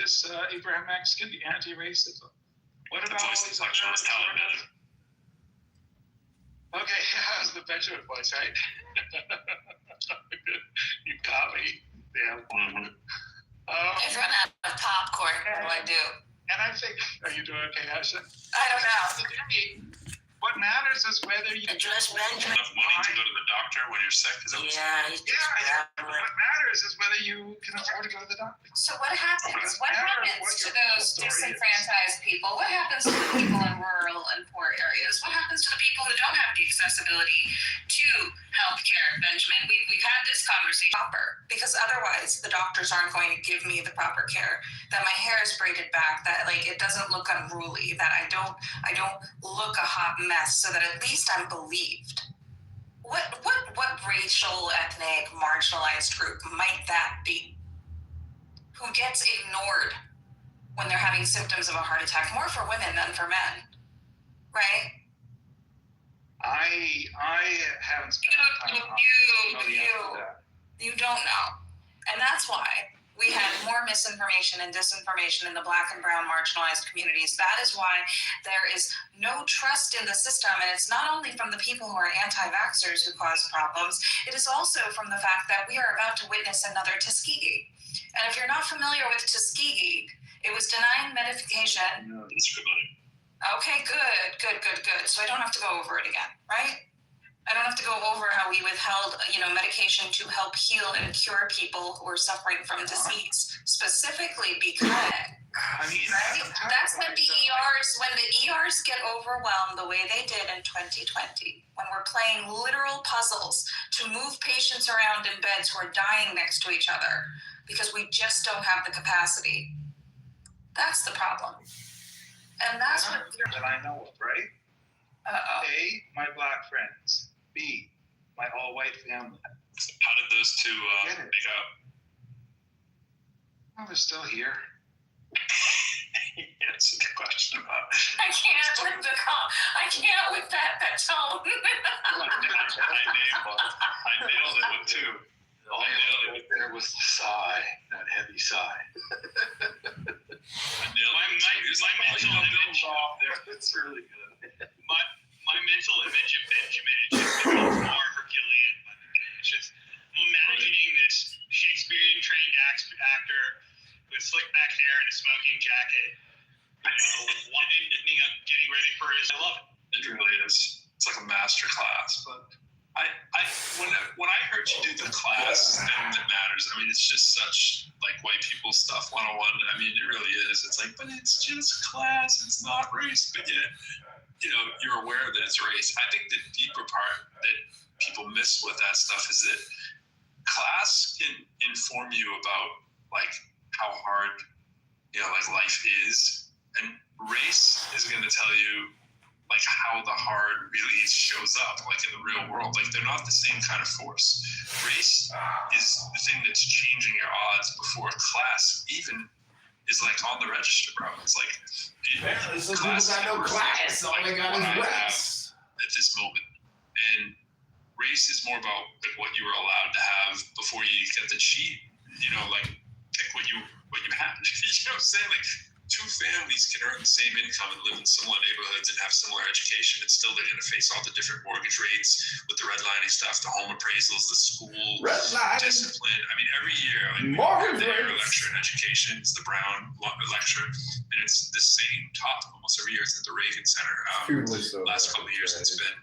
this Abraham Mexican, the anti-racism? What about all these other... Okay, that was the Benjamin voice, right? You got me. Damn. I've run out of popcorn. What do I do? And I think, are you doing okay, Ashley? I don't know. What matters is whether you address Benjamin. Enough money to go to the doctor when you're sick. What matters is whether you can afford to go to the doctor. So what happens? What happens to those disenfranchised people? What happens to the people in rural and poor areas? What happens to the people who don't have the accessibility to healthcare, Benjamin? We've had this conversation. Because otherwise the doctors aren't going to give me the proper care. That my hair is braided back, that like it doesn't look unruly, that I don't look a hot mess, so that at least I'm believed. What racial, ethnic, marginalized group might that be? Who gets ignored when they're having symptoms of a heart attack, more for women than for men, right? I haven't spent time on You don't know. And that's why we had more misinformation and disinformation in the Black and brown marginalized communities. That is why there is no trust in the system. And it's not only from the people who are anti-vaxxers who cause problems, it is also from the fact that we are about to witness another Tuskegee. And if you're not familiar with Tuskegee, it was denying medication. No, it's familiar. Okay, good. So I don't have to go over it again, right? I don't have to go over how we withheld, medication to help heal and cure people who are suffering from disease, specifically because, right? That's when the ERs get overwhelmed the way they did in 2020, when we're playing literal puzzles to move patients around in beds who are dying next to each other because we just don't have the capacity. That's the problem. And that's what that I know of, right? A, my Black friends. B, my all-white family. How did those two make up? Oh, they're still here. Yeah, it's a good question about. I can't with the call. I can't with that tone. I nailed it with two. There was the sigh, that heavy sigh. My mental image off there. It's really good. My mental image of Benjamin is just more Herculean. It's just I'm imagining this Shakespearean trained actor with slick back hair and a smoking jacket, getting ready for his. I love it. It really is. It's like a master class. But when I heard you do the class thing that matters, I mean, it's just such like white people stuff 101. I mean, it really is. It's like, but it's just class. It's not race. But yet, you're aware that it's race. I think the deeper part that people miss with that stuff is that class can inform you about like how hard, like life is, and race is going to tell you like how the hard really shows up, like in the real world. Like they're not the same kind of force. Race is the thing that's changing your odds before class even is like on the register, bro. It's like class got no class. All they got is race at this moment. And race is more about like what you were allowed to have before you get the cheat. Like pick what you have. You know what I'm saying? Like two families can earn the same income and live in similar neighborhoods and have similar education, and still they're going to face all the different mortgage rates with the redlining stuff, the home appraisals, the school discipline. I mean, every year, like their lecture in education, it's the Brown lecture, and it's the same topic almost every year. It's at the Reagan Center. Last couple of years, it's been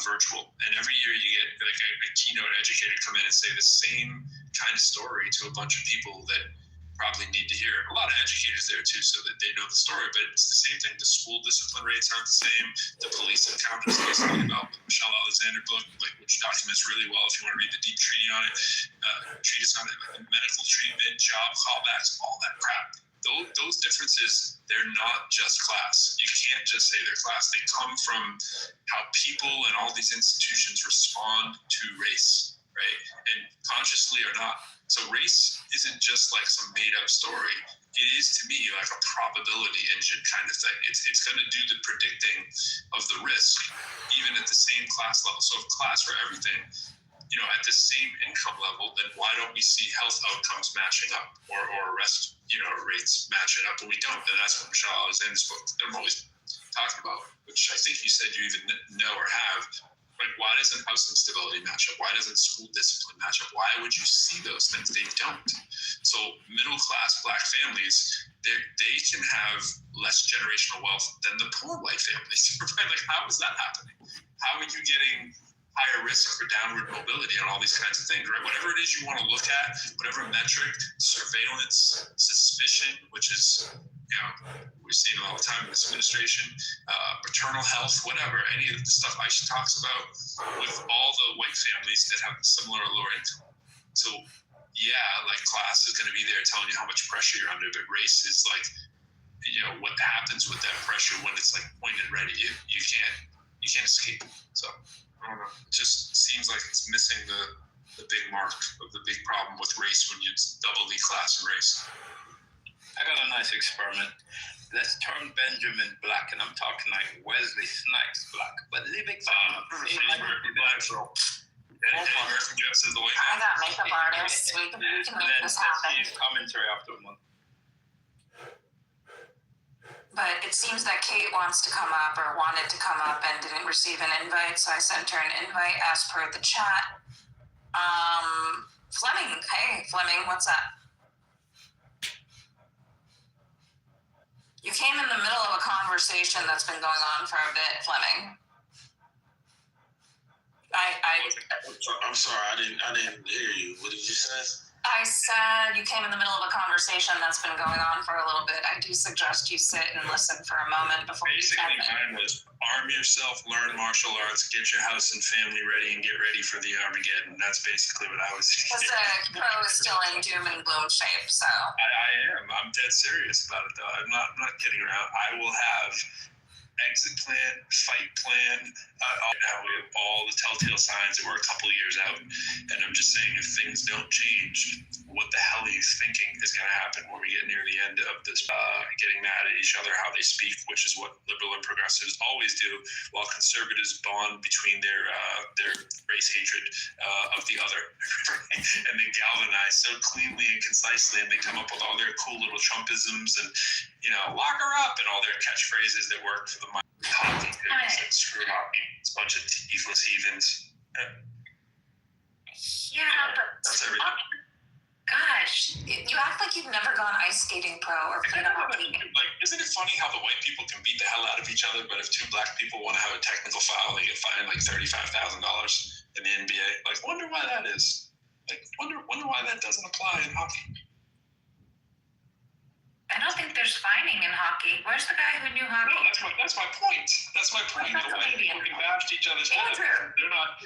virtual, and every year you get like a keynote educator come in and say the same kind of story to a bunch of people that probably need to hear it. A lot of educators there too, so that they know the story, but it's the same thing. The school discipline rates aren't the same. The police encounters they talking about the Michelle Alexander book, which documents really well if you want to read the deep treatise on it, medical treatment, job callbacks, all that crap. Those differences, they're not just class. You can't just say they're class. They come from how people and all these institutions respond to race, right? And consciously or not. So race isn't just like some made-up story. It is, to me, like a probability engine kind of thing. It's going to do the predicting of the risk, even at the same class level. So if class for everything, at the same income level, then why don't we see health outcomes matching up or arrest, rates matching up? And we don't. And that's what Michelle Alexander's book, I'm always talking about, which I think you said you even know or have. Like, why doesn't house instability match up? Why doesn't school discipline match up? Why would you see those things? They don't. So middle-class Black families, they can have less generational wealth than the poor white families. Right? Like, how is that happening? How are you getting higher risk for downward mobility and all these kinds of things, right? Whatever it is you want to look at, whatever metric, surveillance, suspicion, which is, we're seeing it all the time in this administration, maternal health, whatever, any of the stuff Aisha talks about with all the white families that have similar or lower income. So, like class is going to be there telling you how much pressure you're under, but race is like, what happens with that pressure when it's like pointed right at you. You can't escape. So, I don't know. It just seems like it's missing the big mark of the big problem with race when you double the class and race. I got a nice experiment. Let's turn Benjamin black, and I'm talking like Wesley Snipes black, but living Black girl. And American Jeff says the white I man. got makeup artists. We can make this happen. Commentary after a month. But it seems that Kate wants to come up or wanted to come up and didn't receive an invite, so I sent her an invite as per the chat. Fleming, hey Fleming, what's up? You came in the middle of a conversation that's been going on for a bit, Fleming. I'm sorry, I didn't hear you. What did you say? I said you came in the middle of a conversation that's been going on for a little bit. I do suggest you sit and listen for a moment before you Basically, jump in. mine was arm yourself, learn martial arts, get your house and family ready, and get ready for the Armageddon. That's basically what I was Because the pro is still in doom and gloom shape, so. I am. I'm dead serious about it, though. I'm not kidding around. I will have exit plan, fight plan. Now we have all the telltale signs that we're a couple of years out, and I'm just saying, if things don't change, what the hell are you thinking is going to happen when we get near the end of this? Getting mad at each other, how they speak, which is what liberal and progressives always do, while conservatives bond between their race hatred of the other, and they galvanize so cleanly and concisely, and they come up with all their cool little Trumpisms and lock her up and all their catchphrases that work for the hockey players that screw hockey. It's a bunch of teethless heathens. Yeah, but That's everything. gosh, you act like you've never gone ice skating pro or played a hockey game. Like, isn't it funny how the white people can beat the hell out of each other, but if two black people want to have a technical foul, they get fined like $35,000 in the NBA? Like, wonder why that is. Like, wonder why that doesn't apply in hockey. I don't think there's fining in hockey. Where's the guy who knew hockey? No, that's my point. That's my point. The white people can bash each other's head. They're not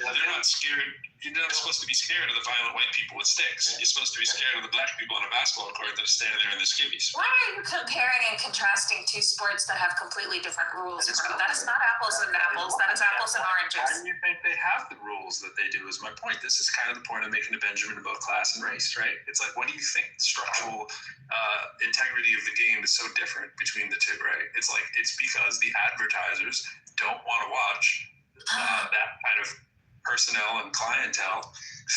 scared. You're not supposed to be scared of the violent white people with sticks. You're supposed to be scared of the black people on a basketball court that are standing there in their skivvies. Why are you comparing and contrasting two sports that have completely different rules, bro? That is not apples and apples. That is apples and Why oranges. do you think they have the rules that they do is my point. This is kind of the point I'm making to Benjamin about class and race, right? It's like, what do you think the structural integrity of the game is so different between the two, right? It's like, it's because the advertisers don't want to watch that kind of personnel and clientele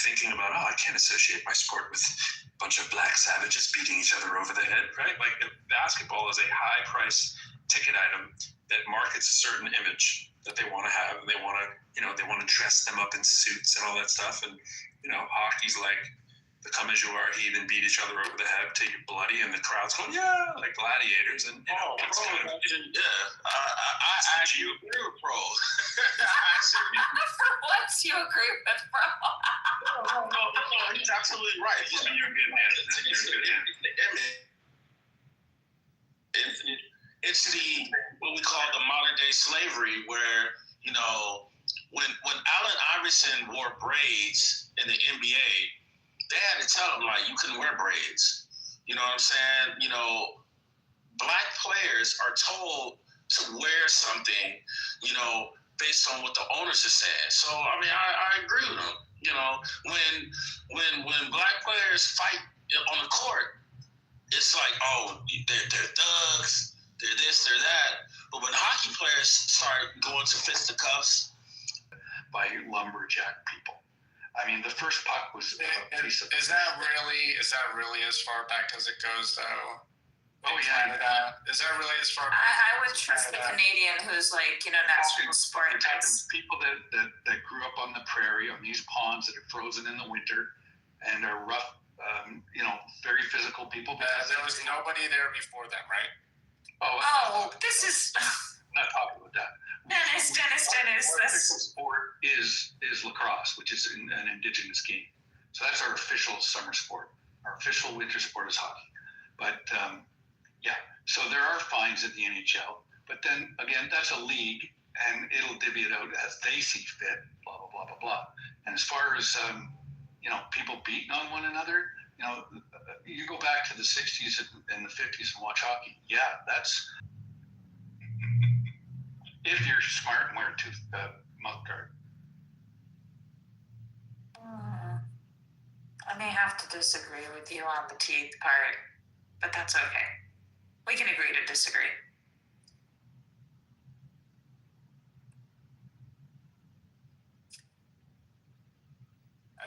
thinking about, I can't associate my sport with a bunch of black savages beating each other over the head, right? Like, basketball is a high price ticket item that markets a certain image that they want to have, and they want to dress them up in suits and all that stuff. And hockey's like the come as you are heathen, beat each other over the head till you're bloody, and the crowd's going, yeah, like gladiators. And it's kind of, I actually agree with pro. For once, you agree with bro. No, he's absolutely right. you're a good man. You're a good man. It's what we call the modern day slavery, where when Allen Iverson wore braids in the NBA, they had to tell him, like, you couldn't wear braids. You know what I'm saying? Black players are told to wear something, based on what the owners are saying. So I agree with them. When black players fight on the court, it's like, they're thugs, they're this, they're that. But when hockey players start going to fisticuffs, by lumberjack people. I mean, the first puck was a piece of. Is that really as far back as it goes, though? Oh, In yeah. Canada? Is that really as far? I would trust the Canadian who's like, national sport. We're talking people that grew up on the prairie, on these ponds that are frozen in the winter, and are rough, very physical people. There was nobody there before them, right? Oh, this is I'm not talking about that. Dennis. Our official sport is lacrosse, which is an indigenous game. So that's our official summer sport. Our official winter sport is hockey. But so there are fines at the NHL. But then again, that's a league, and it'll divvy it out as they see fit. Blah blah blah blah blah. And as far as people beating on one another, you go back to the '60s and the '50s and watch hockey. Yeah, that's. If you're smart and wear a mouth guard. I may have to disagree with you on the teeth part, but that's okay. We can agree to disagree.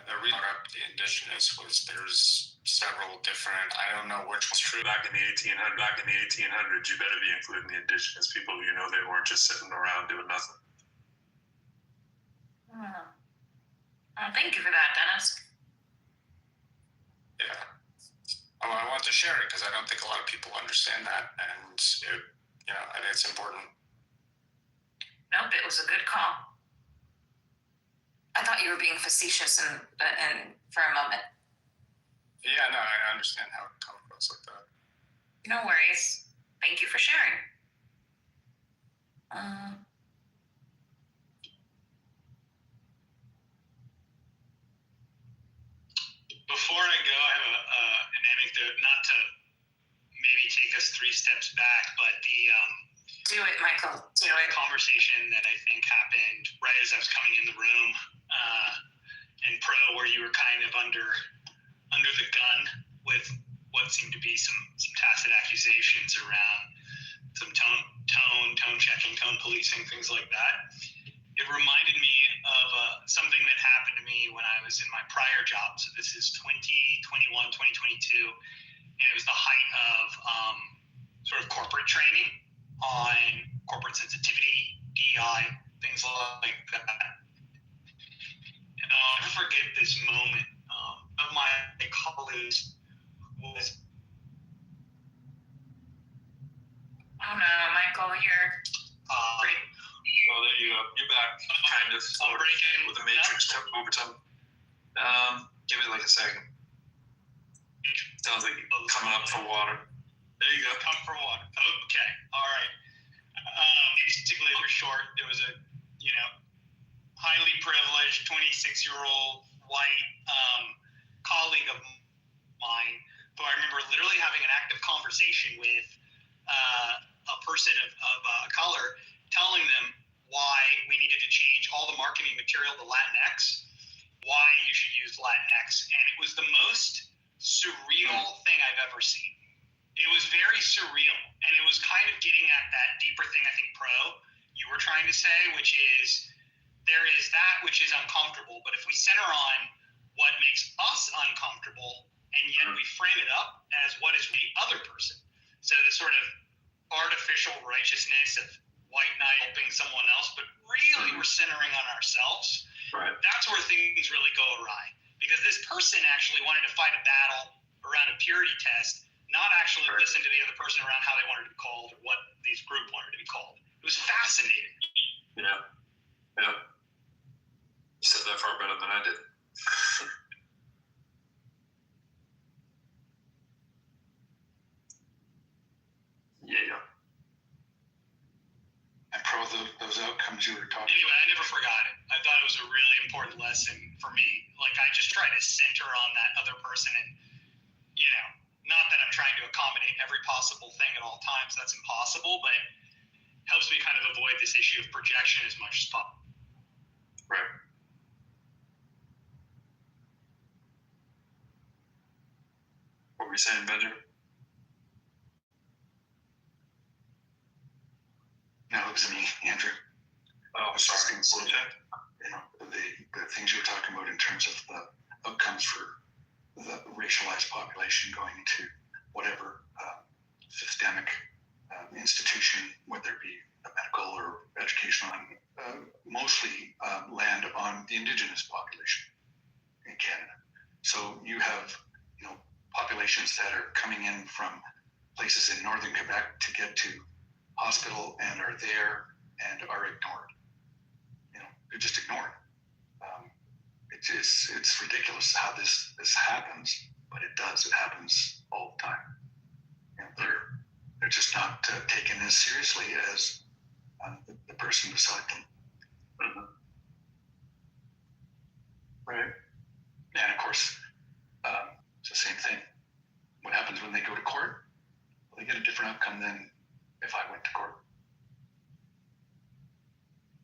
The reason I brought up the indigenous was there's several different. I don't know which one's true. Back in the 1800s, you better be including the indigenous people. They weren't just sitting around doing nothing. Thank you for that, Dennis. Yeah. Well, I want to share it because I don't think a lot of people understand that, and I think it's important. Nope, it was a good call. I thought you were being facetious and for a moment. Yeah, no, I understand how it comes across like that. No worries. Thank you for sharing. Before I go, I have an anecdote, not to maybe take us 3 steps back, but the Do it, Michael. Do it. conversation that I think happened right as I was coming in the room in pro, where you were kind of under the gun with what seemed to be some tacit accusations around some tone checking, tone policing, things like that. It reminded me of something that happened to me when I was in my prior job. So this is 2021, 2022, and it was the height of sort of corporate training on corporate sensitivity, DEI, things like that. And I'll never forget this moment of my colleagues was. Oh no, Michael, you're great. Oh, there you go. You're back, kind of. I'll break in with the Matrix overtime. Give it like a second. Sounds like you're coming up for water. There you go. Come for water. Okay. All right. Basically, for short, there was a, highly privileged 26-year-old white colleague of mine who I remember literally having an active conversation with a person of color, telling them why we needed to change all the marketing material to Latinx, why you should use Latinx. And it was the most surreal thing I've ever seen. It was very surreal, and it was kind of getting at that deeper thing, I think, you were trying to say, which is there is that which is uncomfortable, but if we center on what makes us uncomfortable, and yet we frame it up as what is the other person. So the sort of artificial righteousness of white knight helping someone else, but really we're centering on ourselves. Right. That's where things really go awry. Because this person actually wanted to fight a battle around a purity test, not actually listen to the other person around how they wanted to be called or what these group wanted to be called. It was fascinating. Yeah. You said that far better than I did. Yeah. And those outcomes you were talking. Anyway, I never forgot it. I thought it was a really important lesson for me. Like, I just try to center on that other person and, not that I'm trying to accommodate every possible thing at all times. That's impossible, but it helps me kind of avoid this issue of projection as much as possible. Right. What were you saying, Benjamin? No, it was me, Andrew. Oh, I was sorry. just going to say that, the things you were talking about in terms of the outcomes for the racialized population going to whatever systemic institution, whether it be a medical or educational, mostly land on the Indigenous population in Canada. So you have, populations that are coming in from places in northern Quebec to get to hospital and are there and are ignored. They're just ignored. It's ridiculous how this happens, but it does. It happens all the time. And they're just not taken as seriously as the person beside them. Mhm. Right. And of course, it's the same thing. What happens when they go to court? Well, they get a different outcome than if I went to court.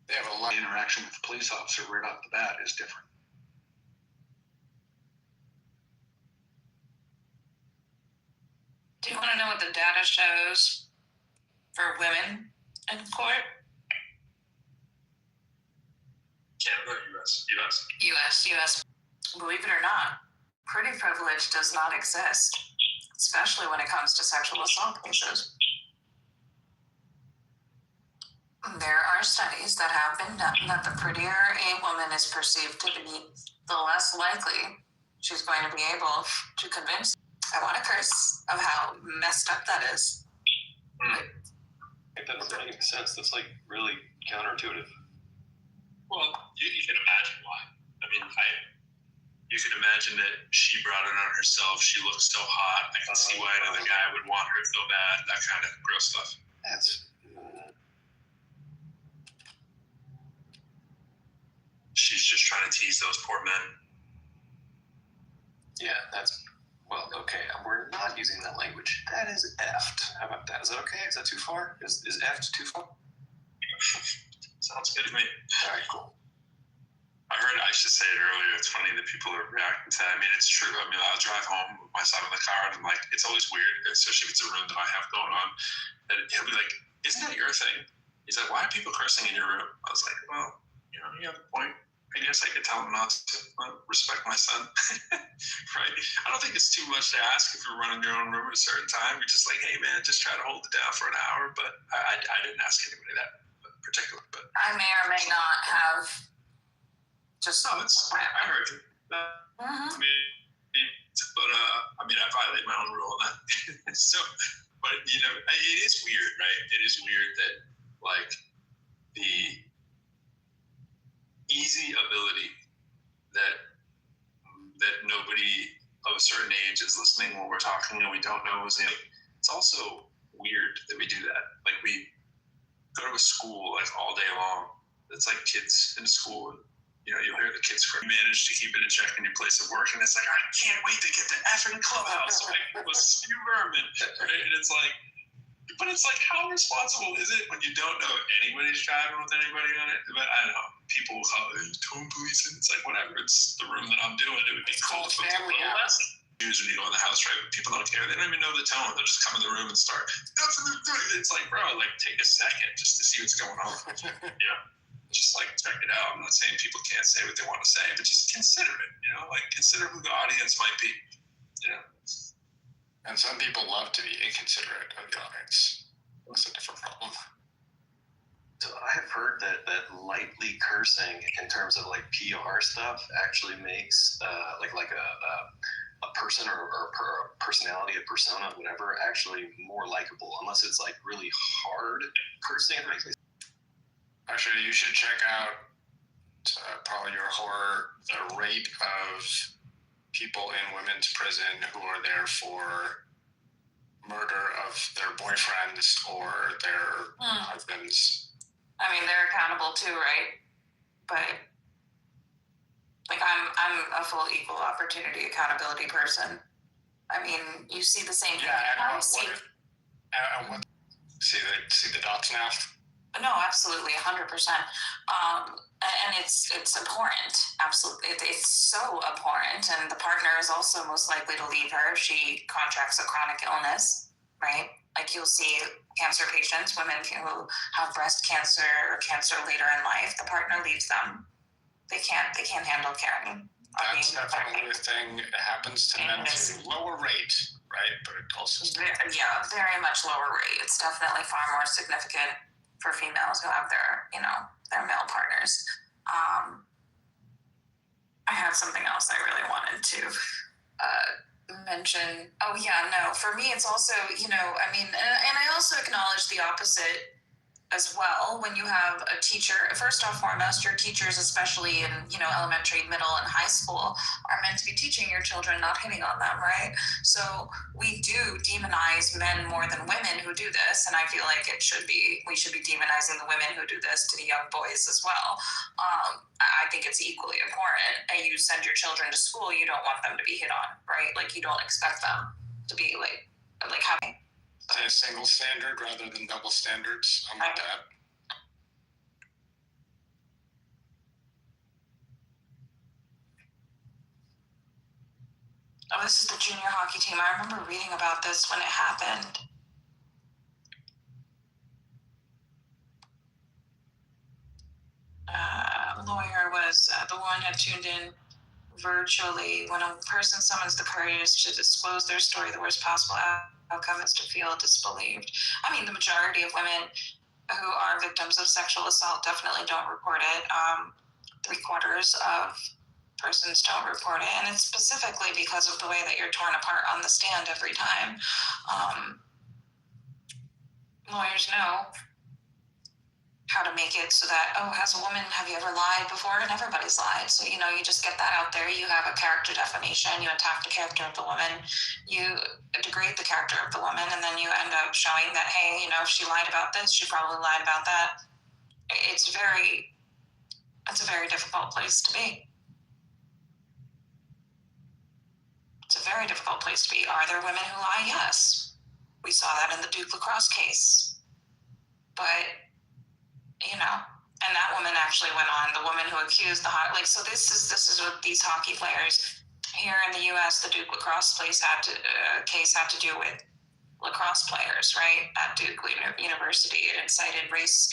They have a lot. The interaction with the police officer right off the bat is different. Do you want to know what the data shows for women in court? Canada or US? US. Believe it or not, pretty privilege does not exist, especially when it comes to sexual assault cases. There are studies that have been done that the prettier a woman is perceived to be, the less likely she's going to be able to convince. I want to curse of how messed up that is. That doesn't make any sense. That's like really counterintuitive. Well, you can imagine why. I mean, you can imagine that she brought it on herself. She looks so hot. I can see why another guy would want her so bad. That kind of gross stuff. She's just trying to tease those poor men. Yeah, well, okay. We're not using that language. That is effed. How about that? Is that okay? Is that too far? Is effed too far? Sounds good to me. All right, cool. I should say it earlier. It's funny that people are reacting to that. I mean, it's true. I mean, I'll drive home with my son in the car, and it's always weird, especially if it's a room that I have going on. That he'll be like, "Isn't that your thing?" He's like, "Why are people cursing in your room?" I was like, "Well, you have a point. I guess I could tell him not to respect my son." Right? I don't think it's too much to ask if you're running your own room at a certain time. You're just like, "Hey, man, just try to hold it down for an hour." But I didn't ask anybody that particularly. But I may or may not have just. no, I heard you. I mean, I violate my own rule on that. So, but it is weird, right? It is weird that the easy ability that nobody of a certain age is listening when we're talking and we don't know who's in it. It's also weird that we do that. We go to a school all day long. It's like kids in school. You'll hear the kids cry. You manage to keep it in check in your place of work, and it's like, I can't wait to get to effing clubhouse. You vermin, right? And it's like, but it's like, how responsible is it when you don't know if anybody's driving with anybody on it? But I don't know. People will call it tone policing. It's like, whatever. It's the room that I'm doing. It would be called cool family hours. When you go in the house, right? But people don't care. They don't even know the tone. They'll just come in the room and start. It's like, bro, take a second just to see what's going on. Just check it out. I'm not saying people can't say what they want to say, but just consider it. Consider who the audience might be. And some people love to be inconsiderate of the audience. That's a different problem. So I have heard that lightly cursing in terms of PR stuff actually makes a person or a personality, a persona, whatever, actually more likable, unless it's really hard cursing. Actually, you should check out probably your horror, the rate of people in women's prison who are there for murder of their boyfriends or their husbands. I mean, they're accountable too, right? But I'm a full equal opportunity accountability person. I mean, you see the same thing. Yeah, see the dots now? No, absolutely, 100%. And it's abhorrent. Absolutely, it's so abhorrent. And the partner is also most likely to leave her if she contracts a chronic illness, right? You'll see cancer patients, women who have breast cancer or cancer later in life. The partner leaves them. They can't handle caring. That's definitely a thing. It happens to men too. Lower rate, right? But it also very much lower rate. It's definitely far more significant for females who have their male partners. I had something else I really wanted to mention. Oh yeah, no. For me, it's also and I also acknowledge the opposite as well. When you have a teacher, first off foremost, your teachers, especially in elementary, middle, and high school, are meant to be teaching your children, not hitting on them, right? So we do demonize men more than women who do this, and I feel like we should be demonizing the women who do this to the young boys as well. I think it's equally important. You send your children to school, you don't want them to be hit on, right? Like you don't expect them to be like having a single standard rather than double standards. I'm with that. Oh, this is the junior hockey team. I remember reading about this when it happened. Lawyer was the one had tuned in virtually. When a person summons the courage to disclose their story, the worst possible outcome is to feel disbelieved. I mean, the majority of women who are victims of sexual assault definitely don't report it. 3/4 of persons don't report it, and it's specifically because of the way that you're torn apart on the stand every time. Lawyers know how to make it so that, as a woman, have you ever lied before? And everybody's lied. So, you just get that out there. You have a character defamation. You attack the character of the woman. You degrade the character of the woman. And then you end up showing that, hey, if she lied about this, she probably lied about that. It's a very difficult place to be. It's a very difficult place to be. Are there women who lie? Yes. We saw that in the Duke lacrosse case. But and that woman actually went on, the woman who accused so this is what these hockey players here in the U.S., the Duke lacrosse case had to do with lacrosse players, right, at Duke University. It incited race.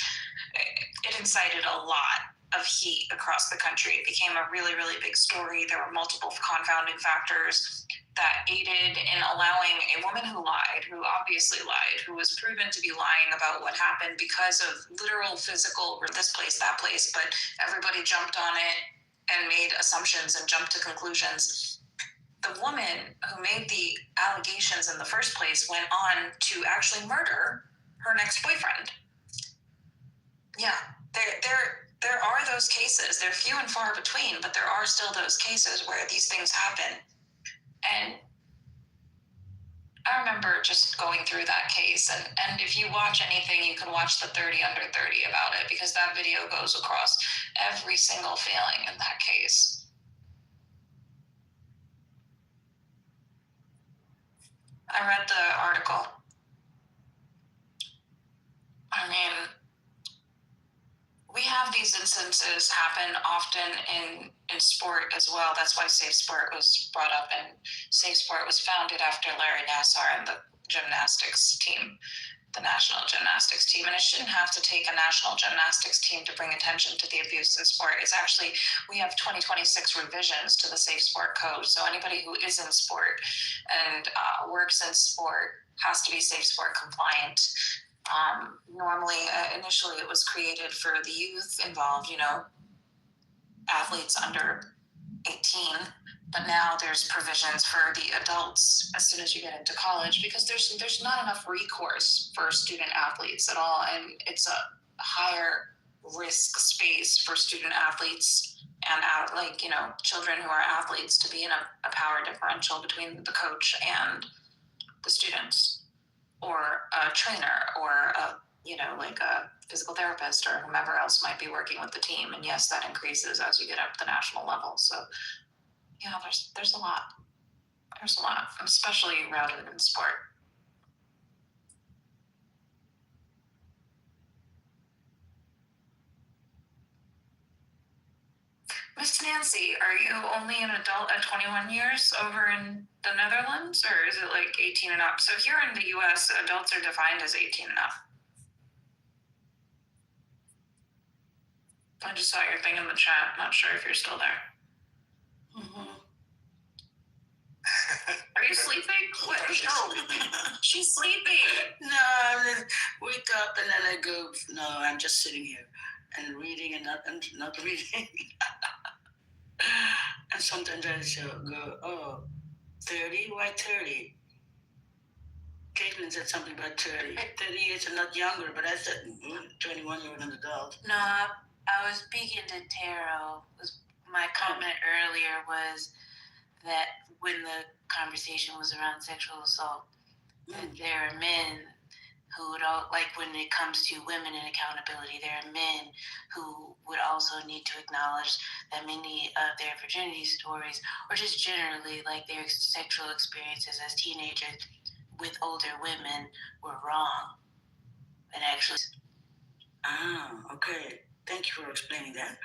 It incited a lot of heat across the country. It became a really, really big story. There were multiple confounding factors that aided in allowing a woman who lied, who obviously lied, who was proven to be lying about what happened because of literal physical, or this place, that place, but everybody jumped on it and made assumptions and jumped to conclusions. The woman who made the allegations in the first place went on to actually murder her next boyfriend. Yeah, there are those cases. They're few and far between, but there are still those cases where these things happen. And I remember just going through that case, and if you watch anything, you can watch the 30 Under 30 about it, because that video goes across every single failing in that case. I read the article. I mean, we have these instances happen often in sport as well. That's why Safe Sport was brought up, and Safe Sport was founded after Larry Nassar and the gymnastics team, the national gymnastics team. And it shouldn't have to take a national gymnastics team to bring attention to the abuse in sport. It's actually, we have 2026 revisions to the Safe Sport Code. So anybody who is in sport and works in sport has to be Safe Sport compliant. Normally, initially it was created for the youth involved, athletes under 18, but now there's provisions for the adults as soon as you get into college, because there's not enough recourse for student athletes at all, and it's a higher risk space for student athletes and children who are athletes to be in a power differential between the coach and the students, or a trainer, or a physical therapist, or whomever else might be working with the team. And yes, that increases as you get up to the national level. So there's a lot. There's a lot, especially routed in sport. Miss Nancy, are you only an adult at 21 years over in the Netherlands, or is it like 18 and up? So here in the US, adults are defined as 18 and up. I just saw your thing in the chat. Not sure if you're still there. Mm-hmm. Are you sleeping? What? No, she's sleeping. No, I wake up and then I go, no, I'm just sitting here and reading and not reading. And sometimes I just go, oh, 30? Why 30? Caitlin said something about 30. 30 years and not younger, but I said 21, you're an adult. No, I was speaking to Taro. My comment earlier was that when the conversation was around sexual assault, that there are men who would all, like when it comes to women and accountability, there are men who would also need to acknowledge that many of their virginity stories, or just generally like their sexual experiences as teenagers with older women, were wrong. And actually, okay. Thank you for explaining that.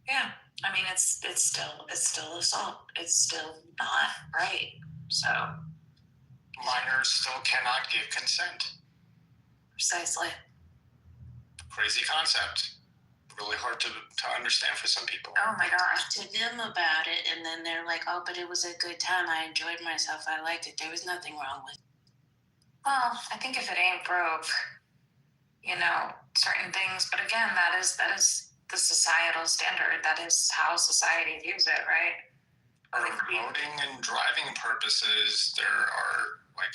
yeah, I mean it's still assault. It's still not right. So Minors still cannot give consent. precisely. Crazy concept. Really hard to understand for some people. Oh my gosh, to them about it, and then they're like, "Oh, but it was a good time. I enjoyed myself. I liked it. There was nothing wrong with it." Well, I think if it ain't broke, certain things. But again, that is the societal standard. That is how society views it, right? For voting and driving purposes, there are like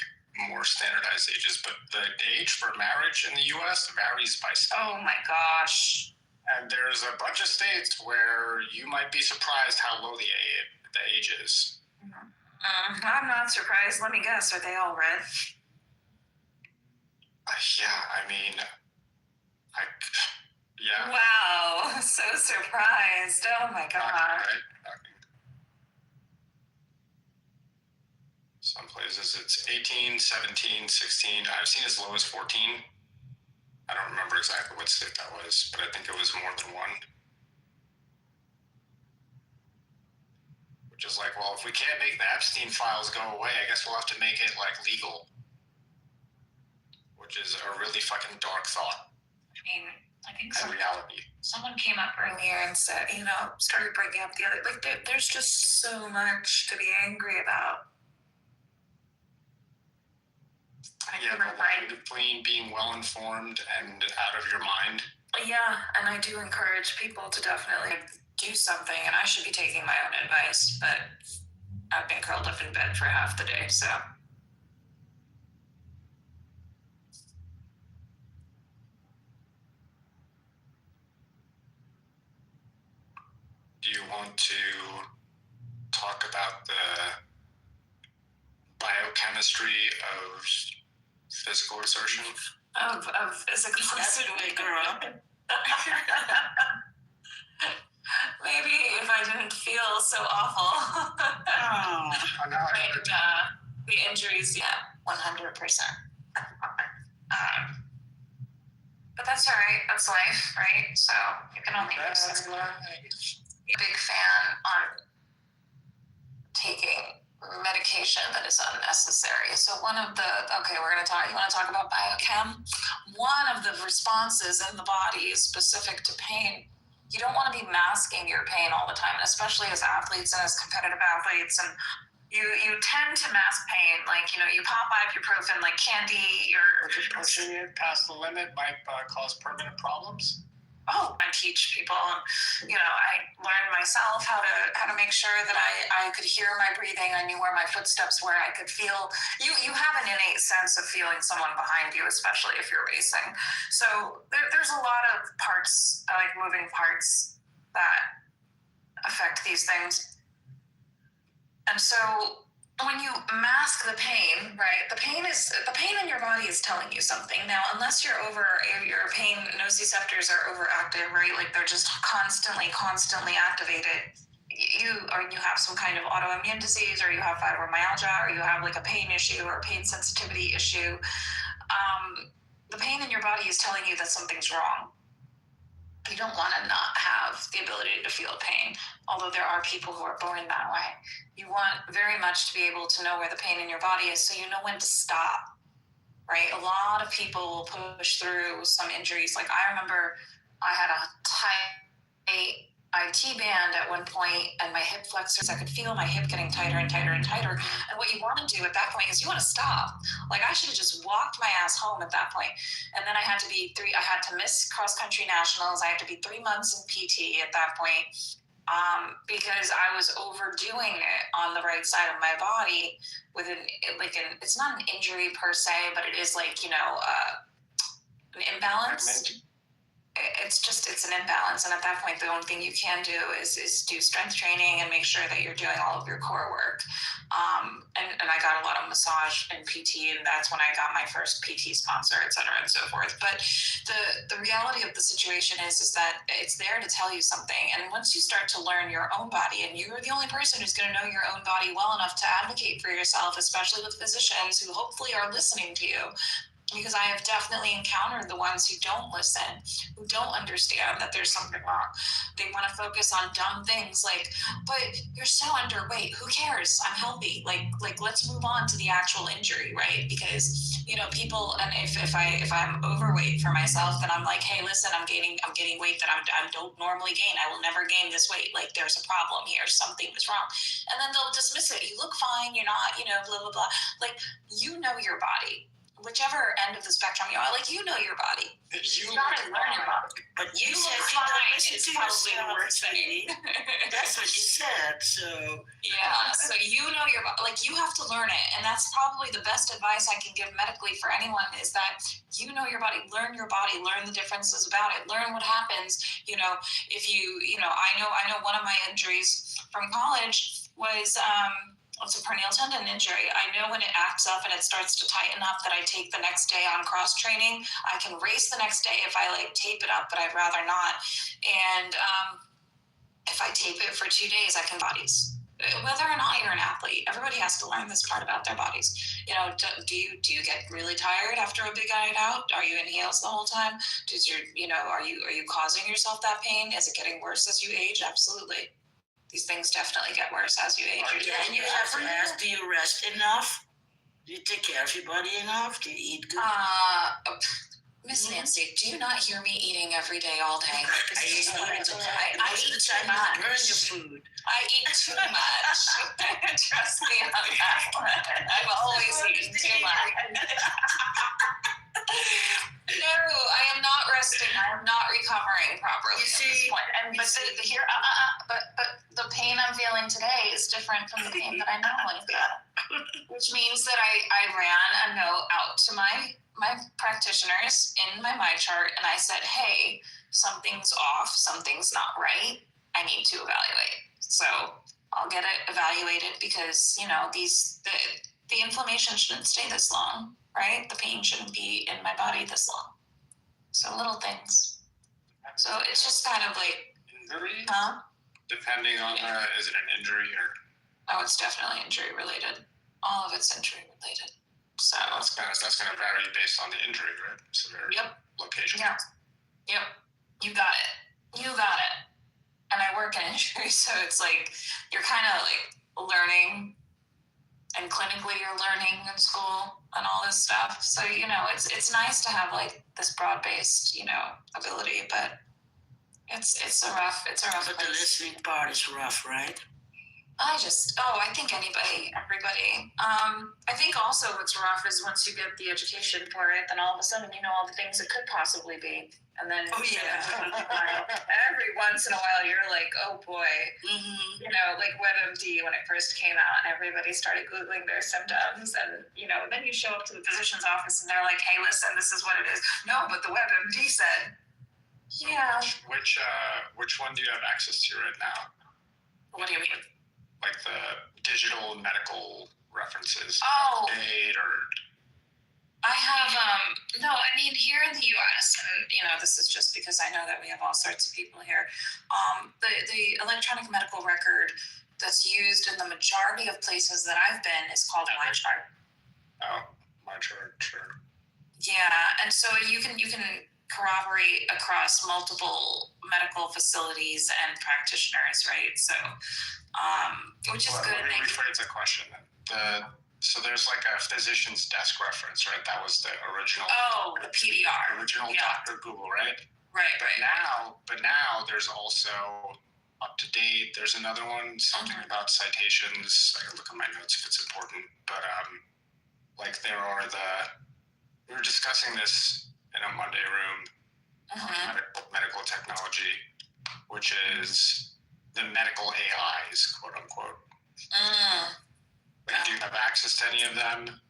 more standardized ages, but the age for marriage in the U.S. varies by state. Oh my gosh. And there's a bunch of states where you might be surprised how low the age is. I'm not surprised. Let me guess. Are they all red? Yeah, I mean, yeah. Wow, so surprised. Oh my god. Right. Some places it's 18, 17, 16. I've seen as low as 14. I don't remember exactly what state that was, but I think it was more than one. Which is like, well, if we can't make the Epstein files go away, I guess we'll have to make it like legal. Which is a really fucking dark thought. I mean, I think reality. Someone came up earlier and said, started bringing up the other, like there's just so much to be angry about. Yeah, the line between being well informed and out of your mind. Yeah, and I do encourage people to definitely do something, and I should be taking my own advice, but I've been curled up in bed for half the day, so. Do you want to talk about the biochemistry of physical exertion? Of physical exertion. Wake her up. Maybe if I didn't feel so awful. The injuries, yeah, 100%. But that's all right. That's life, right? So you can only That's be a big fan on taking medication that is unnecessary. So we're going to talk, you want to talk about biochem? One of the responses in the body is specific to pain. You don't want to be masking your pain all the time, and especially as athletes and as competitive athletes. And you tend to mask pain, like, you pop ibuprofen like candy. Pushing it past the limit might cause permanent problems. I teach people, and I learned myself how to make sure that I could hear my breathing. I knew where my footsteps were. I could feel. You have an innate sense of feeling someone behind you, especially if you're racing. So there's a lot of parts, like moving parts, that affect these things. And so when you mask the pain, right, the pain in your body is telling you something. Now, unless your pain nociceptors are overactive, right, like they're just constantly activated, you have some kind of autoimmune disease, or you have fibromyalgia, or you have like a pain issue or a pain sensitivity issue, the pain in your body is telling you that something's wrong. You don't want to not have the ability to feel pain, although there are people who are born that way. You want very much to be able to know where the pain in your body is, so you know when to stop, right? A lot of people will push through some injuries. Like I remember I had a tight I T-band at one point, and my hip flexors, I could feel my hip getting tighter and tighter and tighter. And what you want to do at that point is you want to stop. Like, I should have just walked my ass home at that point. And then I had to miss cross-country nationals. I had to be 3 months in PT at that point, because I was overdoing it on the right side of my body with it's not an injury per se, but it is like, an imbalance. It's an imbalance, and at that point the only thing you can do is do strength training and make sure that you're doing all of your core work, and I got a lot of massage and PT, and that's when I got my first PT sponsor, et cetera, and so forth. But the reality of the situation is that it's there to tell you something, and once you start to learn your own body, and you're the only person who's going to know your own body well enough to advocate for yourself, especially with physicians who hopefully are listening to you, because I have definitely encountered the ones who don't listen, who don't understand that there's something wrong. They want to focus on dumb things like, but you're so underweight, who cares? I'm healthy. Like let's move on to the actual injury, right? Because, people, and if I'm overweight for myself, then I'm like, hey, listen, I'm gaining weight that I don't normally gain. I will never gain this weight. Like, there's a problem here. Something is wrong. And then they'll dismiss it. You look fine. You're not, blah, blah, blah. Like, you know your body. Whichever end of the spectrum you are, your body. You gotta learn your body. But you said you fine. don't listen It's to probably the yourself, worst thing. That's what you said. So Yeah, so you know your body. You have to learn it, and that's probably the best advice I can give medically for anyone is that you know your body, learn your body, learn the differences about it, learn what happens. If I know one of my injuries from college was it's a peroneal tendon injury. I know when it acts up and it starts to tighten up that I take the next day on cross training. I can race the next day if I tape it up, but I'd rather not. And if I tape it for 2 days, I can bodies. Whether or not you're an athlete, everybody has to learn this part about their bodies. Do you get really tired after a big night out? Are you in heels the whole time? Are you causing yourself that pain? Is it getting worse as you age? Absolutely. These things definitely get worse as you age. and you have to ask, do you rest enough? Do you take care of your body enough? Do you eat good? Miss Nancy, do you not hear me eating every day, all day? I eat too much. Burn your food. I eat too much. Trust me on that one. I've always eaten too much. No, I am not resting. I am not recovering properly at this point. But the pain I'm feeling today is different from the pain that I normally feel, which means that I ran a note out to my practitioners in my chart, and I said, hey, something's off, something's not right. I need to evaluate. So I'll get it evaluated because the inflammation shouldn't stay this long. Right? The pain shouldn't be in my body this long. So little things. So it's just kind of injury? Huh? Depending on is it an injury or? Oh, it's definitely injury related. All of it's injury related. So that's gonna vary based on the injury, right? Severity. Yep. Location. Yep. You got it. And I work in injury, so it's you're kind of learning. And clinically, you're learning in school and all this stuff. So it's nice to have this broad-based ability, but it's a rough. But the listening part is rough, right? I think everybody. I think also what's rough is once you get the education for it, then all of a sudden all the things it could possibly be. And then every once in a while you're like, oh boy, WebMD when it first came out and everybody started Googling their symptoms, and then you show up to the physician's office and they're like, hey, listen, this is what it is. No, but the WebMD said. Yeah. Which one do you have access to right now? What do you mean? Like the digital medical references. Oh. Update or. I have, here in the U.S., and, this is just because I know that we have all sorts of people here, the electronic medical record that's used in the majority of places that I've been is called MyChart. Oh, MyChart, sure. Yeah, and so you can corroborate across multiple medical facilities and practitioners, right? So, which is good. Let me rephrase the question then. So there's a physician's desk reference, right? That was the original. Oh, the PDR. Original Dr. Google, right? Right. But now there's also up to date. There's another one, something about citations. I can look at my notes if it's important. But like we were discussing this in a Monday room, medical technology, which is the medical AIs, quote unquote. Like, do you have access to any of them?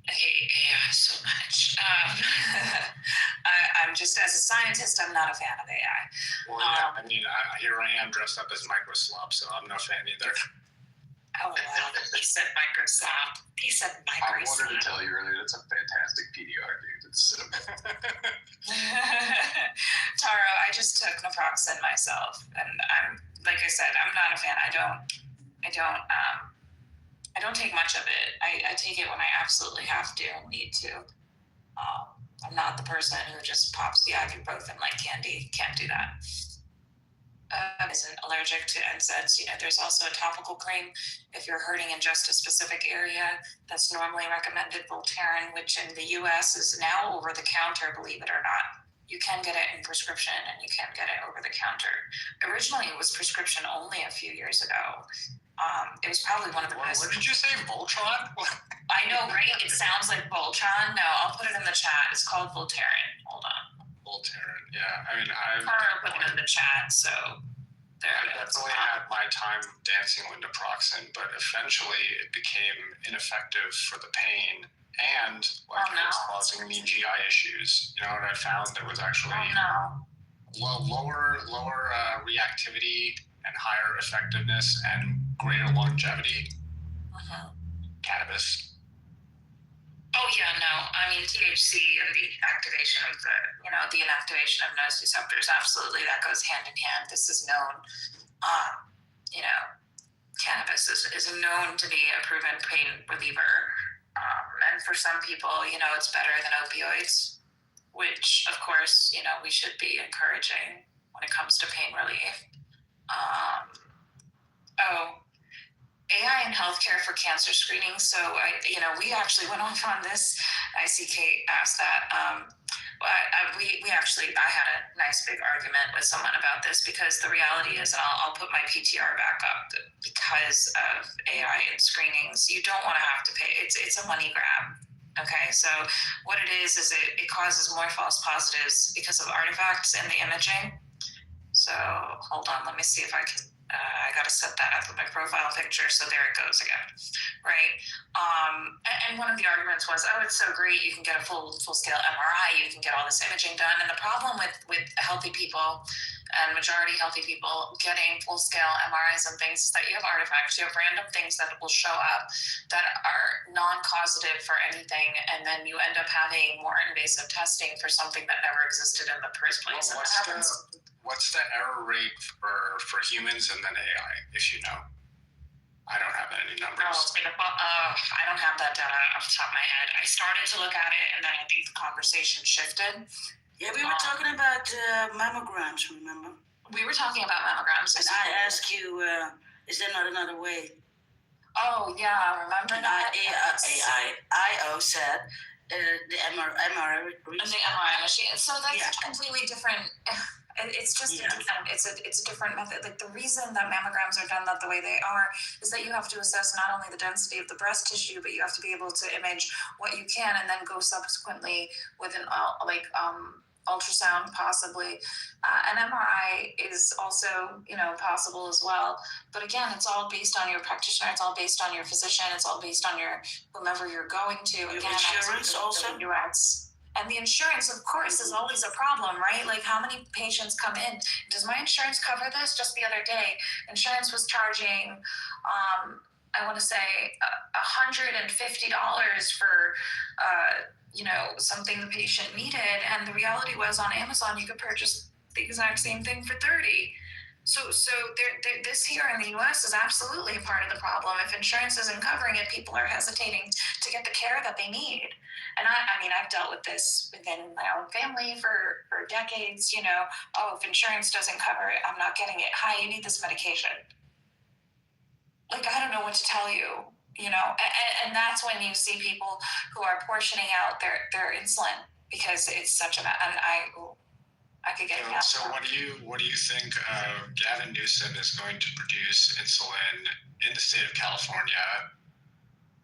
Yeah, so much. I'm just, as a scientist, I'm not a fan of AI. Well, yeah, I mean, here I am dressed up as Microsoft, so I'm no fan either. Oh, wow. He said Microsoft. He said I Microsoft. wanted to tell you earlier, that's a fantastic PDR, dude. It's cinnamon. Taro, I just took naproxen myself, and I'm, like I said, I'm not a fan. I don't take much of it. I take it when I absolutely have to and need to. I'm not the person who just pops the ibuprofen like candy. Can't do that. Isn't allergic to NSAIDs. There's also a topical cream if you're hurting in just a specific area that's normally recommended Voltaren, which in the US is now over the counter, believe it or not. You can get it in prescription and you can get it over the counter. Originally, it was prescription only a few years ago. It was probably one of the best. What did you say, Voltron? I know, right? It sounds like Voltron. No, I'll put it in the chat. It's called Voltaren. Hold on. Voltaren, yeah. I mean, I've put it in the chat, so there it is. definitely had my time dancing with naproxen, but eventually it became ineffective for the pain and it was causing me GI issues. You know what I found? There was actually lower reactivity and higher effectiveness and greater longevity. Cannabis. Oh yeah, no. I mean, THC and the activation of the inactivation of nociceptors, absolutely, that goes hand in hand. This is known. Cannabis is known to be a proven pain reliever, and for some people, it's better than opioids, which of course, we should be encouraging when it comes to pain relief. AI in healthcare for cancer screening. So we actually went off on this. I see Kate asked that. I had a nice big argument with someone about this because the reality is, and I'll put my PTR back up, because of AI in screenings, you don't want to have to pay. It's a money grab. Okay, so what it is it causes more false positives because of artifacts in the imaging. So hold on, let me see if I can. I got to set that up with my profile picture. So there it goes again, right? And one of the arguments was, oh, it's so great. You can get a full scale MRI. You can get all this imaging done. And the problem with healthy people and majority healthy people getting full scale MRIs and things is that you have artifacts. You have random things that will show up that are non-causative for anything. And then you end up having more invasive testing for something that never existed in the first place. Well, what's the error rate for humans and then AI, if you know? I don't have any numbers. I don't have that data off the top of my head. I started to look at it, and then I think the conversation shifted. Yeah, we were talking about mammograms, remember? We were talking about mammograms. And I asked you, is there not another way? Oh, yeah, remember that? IO said the MRI machine. So that's completely different. It's just it's a different method. Like, the reason that mammograms are done the way they are is that you have to assess not only the density of the breast tissue, but you have to be able to image what you can, and then go subsequently with an ultrasound, possibly. An MRI is also possible as well. But again, it's all based on your practitioner. It's all based on your physician. It's all based on your whomever you're going to. Your again, insurance also. And the insurance, of course, is always a problem, right? Like, how many patients come in? Does my insurance cover this? Just the other day, insurance was charging, I want to say, $150 for, something the patient needed. And the reality was, on Amazon, you could purchase the exact same thing for $30. So this here in the U.S. is absolutely a part of the problem. If insurance isn't covering it, people are hesitating to get the care that they need. And I mean, I've dealt with this within my own family for decades. If insurance doesn't cover it, I'm not getting it. Hi, you need this medication. Like, I don't know what to tell you. And that's when you see people who are portioning out their insulin because it's such an. And I could get So what do you think Gavin Newsom is going to produce insulin in the state of California?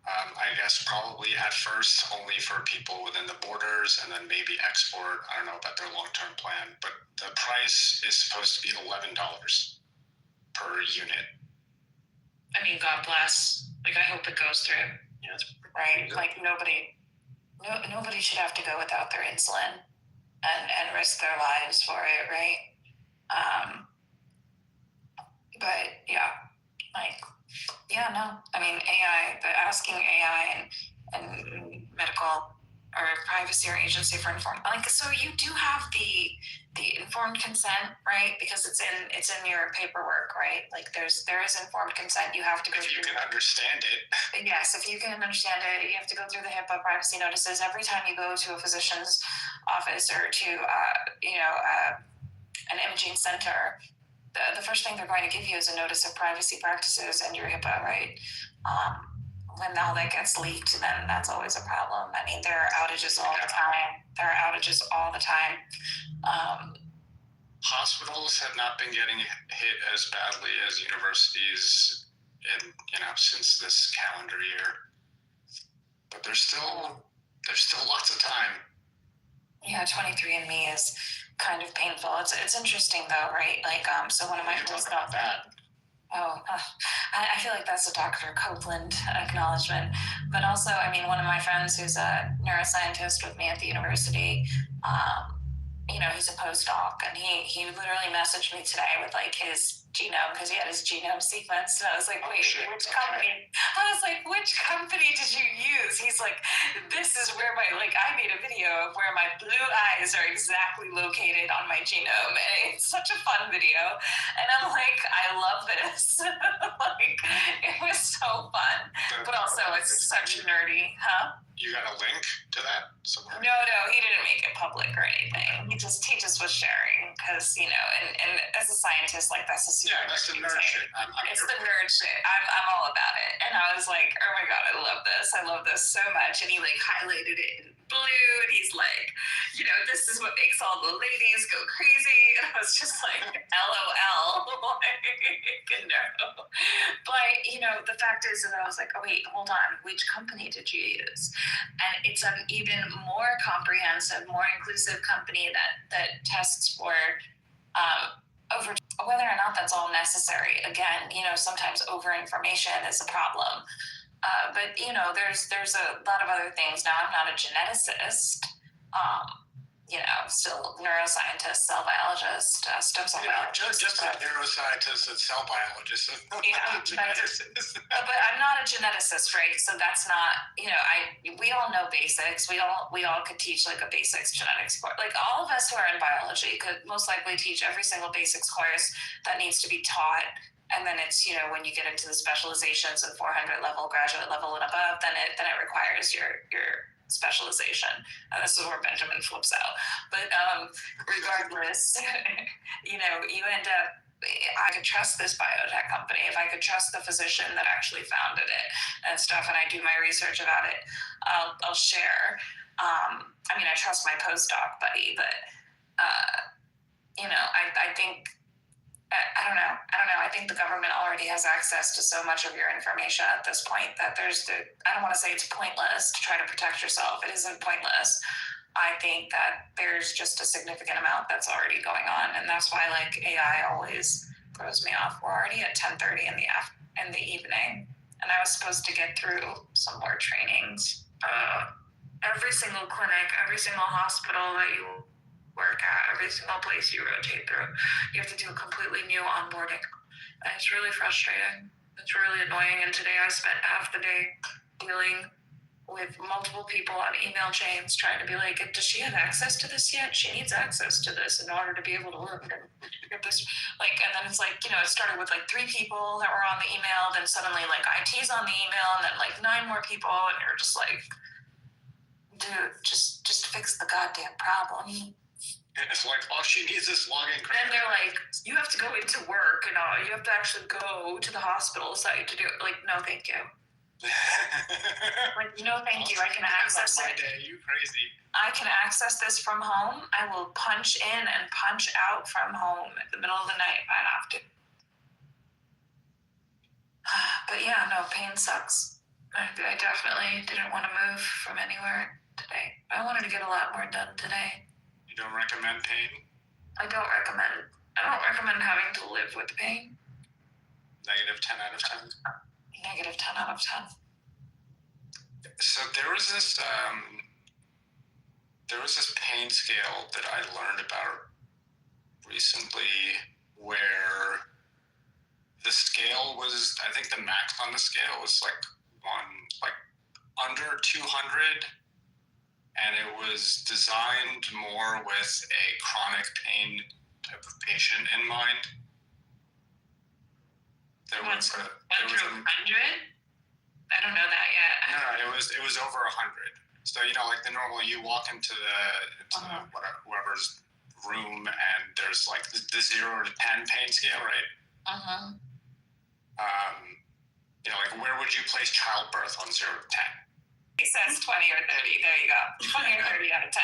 I guess probably at first only for people within the borders, and then maybe export. I don't know about their long-term plan, but the price is supposed to be $11 per unit. I mean, God bless. Like, I hope it goes through. Yeah, Right? Like, nobody should have to go without their insulin and risk their lives for it, right? But yeah, like, yeah, no. I mean, AI, but asking AI and medical or privacy or agency for informed, like, so you do have the informed consent, right? Because it's in your paperwork, right? Like, there is informed consent. You have to go If you through. can understand it. Yes, if you can understand it, you have to go through the HIPAA privacy notices every time you go to a physician's office or to an imaging center. The first thing they're going to give you is a notice of privacy practices and your HIPAA, right? When all that gets leaked, then that's always a problem. I mean, there are outages all the time. Hospitals have not been getting hit as badly as universities since this calendar year. But there's still lots of time. Yeah, 23andMe is kind of painful. It's interesting though, right? Like, so one of my talk about that. I feel like that's a Dr. Copeland acknowledgement. But also, I mean, one of my friends who's a neuroscientist with me at the university, he's a postdoc, and he literally messaged me today with like his genome, because he had his genome sequenced, and I was like, wait, which company? I was like, which company did you use? He's like, this is where I made a video of where my blue eyes are exactly located on my genome, and it's such a fun video, and I'm like, I love this. Like, it was so fun, but also it's such nerdy, huh? You got a link to that somewhere? No, he didn't make it public or anything. He just was sharing, because and as a scientist, like, that's a super that's the nerd shit. It's the nerd shit. I'm all about it. And I was like, oh my god, I love this so much. And he like highlighted it in blue, and he's like, this is what makes all the ladies go crazy. And I was just like, LOL. Like, no. But the fact is that I was like, oh wait, hold on, which company did you use? And it's an even more comprehensive, more inclusive company that tests for over whether or not that's all necessary. Again, sometimes over information is a problem. But there's a lot of other things. Now, I'm not a geneticist. Still neuroscientist, cell biologist, stem cell biologist. Just a neuroscientist and cell biologist. Yeah, but I'm not a geneticist, right? So that's not, we all know basics. We all could teach like a basics genetics course. Like, all of us who are in biology could most likely teach every single basics course that needs to be taught. And then it's, when you get into the specializations and 400 level, graduate level and above, then it requires your specialization. And this is where Benjamin flips out. But regardless, you end up, I could trust this biotech company, if I could trust the physician that actually founded it and stuff, and I do my research about it, I'll share. I trust my postdoc buddy, but I think, I don't know. I think the government already has access to so much of your information at this point that I don't want to say it's pointless to try to protect yourself. It isn't pointless. I think that there's just a significant amount that's already going on, and that's why like AI always throws me off. We're already at 10:30 in the evening, and I was supposed to get through some more trainings. Every single clinic, every single hospital that you work at, every single place you rotate through, you have to do a completely new onboarding, and it's really frustrating. It's really annoying. And today I spent half the day dealing with multiple people on email chains trying to be like, does she have access to this yet? She needs access to this in order to be able to work. And this, like, and then it's like, it started with like 3 people that were on the email, then suddenly like IT's on the email, and then like 9 more people, and you're just like, dude, just fix the goddamn problem. And it's like, all she needs is login credit. And they're like, you have to go into work and you have to actually go to the hospital site to do it. Like, no, thank you. Like, no, thank you. I can access my it. day. You crazy? I can access this from home. I will punch in and punch out from home at the middle of the night if I have to. But yeah, no, pain sucks. I definitely didn't want to move from anywhere today. I wanted to get a lot more done today. You don't recommend pain? I don't recommend having to live with pain. Negative 10 out of 10. Negative 10 out of 10. So there was this pain scale that I learned about recently where the scale was, I think the max on the scale was like under 200, and it was designed more with a chronic pain type of patient in mind. There was a, under 100? I don't know that yet. No, it was over 100. So like the normal, you walk into the whoever's room, and there's like the 0 to 10 pain scale, right? Like where would you place childbirth on 0 to 10? It says 20 or 30. There you go. 20 or 30 out of 10.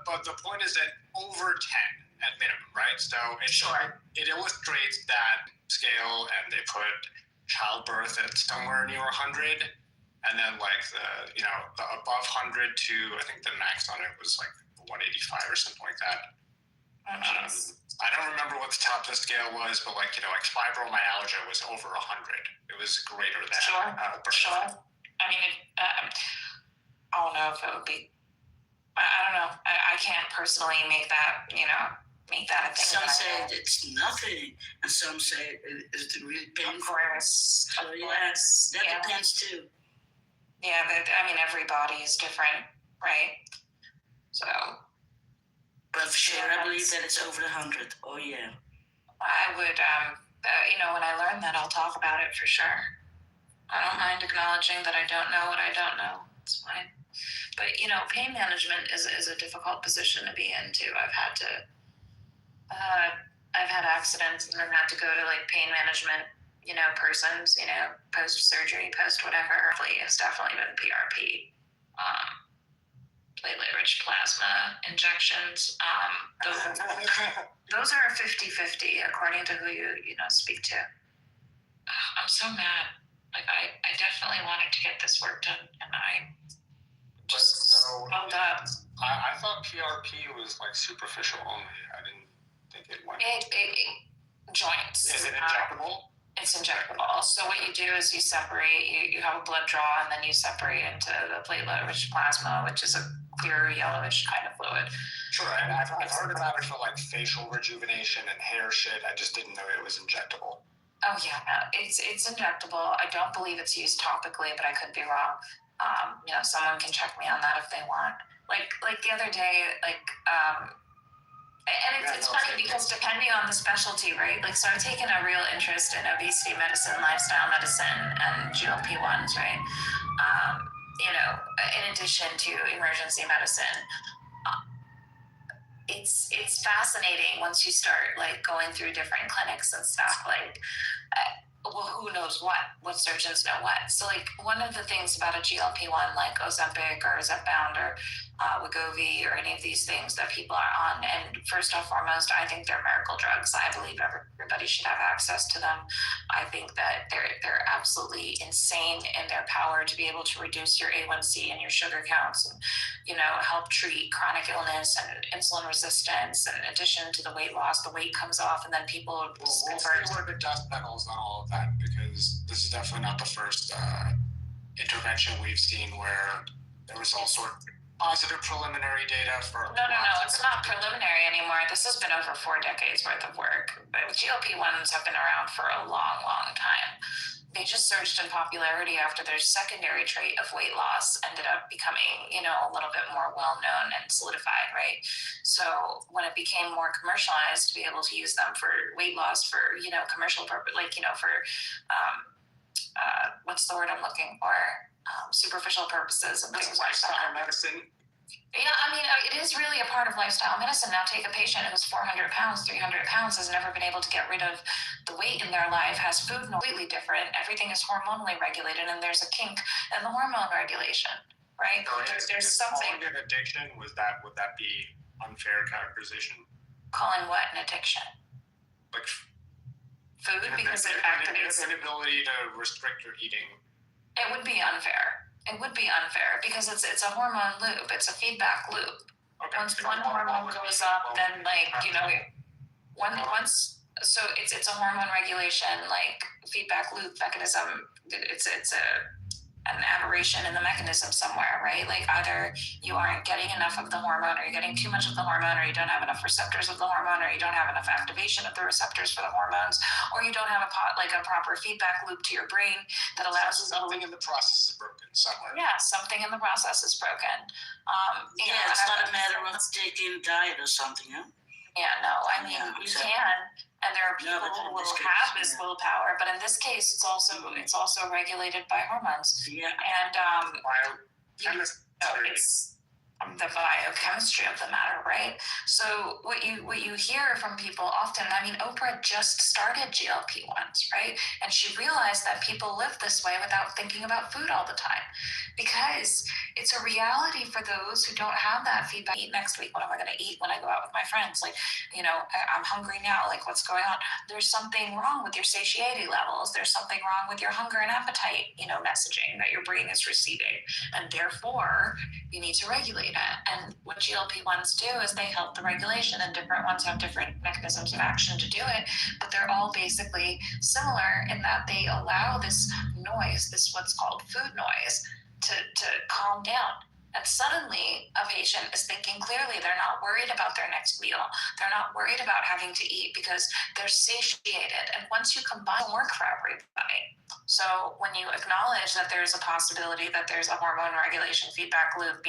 But the point is that over 10 at minimum, right? So it illustrates that scale, and they put childbirth at somewhere near 100, and then like the above 100 to, I think the max on it was like 185 or something like that. I don't remember what the top of the scale was, but like fibromyalgia was over 100. It was greater than Sure. I mean, I don't know if it would be. I don't know. I can't personally make that a thing. Some say it's nothing, and some say it's really painful. Of course. That depends too. Yeah, every body is different, right? So. But for sure, I believe that it's over 100. Oh yeah. I would, when I learn that, I'll talk about it for sure. I don't mind acknowledging that I don't know what I don't know. It's fine. But pain management is a difficult position to be in too. I've had accidents and then had to go to like pain management, persons, post surgery, post whatever. It's definitely been PRP. Platelet-rich plasma injections. Those are 50-50 according to who you speak to. I'm so mad. Like I definitely wanted to get this work done, and I just held up. I thought PRP was like superficial only. I didn't think it went. It joints. Is it injectable? It's injectable. So what you do is you separate. You have a blood draw, and then you separate into the platelet-rich plasma, which is a clear yellowish kind of fluid. Sure, I've heard about it for like facial rejuvenation and hair shit. I just didn't know it was injectable. Oh yeah, no, it's injectable. I don't believe it's used topically, but I could be wrong. Someone can check me on that if they want. Like the other day, it's funny because depending on the specialty, right? Like, so I've taken a real interest in obesity medicine, lifestyle medicine, and GLP-1s, right? In addition to emergency medicine. It's fascinating once you start like going through different clinics and stuff. Like, who knows what surgeons know what. So like one of the things about a GLP-1 like Ozempic or Zepbound or Wegovy or any of these things that people are on, and first and foremost, I think they're miracle drugs. I believe everybody should have access to them. I think that they're absolutely insane in their power to be able to reduce your A1C and your sugar counts, and help treat chronic illness and insulin resistance. And in addition to the weight loss, the weight comes off, and then people. We'll see where the dust settles on all of that, because this is definitely not the first intervention we've seen where there was all sort of positive preliminary data for. No, it's not preliminary anymore. This has been over 4 decades worth of work. But GLP-1s have been around for a long, long time. They just surged in popularity after their secondary trait of weight loss ended up becoming, a little bit more well-known and solidified, right? So when it became more commercialized, to be able to use them for weight loss for, commercial purpose, like, for, what's the word I'm looking for? Superficial purposes and things like that. Medicine. Yeah, I mean, it is really a part of lifestyle medicine. Now, take a patient who's 400 pounds, 300 pounds, has never been able to get rid of the weight in their life, has food completely different. Everything is hormonally regulated, and there's a kink in the hormone regulation, right? There's something. Calling it addiction, would that be unfair characterization? Calling what an addiction? Like food, because it activates an inability to restrict your eating. It would be unfair. It would be unfair because it's a hormone loop. It's a feedback loop. Okay. Once one hormone goes up, then so it's a hormone regulation feedback loop mechanism. It's an aberration in the mechanism somewhere, right? Like either you aren't getting enough of the hormone, or you're getting too much of the hormone, or you don't have enough receptors of the hormone, or you don't have enough activation of the receptors for the hormones, or you don't have a proper feedback loop to your brain that allows something in the process is broken somewhere. Yeah, something in the process is broken. It's not a matter of taking diet or something, huh? Yeah, no, I mean you can, and there are people who will have this willpower, but in this case, it's also regulated by hormones. Yeah, and Biochemistry. it's the biochemistry of the matter, right? So what you hear from people often, I mean, Oprah just started GLP-1s, right? And she realized that people live this way without thinking about food all the time, because it's a reality for those who don't have that feedback. Eat next week. What am I going to eat when I go out with my friends? I'm hungry now. What's going on? There's something wrong with your satiety levels. There's something wrong with your hunger and appetite, messaging that your brain is receiving, and therefore you need to regulate it. And what GLP-1s do is they help the regulation, and different ones have different mechanisms of action to do it, but they're all basically similar in that they allow this noise, this what's called food noise, to calm down. And suddenly a patient is thinking clearly. They're not worried about their next meal. They're not worried about having to eat because they're satiated. And once you combine, it work for everybody. So when you acknowledge that there's a possibility that there's a hormone regulation feedback loop,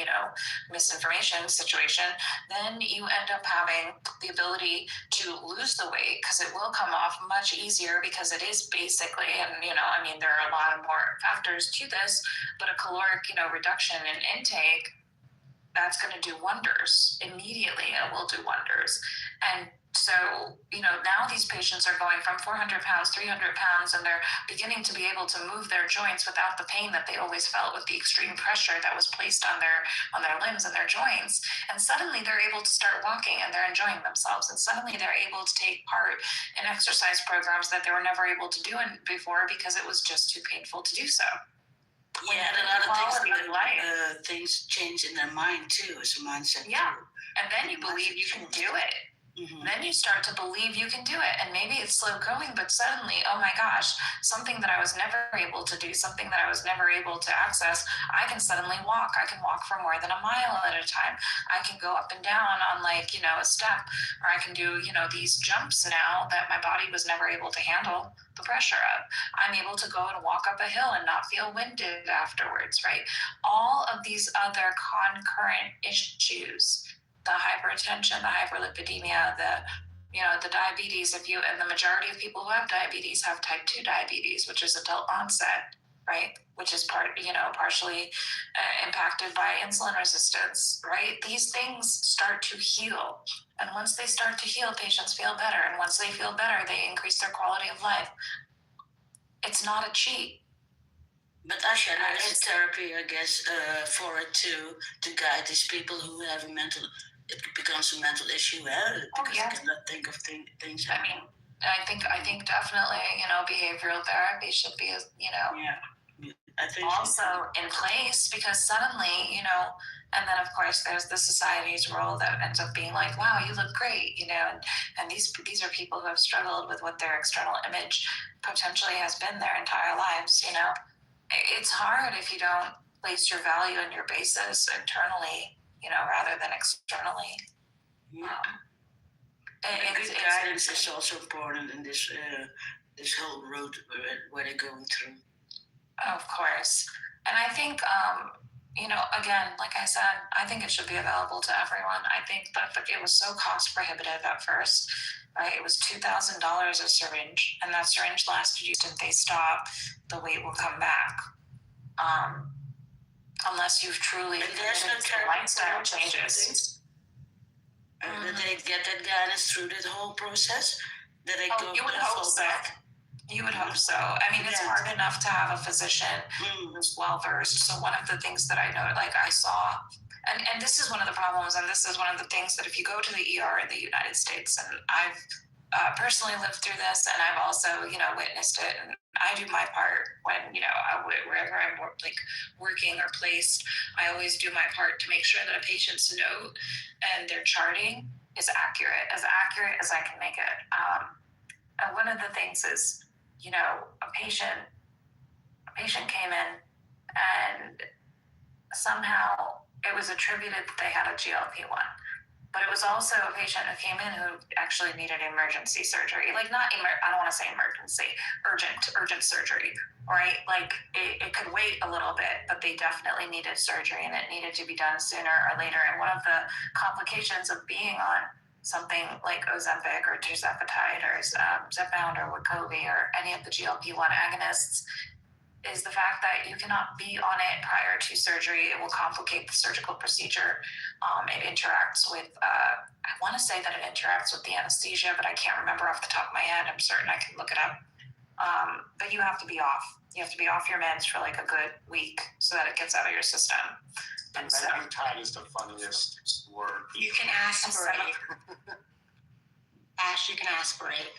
misinformation situation, then you end up having the ability to lose the weight, because it will come off much easier, because it is basically, and there are a lot of more factors to this, but a caloric, reduction in intake, that's going to do wonders immediately. It will do wonders. And so, now these patients are going from 400 pounds, 300 pounds, and they're beginning to be able to move their joints without the pain that they always felt with the extreme pressure that was placed on their limbs and their joints. And suddenly they're able to start walking, and they're enjoying themselves. And suddenly they're able to take part in exercise programs that they were never able to do before, because it was just too painful to do so. Yeah, and a lot of things change in their mind too. It's a mindset. Yeah, and then you believe you can do it. Mm-hmm. Then you start to believe you can do it, and maybe it's slow going, but suddenly, oh my gosh, something that I was never able to do, something that I was never able to access, I can suddenly walk. I can walk for more than a mile at a time. I can go up and down on a step, or I can do, these jumps now that my body was never able to handle the pressure of. I'm able to go and walk up a hill and not feel winded afterwards, right? All of these other concurrent issues, the hypertension, the hyperlipidemia, the diabetes, and the majority of people who have diabetes have type 2 diabetes, which is adult onset, right? Which is partially impacted by insulin resistance, right? These things start to heal. And once they start to heal, patients feel better. And once they feel better, they increase their quality of life. It's not a cheat. But Asha, there is therapy, I guess, for it to guide these people who have it becomes a mental issue, because they cannot think of things. I mean, I think definitely, behavioral therapy should be, Yeah, I think also in place, because suddenly, and then of course there's the society's role that ends up being like, wow, you look great, and these are people who have struggled with what their external image potentially has been their entire lives. It's hard if you don't place your value and your basis internally, rather than externally. Yeah. Good guidance is also important in this whole road where they're going through. Of course. And I think, again, like I said, I think it should be available to everyone. I think that it was so cost prohibitive at first, right? It was $2,000 a syringe, and that syringe lasted you. If they stop, the weight will come back. unless you've truly And there's no committed to term lifestyle for changes. Did they get that guidance through this whole process? Did they go You would hope so. You would hope so. I mean, it's hard enough to have a physician who's well versed. So one of the things that I know, like I saw, and this is one of the problems, and this is one of the things that if you go to the ER in the United States, and I've personally lived through this, and I've also, witnessed it, and I do my part when, wherever I'm working or placed, I always do my part to make sure that a patient's note and their charting is accurate as I can make it. And one of the things is, a patient came in and somehow it was attributed that they had a GLP-1. But it was also a patient who came in who actually needed emergency surgery. I don't want to say emergency, urgent surgery, right? Like it could wait a little bit, but they definitely needed surgery and it needed to be done sooner or later. And one of the complications of being on something like Ozempic or tirzepatide or Zepbound or Wegovy or any of the GLP-1 agonists is the fact that you cannot be on it prior to surgery. It will complicate the surgical procedure. It interacts with, I want to say that it interacts with the anesthesia, but I can't remember off the top of my head. I'm certain I can look it up. But you have to be off. You have to be off your meds for like a good week so that it gets out of your system. And magnetide is the funniest word. You can aspirate. Ash, you can aspirate.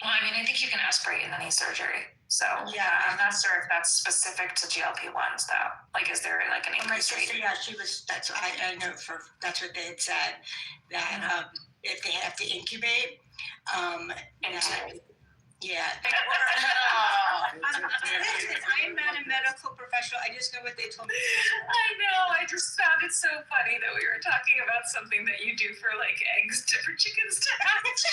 Well, I mean, I think you can aspirate in any surgery. So Yeah. I'm not sure if that's specific to GLP-1s though. Like, is there like an My increased sister, rate? yeah, that's what I know that's what they had said, that if they have to incubate, yeah. Listen, I'm not a medical professional. I just know what they told me. I know. I just found it so funny that we were talking about something that you do for like eggs for chickens to hatch.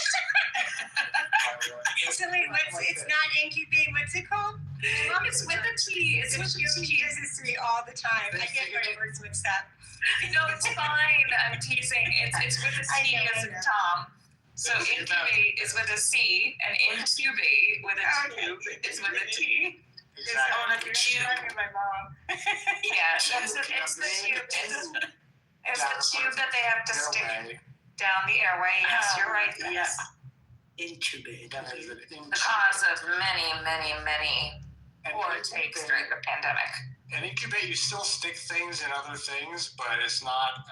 So wait, it's not incubate, what's it called? It's with a T. It's with a T. She does this to me all the time. I get my words mixed up. No, it's fine. I'm teasing. It's with a C as in Tom. So incubate is with a C, and intubate with a tube is with a T. Oh, like a tube. My mom. Yeah, it's the tube. It's the tube that they have to stick down the airway. Yes, you're right. Yeah. Intubate. The cause of many poor takes during the pandemic. And incubate, you still stick things in other things, but it's not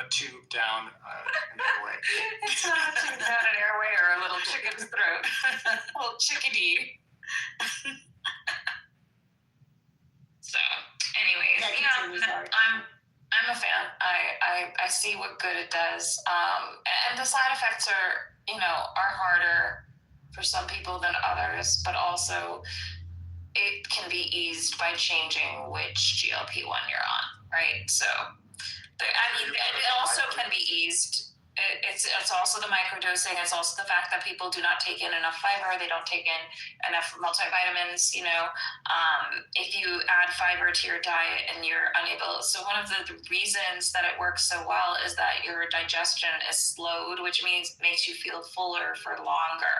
a tube down an airway. It's not a tube down an airway or a little chicken's throat. A little chickadee. So, anyways, I'm a fan. I see what good it does. And the side effects are harder for some people than others, but also it can be eased by changing which GLP-1 you're on, right? So, it also can be eased. It's also the microdosing. It's also the fact that people do not take in enough fiber. They don't take in enough multivitamins. If you add fiber to your diet and you're unable, so one of the reasons that it works so well is that your digestion is slowed, which makes you feel fuller for longer,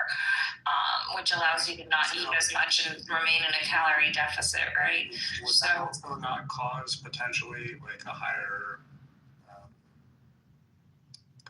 which allows you to not eat as much and remain in a calorie deficit, right? Would that also not cause potentially like a higher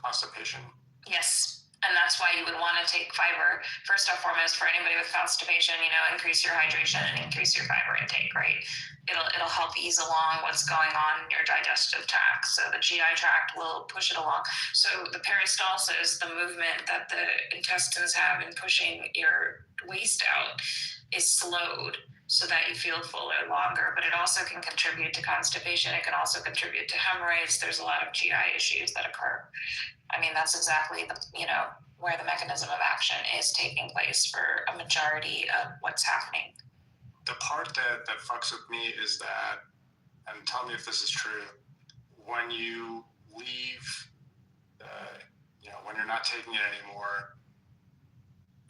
constipation? Yes. And that's why you would want to take fiber first and foremost for anybody with constipation. Increase your hydration and increase your fiber intake, right? It'll help ease along what's going on in your digestive tract. So the GI tract will push it along. So the peristalsis, the movement that the intestines have in pushing your waste out, is slowed so that you feel fuller longer. But it also can contribute to constipation. It can also contribute to hemorrhoids. There's a lot of GI issues that occur. I mean, that's exactly where the mechanism of action is taking place for a majority of what's happening. The part that fucks with me is that, and tell me if this is true, when you leave, when you're not taking it anymore,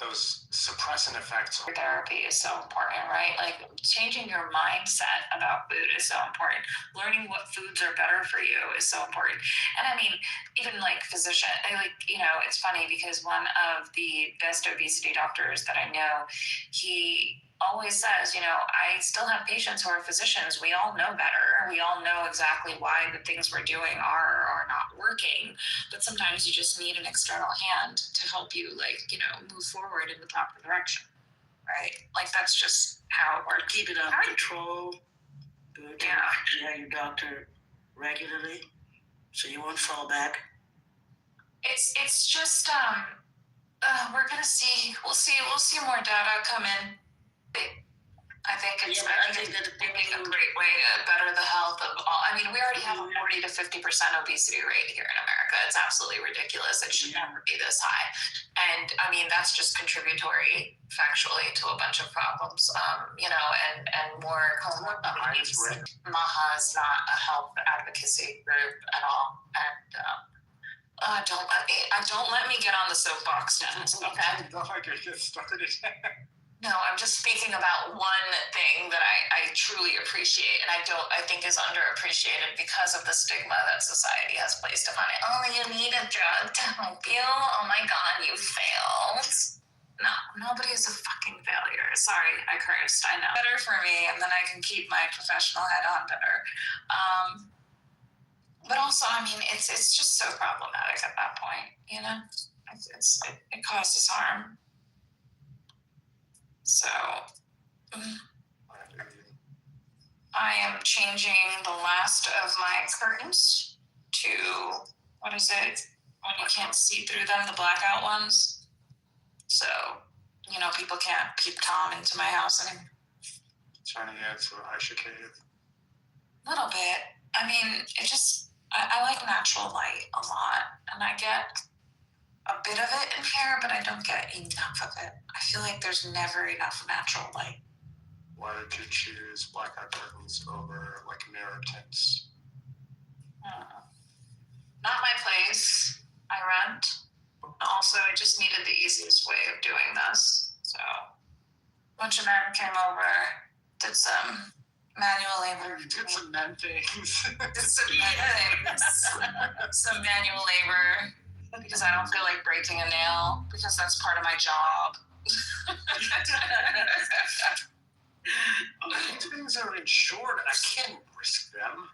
those suppressant effects. Therapy is so important, right? Like changing your mindset about food is so important. Learning what foods are better for you is so important. And I mean, even like physician, it's funny because one of the best obesity doctors that I know, he always says, I still have patients who are physicians. We all know better. We all know exactly why the things we're doing are or are not working. But sometimes you just need an external hand to help you, move forward in the proper direction, right? Like, that's just how it works. Keep it under control. Yeah, your doctor regularly, so you won't fall back. It's just we're gonna see. We'll see more data come in. I think it's I think that a great way to better the health of all. I mean, we already have a 40 to 50% obesity rate here in America. It's absolutely ridiculous. It should never be this high. And I mean, that's just contributory factually to a bunch of problems, and more comorbidities. MAHA is not a health advocacy group at all. And don't let me get on the soapbox now. Okay. Don't get started. No, I'm just speaking about one thing that I truly appreciate, and I think is underappreciated because of the stigma that society has placed upon it. Oh, you need a drug to help you? Oh my God, you failed. No, nobody is a fucking failure. Sorry, I cursed. I know. Better for me, and then I can keep my professional head on better. But also, I mean, it's just so problematic at that point. It causes harm. So, I am changing the last of my curtains to, what is it, when you can't see through them, the blackout ones. So, people can't peep Tom into my house anymore. Turning it so I should cave. A little bit. I mean, I like natural light a lot, and I get a bit of it in here, but I don't get enough of it. I feel like there's never enough natural light. Why did you choose blackout curtains over mirror tints? Not my place. I rent. Also, I just needed the easiest way of doing this. So, a bunch of men came over, did some manual labor. You did some men things. Some manual labor. Because I don't feel like breaking a nail, because that's part of my job. These things are insured, and I can't risk them.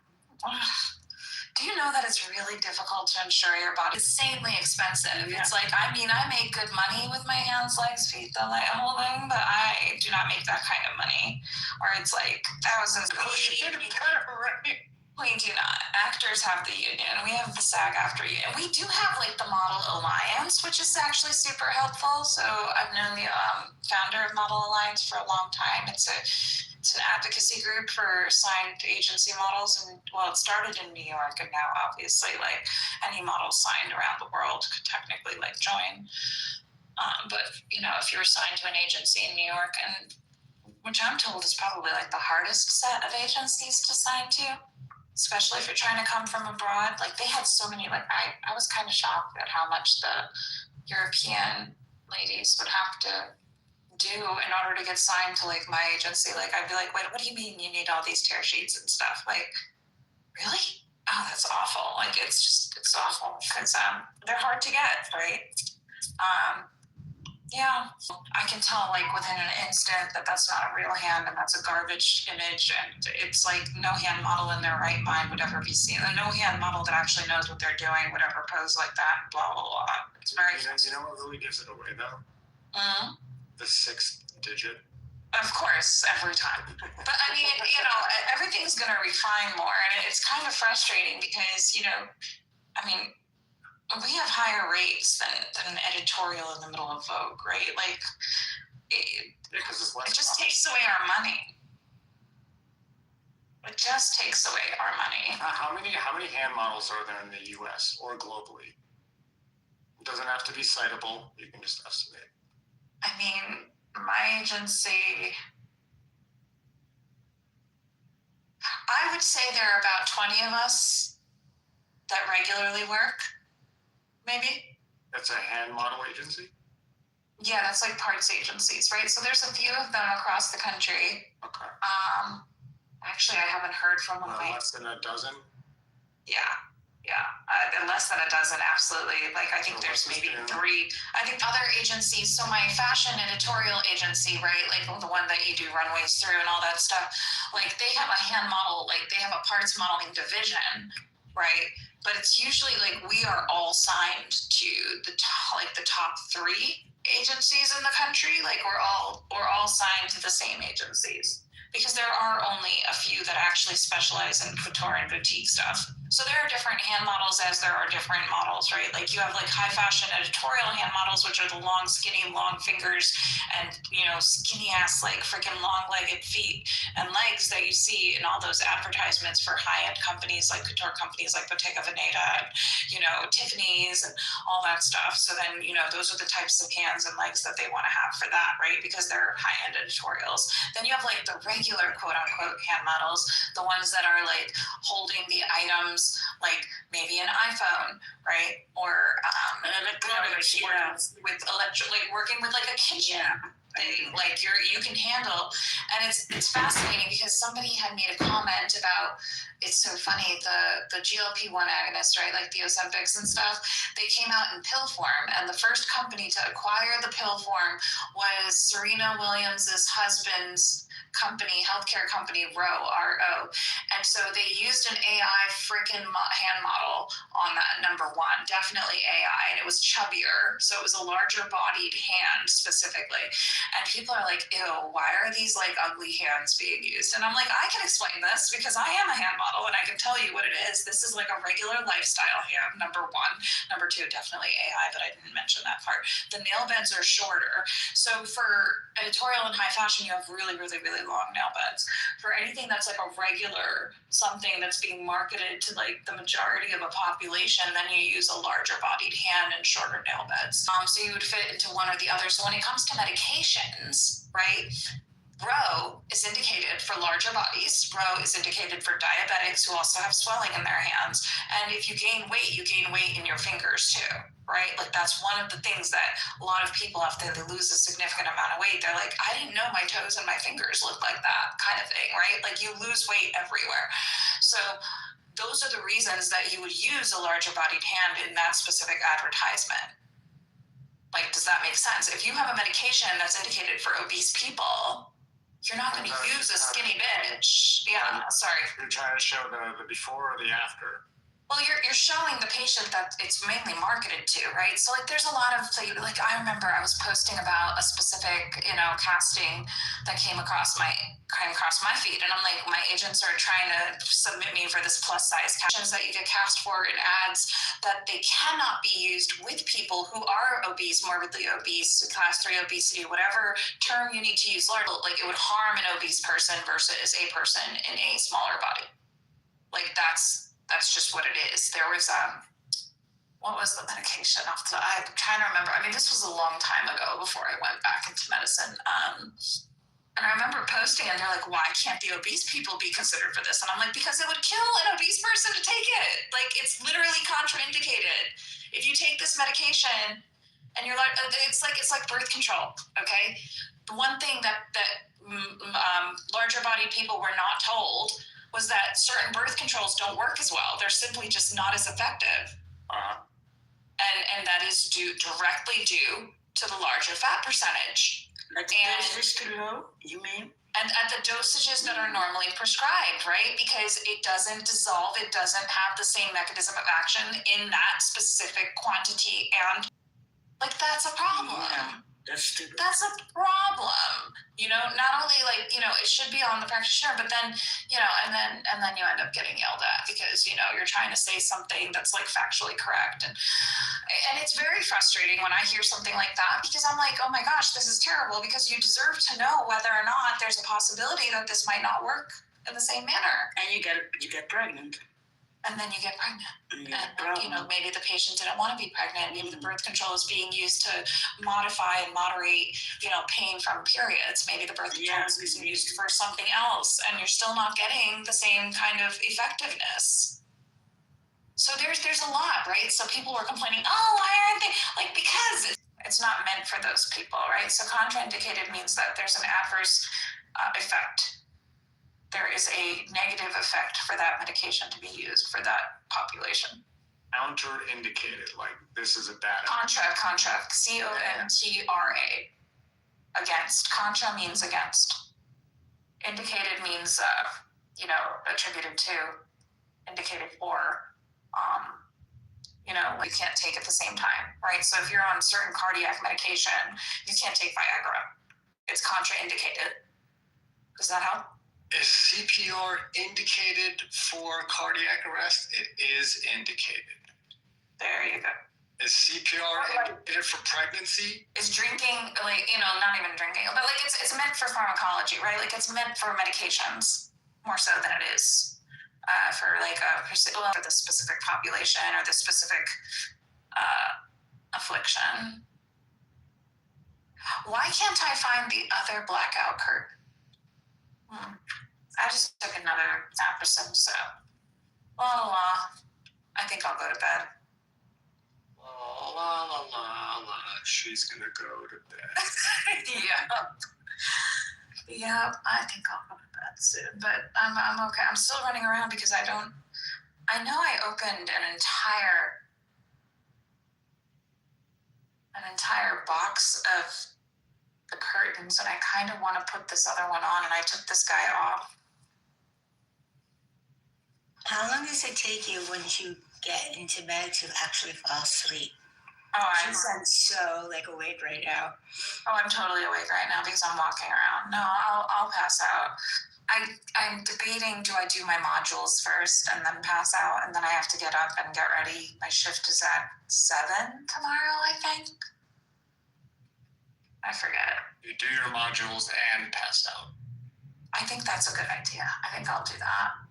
Do you know that it's really difficult to insure your body? It's insanely expensive. Yeah. It's like, I make good money with my hands, legs, feet, the whole thing, but I do not make that kind of money. Or it's like thousands of right? We do not. Actors have the union. We have the SAG-AFTRA union. We do have the Model Alliance, which is actually super helpful. So I've known the founder of Model Alliance for a long time. It's an advocacy group for signed agency models, and it started in New York, and now obviously any model signed around the world could technically join. But if you're signed to an agency in New York, and which I'm told is probably the hardest set of agencies to sign to. Especially if you're trying to come from abroad. They had so many, I was kind of shocked at how much the European ladies would have to do in order to get signed to my agency. I'd be like, wait, what do you mean you need all these tear sheets and stuff? Really? Oh, that's awful. It's awful because they're hard to get, right? Yeah, I can tell within an instant that that's not a real hand and that's a garbage image, and it's no hand model in their right mind would ever be seen. And no hand model that actually knows what they're doing would ever pose like that. Blah blah blah. It's very. You know what really gives it away though? The 6th digit. Of course, every time. But I mean, everything's gonna refine more, and it's kind of frustrating because we have higher rates than an editorial in the middle of Vogue, right? It just takes away our money. It just takes away our money. How many hand models are there in the U.S. or globally? It doesn't have to be citable. You can just estimate. I mean, my agency, I would say there are about 20 of us that regularly work. Maybe. That's a hand model agency? Yeah, that's parts agencies, right? So there's a few of them across the country. Okay. Actually, I haven't heard from them. Less than a dozen? Yeah. Yeah, less than a dozen, absolutely. Like, I think there's maybe 3. I think other agencies, so my fashion editorial agency, right, like the one that you do runways through and all that stuff, like they have a hand model, like they have a parts modeling division, right? But it's usually like we are all signed to the top 3 agencies in the country. Like we're all signed to the same agencies, because there are only a few that actually specialize in couture and boutique stuff. So there are different hand models as there are different models, right? Like you have like high fashion editorial hand models, which are the long, skinny, long fingers and, skinny ass, like freaking long legged feet and legs that you see in all those advertisements for high end companies, like couture companies like Bottega Veneta and, Tiffany's and all that stuff. So then, those are the types of hands and legs that they want to have for that, right? Because they're high end editorials. Then you have like the regular quote unquote hand models, the ones that are like holding the items, like maybe an iPhone, right? Or electronics, with working with like a kitchen thing, like you can handle. And it's fascinating because somebody had made a comment about, it's so funny, the GLP-1 agonists, right, like the Ozempics and stuff, they came out in pill form, and the first company to acquire the pill form was Serena Williams's husband's company, healthcare company, RO. And so they used an AI freaking hand model on that, number 1, definitely AI, and it was chubbier, so it was a larger bodied hand specifically. And people are like, ew, why are these like ugly hands being used? And I'm like, I can explain this because I am a hand model and I can tell you what it is. This is like a regular lifestyle hand, number 1. Number 2, definitely AI, but I didn't mention that part. The nail beds are shorter. So for editorial and high fashion, you have really, really, really long nail beds. For anything that's like a regular something that's being marketed to like the majority of a population, then you use a larger bodied hand and shorter nail beds. So you would fit into one or the other. So when it comes to medications, right? Row is indicated for larger bodies. Row is indicated for diabetics who also have swelling in their hands. And if you gain weight in your fingers too, right? Like that's one of the things that a lot of people, after they lose a significant amount of weight, they're like, I didn't know my toes and my fingers looked like that, kind of thing, right? Like you lose weight everywhere. So those are the reasons that you would use a larger bodied hand in that specific advertisement. Like, does that make sense? If you have a medication that's indicated for obese people, you're not going to use a skinny bitch. Yeah, sorry. You're trying to show the before or the after. Well, you're showing the patient that it's mainly marketed to, right? So like there's a lot of like I remember I was posting about a specific, casting that came across my feed, and I'm like, my agents are trying to submit me for this plus size castings that you get cast for in ads that they cannot be used with people who are obese, morbidly obese, class 3 obesity, whatever term you need to use. Like it would harm an obese person versus a person in a smaller body. Like that's just what it is. There was what was the medication I'm trying to remember. I mean, this was a long time ago before I went back into medicine. And I remember posting and they're like, why can't the obese people be considered for this? And I'm like, because it would kill an obese person to take it. Like it's literally contraindicated. If you take this medication and you're like, it's like birth control. Okay. The one thing that larger bodied people were not told was that certain birth controls don't work as well. They're simply just not as effective. And that is directly due to the larger fat percentage. Like doses too low, you mean? And at the dosages that are normally prescribed, right? Because it doesn't dissolve, it doesn't have the same mechanism of action in that specific quantity. And like, that's a problem. Yeah. That's a problem, not only it should be on the practitioner, but then, and then you end up getting yelled at because, you're trying to say something that's like factually correct. And it's very frustrating when I hear something like that because I'm like, oh my gosh, this is terrible because you deserve to know whether or not there's a possibility that this might not work in the same manner. And you get pregnant. And then you get pregnant. And maybe the patient didn't want to be pregnant. Maybe the birth control is being used to modify and moderate, pain from periods. Maybe the birth control is being used for something else, and you're still not getting the same kind of effectiveness. So there's a lot, right? So people were complaining, oh, why aren't they? Like, because it's not meant for those people, right? So contraindicated means that there's an adverse effect. There is a negative effect for that medication to be used for that population. Counter-indicated, like this is a bad. Contra, CONTRA. Against. Contra means against. Indicated means, attributed to, indicated for. You can't take at the same time, right? So if you're on certain cardiac medication, you can't take Viagra. It's contraindicated. Does that help? Is CPR indicated for cardiac arrest? It is indicated. There you go. Is CPR indicated for pregnancy? Is drinking, not even drinking, but it's meant for pharmacology, right? Like it's meant for medications more so than it is for for the specific population or the specific affliction. Why can't I find the other blackout curtain? I just took another Naprosyn, so I think I'll go to bed. She's gonna go to bed. Yeah, I think I'll go to bed soon, but I'm okay. I'm still running around because I know I opened an entire box of the curtains, and I kind of want to put this other one on, and I took this guy off. How long does it take you once you get into bed to actually fall asleep? Oh, You sound so awake right now. I'm totally awake right now because I'm walking around. No, I'll pass out. I'm debating, do I do my modules first and then pass out, and then I have to get up and get ready. My shift is at 7 tomorrow, I think. I forget. You do your modules and pass out. I think that's a good idea. I think I'll do that.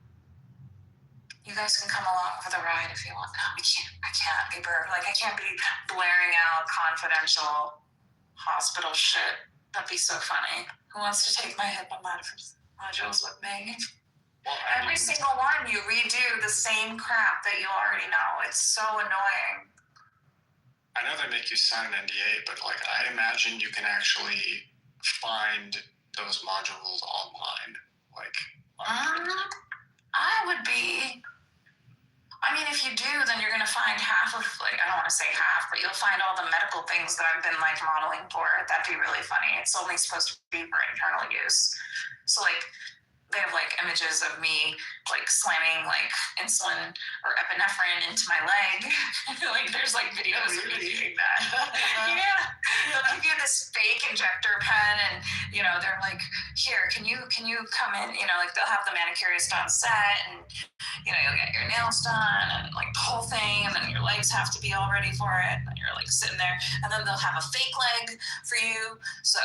You guys can come along for the ride if you want. No, I can't be I can't be blaring out confidential hospital shit. That'd be so funny. Who wants to take my hypnomodules with me? Well, Every single one, you redo the same crap that you already know. It's so annoying. I know they make you sign an NDA, but I imagine you can actually find those modules online. I would be. If you do, then you're going to find half of, I don't want to say half, but you'll find all the medical things that I've been modeling for. That'd be really funny. It's only supposed to be for internal use. So they have images of me slamming insulin or epinephrine into my leg. There's videos of me doing that. Yeah. They'll give you this fake injector pen, and they're here, can you come in? They'll have the manicurist on set, and you'll get your nails done and the whole thing, and then your legs have to be all ready for it, and you're sitting there, and then they'll have a fake leg for you. So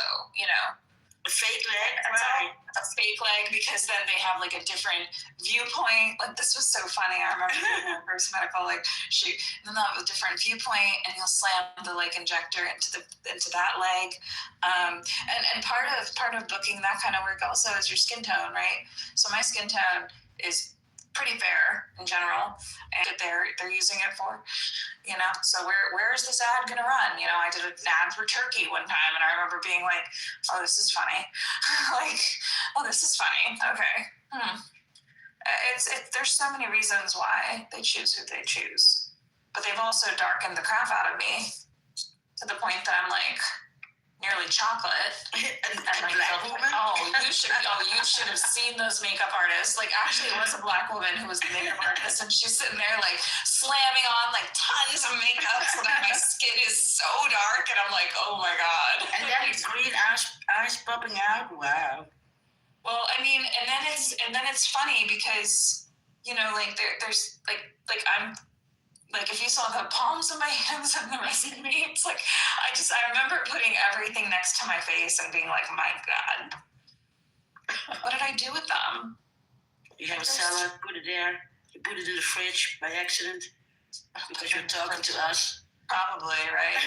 A fake leg, right? A fake leg, because then they have a different viewpoint. This was so funny. I remember my first medical shoot, and then they'll have a different viewpoint, and you'll slam the injector into that leg. And part of booking that kind of work also is your skin tone, right? So my skin tone is pretty fair in general, and they're using it for, so where is this ad gonna run? I did an ad for Turkey one time, and I remember being oh, this is funny. Oh, this is funny. Okay. There's so many reasons why they choose who they choose, but they've also darkened the crap out of me to the point that I'm nearly chocolate. And black woman? You should have seen those makeup artists. Actually, it was a black woman who was the makeup artist, and she's sitting there slamming on tons of makeup so that my skin is so dark, and I'm oh my god. And then green eyes popping out. Wow. Well, and then it's funny because there's I'm. If you saw the palms of my hands and the rest of me, it's I remember putting everything next to my face and being my God, what did I do with them? You have a salad, put it there. You put it in the fridge by accident because you're talking to us. Probably, right?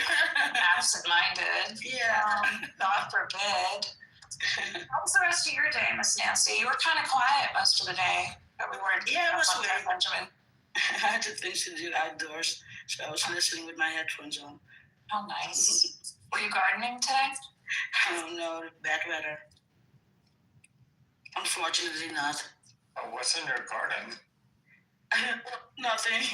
Absent-minded. Yeah. God forbid. How was the rest of your day, Miss Nancy? You were kind of quiet most of the day, but we weren't. Yeah, it was weird. Benjamin. I had things to do outdoors, so I was listening with my headphones on. Oh, nice. Were you gardening today? Oh, no, bad weather. Unfortunately not. Oh, what's in your garden? Nothing.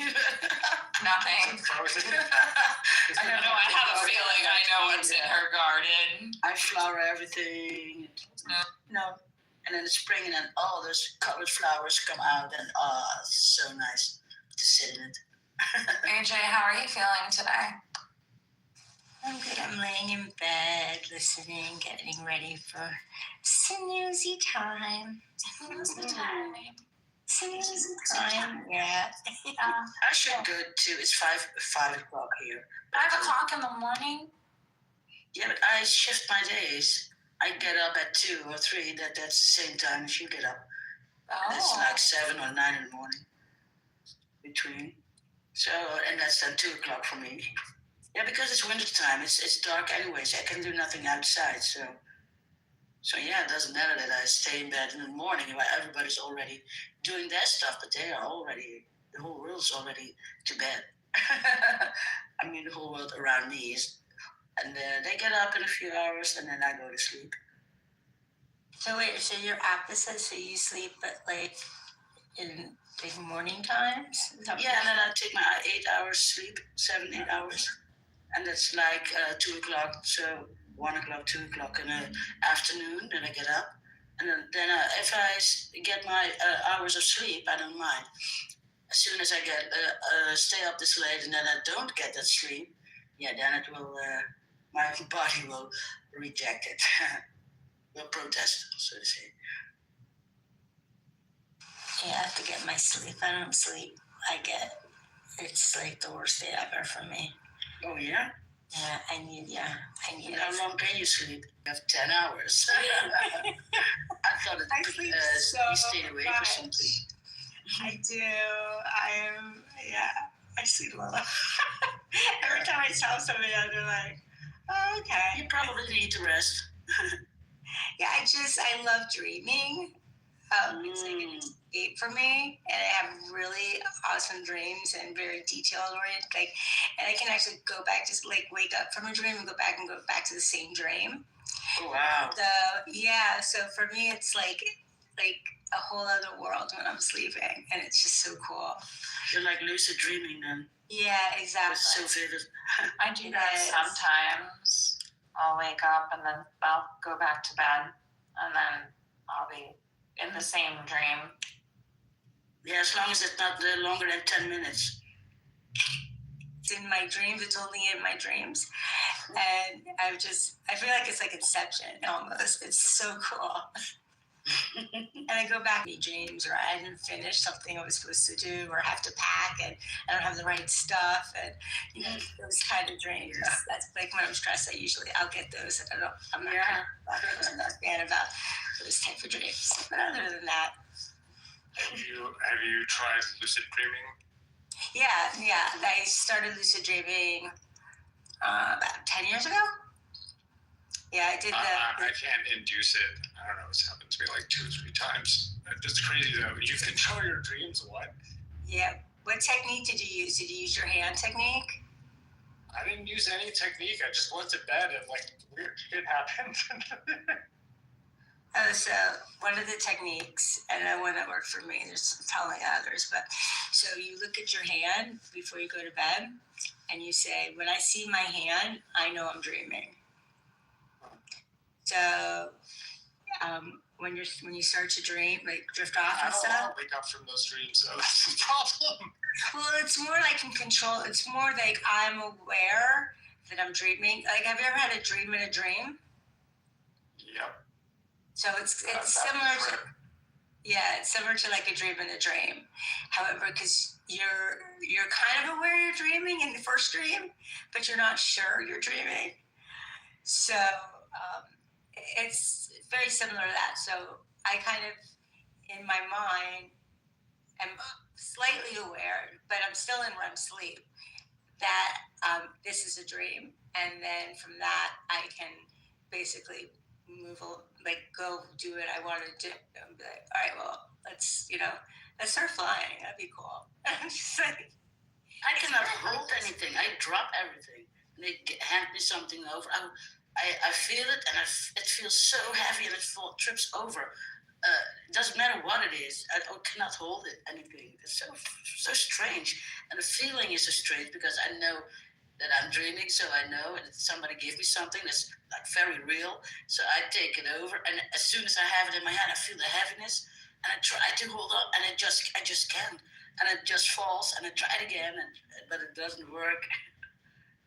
Nothing. Frozen. I don't know. I have a feeling I know what's in her garden. I flower everything. No. And in the spring, and then all those colored flowers come out, and it's so nice to sit in it. AJ, how are you feeling today? I'm good. I'm laying in bed, listening, getting ready for snoozy time. Snoozy time. Snoozy time. Yeah. I should go too. It's 5 o'clock here. 5 o'clock in the morning? Yeah, but I shift my days. I get up at 2 or 3. That's the same time as you get up. And it's like 7 or 9 in the morning between. So, and that's then 2 o'clock for me. Yeah, because it's winter time. It's dark anyways. I can do nothing outside. So yeah, it doesn't matter that I stay in bed in the morning while everybody's already doing their stuff, but they are already, the whole world's already to bed. I mean, the whole world around me is, and they get up in a few hours and then I go to sleep. So wait, so you're opposite, so you sleep at like in like morning times? Is that Yeah, and then I take my 8 hours sleep, 7-8 hours, and that's like 2 o'clock. So 1 o'clock, 2 o'clock in the afternoon. Then I get up, and then if I get my hours of sleep, I don't mind. As soon as I get stay up this late and then I don't get that sleep, yeah, then it will my body will reject it, will protest, so to say. Yeah, I have to get my sleep. I don't sleep. It's like the worst day ever for me. Oh yeah. Yeah, I need And how long can you sleep? You have 10 hours. I thought sleep you stayed awake or much. something. I do. I sleep a lot. Every time I tell somebody, they're like, oh, okay. You probably need to rest. Yeah, I love dreaming. It's like an escape for me, and I have really awesome dreams and very detail oriented. And I can actually go back, just like wake up from a dream and go back to the same dream. Oh wow. So yeah, so for me, it's like a whole other world when I'm sleeping, and it's just so cool. You're like lucid dreaming then. Yeah, exactly. It's so vivid. I do that sometimes. I'll wake up and then I'll go back to bed, and then I'll be in the same dream. Yeah, as long as it's not longer than 10 minutes. It's in my dreams. It's only in my dreams. And I feel like it's like Inception almost. It's so cool. And I go back to dreams, or I didn't finish something I was supposed to do, or have to pack and I don't have the right stuff, and those kind of dreams. Yeah. That's like when I'm stressed. I'll get those. I'm not a fan about those type of dreams. But other than that, have you tried lucid dreaming? Yeah. I started lucid dreaming about 10 years ago. Yeah, I did that. I can't induce it. I don't know. It's happened to me like 2 or 3 times. It's crazy though. You control your dreams. What? Yeah. What technique did you use? Did you use your hand technique? I didn't use any technique. I just went to bed and like weird shit happened. So one of the techniques, and the one that worked for me, there's probably others, but so you look at your hand before you go to bed, and you say, when I see my hand, I know I'm dreaming. So when you start to dream, like drift off and stuff. I don't wake up from those dreams, so that's the problem. Well, it's more like in control. It's more like I'm aware that I'm dreaming. Like, have you ever had a dream in a dream? Yep. So it's similar to, it's similar to like a dream in a dream. However, because you're kind of aware you're dreaming in the first dream, but you're not sure you're dreaming. So it's very similar to that. So I kind of, in my mind, am slightly aware, but I'm still in REM sleep, that this is a dream. And then from that, I can basically go do what I want to do. And be like, all right, well, let's start flying. That'd be cool. I'm just like, I cannot hold anything. I drop everything. And they hand me something over. I feel it, and it feels so heavy, and it trips over. It doesn't matter what it is. I cannot hold it, anything. It's so strange. And the feeling is so strange because I know that I'm dreaming, so I know that somebody gave me something that's like very real. So I take it over, and as soon as I have it in my hand, I feel the heaviness, and I try to hold on, and I just can't, and it just falls, and I try it again, but it doesn't work.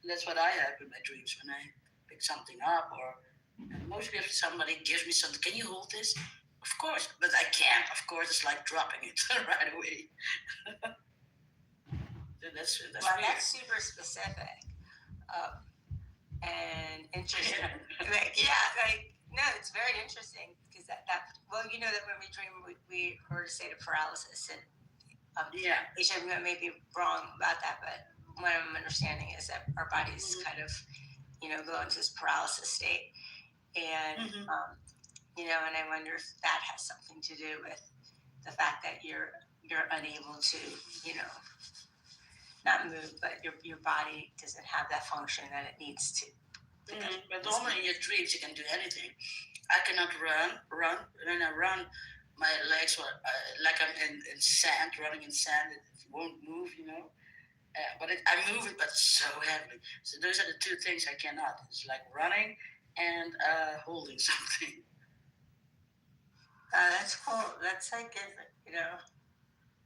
And that's what I have in my dreams when I pick something up, or mostly if somebody gives me something. Can you hold this? Of course, but I can't. Of course, it's like dropping it right away. That's Well, weird. that's super specific and interesting. No, it's very interesting because that well, you know that when we dream, we heard a state of paralysis, and Yeah. I may be wrong about that, but what I'm understanding is that our bodies kind of, go into this paralysis state, and and I wonder if that has something to do with the fact that you're unable to, not move, but your body doesn't have that function that it needs to. But normally in your dreams you can do anything. I cannot run. When I run, my legs were like I'm in sand, running in sand. It won't move, But I move it, but so heavily. So those are the two things I cannot. It's like running and holding something. That's cool. That's like,